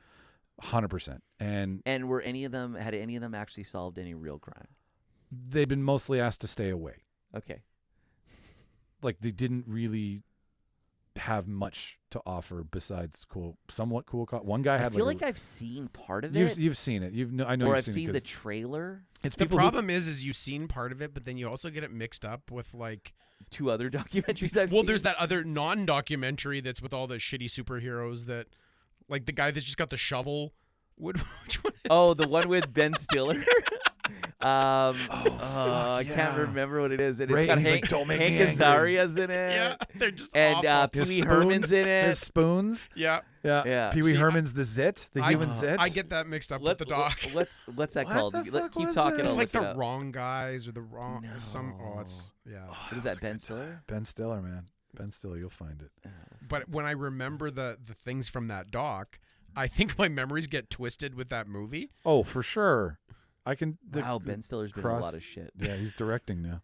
100%. And And had any of them actually solved any real crime? they've been mostly asked to stay away. Okay. Like they didn't really have much to offer besides somewhat cool. One guy I had feel like like I've seen part of you've it, you've seen it. I know or you've I've seen seen it the 'cause trailer. it's The people who- problem is you've seen part of it, but then you also get it mixed up with like. Two other documentaries I've Well, seen. there's that other non-documentary that's with all the shitty superheroes that, like the guy that's just got the shovel. Which one is Oh, the one with Ben Stiller. I yeah. can't remember what it is. And Right, it's got he's like, Hank, "Don't make Hank me angry." Azaria's in it. Yeah, they're just And awful. Pee his Wee Herman's spoons- in it. His spoons. Yeah, Yeah. Yeah. Pee Wee See, Herman's the zit, the human zit. I get that mixed up with the doc. What's that What called? the fuck Keep was talking. that? I'll It's like look it the up. wrong guys or the wrong some. No. Oh, it's yeah. What is that, Ben Stiller? Ben Stiller, man. Ben Stiller, you'll find it. But when I remember the things from that doc, I think my memories get twisted with that movie. Oh, for sure. I can. Wow, Ben Stiller's been in a cross- lot of shit. Yeah, he's directing now.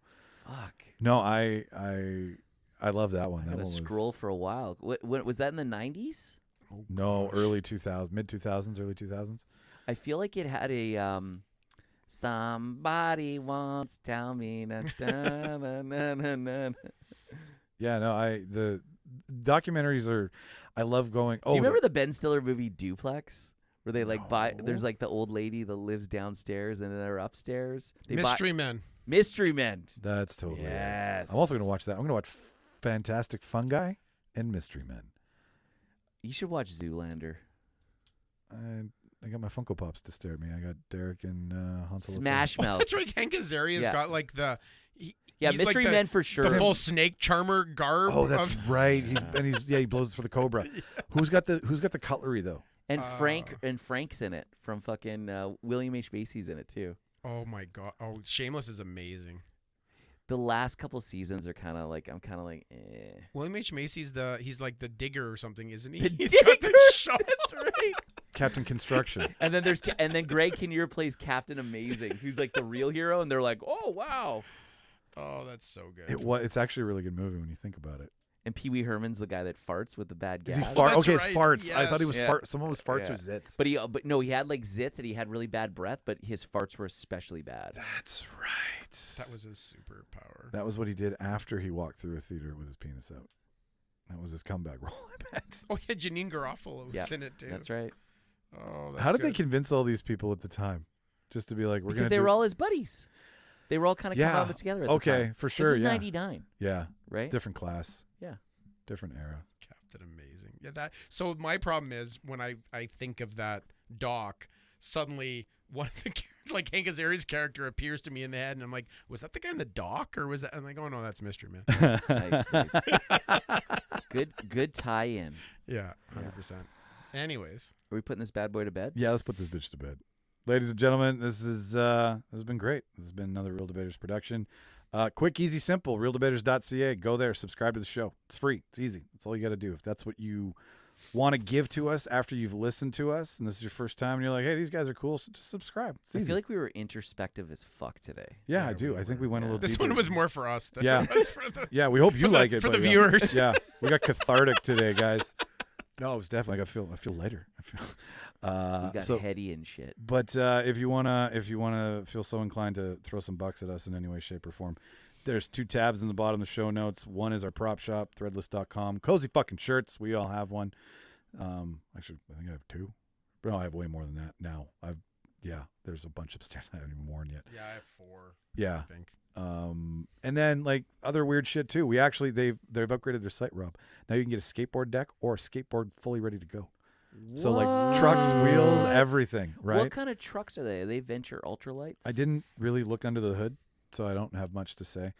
Fuck. No, I love that one. I'm That gonna one scroll was for a while. What was that in the 90s? no early 2000s, mid 2000s, early 2000s. I feel like it had a somebody once tell me na, na, na, na, na, na. Yeah, no, the documentaries are. I love going. Do you remember the Ben Stiller movie Duplex? Where they like buy there's like the old lady that lives downstairs and then they're upstairs. They Mystery Men. Mystery Men. That's totally. Right. Yes. I'm also gonna watch that. I'm gonna watch Fantastic Fungi and Mystery Men. You should watch Zoolander. I got my Funko Pops to stare at me. I got Derek and Hansel. Smash Mouth. That's right. Hank Azaria's Yeah. got like the. Yeah, he's Mystery like Men for sure. The full snake charmer garb. Oh, that's of, right. He blows for the cobra. Who's got the cutlery though? And Frank's in it from fucking William H. Macy's in it too. Oh my god. Oh, Shameless is amazing. The last couple seasons are kind of like I'm kind of like, eh. William H. Macy's he's like the digger or something, isn't he? The He's digger. got the shovel. That's right. Captain Construction. And then Greg Kinnear plays Captain Amazing, who's like the real hero, and they're like, oh wow. Oh, that's so good. It's actually a really good movie when you think about it. And Pee Wee Herman's the guy that farts with the bad Is gas. he fart? that's Okay, right. it's farts. I thought he was Yes. fart. Someone was farts Yeah. or zits. But no, he had like zits and he had really bad breath, but his farts were especially bad. That's right. That was his superpower. That was what he did after he walked through a theater with his penis out. That was his comeback role, I bet. Oh yeah, Janine Garofalo was Yeah, in it too. That's right. Oh, that's How did they good. convince all these people at the time? Just to be like, we're Because gonna they do were all his buddies. They were all kind of coming out together at the okay, time. for sure. This is Yeah, 99, yeah, right? different class. Yeah. Different era. Captain Amazing. Yeah, that. So my problem is when I think of that doc, suddenly one of the like Hank Azaria's character appears to me in the head, and I'm like, was that the guy in the doc, or was that? I'm like, oh no, that's Mystery Man. Nice. Good tie-in. Yeah, 100%. Anyways, Are we putting this bad boy to bed? Yeah, let's put this bitch to bed. Ladies and gentlemen, this has been great. This has been another Real Debaters production. Quick, easy, simple. RealDebaters.ca. Go there. Subscribe to the show. It's free. It's easy. That's all you got to do. If that's what you want to give to us after you've listened to us, and this is your first time, and you're like, hey, these guys are cool, so just subscribe. It's I easy. feel like we were introspective as fuck today. I do. I think we went a little this deeper. one was more for us than Yeah. it was for the Yeah, we hope you for the- like it. for but the yeah. viewers. Yeah, we got cathartic today, guys. No, it was definitely. I feel lighter. You got so, heady and shit. but if you wanna feel so inclined to throw some bucks at us in any way, shape, or form, there's 2 tabs in the bottom of the show notes. One is our prop shop, threadless.com. Cozy fucking shirts. We all have one. Actually, I think I have 2. But no, I have way more than that now. There's a bunch upstairs I haven't even worn yet. Yeah, I have 4. Yeah. I think. And then like other weird shit too. We actually they've upgraded their site, Rob. Now you can get a skateboard deck or a skateboard fully ready to go. So like trucks, wheels, everything, right? What kind of trucks are they? Are they Venture Ultralights? I didn't really look under the hood, so I don't have much to say.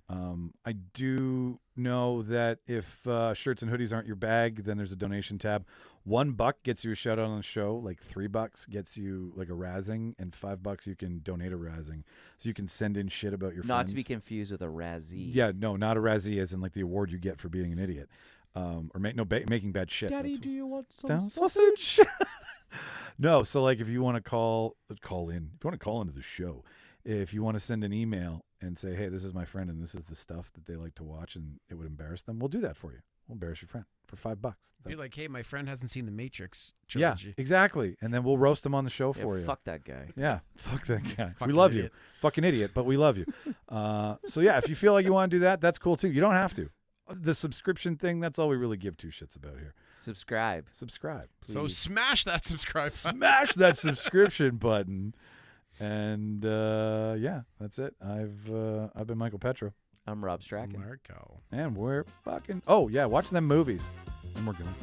I do know that if shirts and hoodies aren't your bag, then there's a donation tab. $1 gets you a shout out on the show. Like $3 gets you like a razzing, and $5 you can donate a razzing. So you can send in shit about your Not friends. to be confused with a Razzie. Yeah, no, not a Razzie, as in like the award you get for being an idiot, or making bad shit. Daddy, That's do you want some down sausage? No, so like if you want to call in, if you want to call into the show, if you want to send an email and say, hey, this is my friend and this is the stuff that they like to watch and it would embarrass them, we'll do that for you. We'll embarrass your friend for $5. Be like, hey, my friend hasn't seen the Matrix Yeah, trilogy. exactly. And then we'll roast them on the show for you. Fuck that guy. Yeah, fuck that guy. We Fucking love idiot. you. Fucking idiot, but we love you. So yeah, if you feel like you want to do that, that's cool too. You don't have to. The subscription thing, that's all we really give 2 shits about here. Subscribe. Subscribe. Please. So smash that subscribe button. Smash that subscription button. And yeah, that's it. I've been Micheal Petrow. I'm Rob Strachan. Marco. And we're fucking... Oh, yeah, watch them movies. And we're going.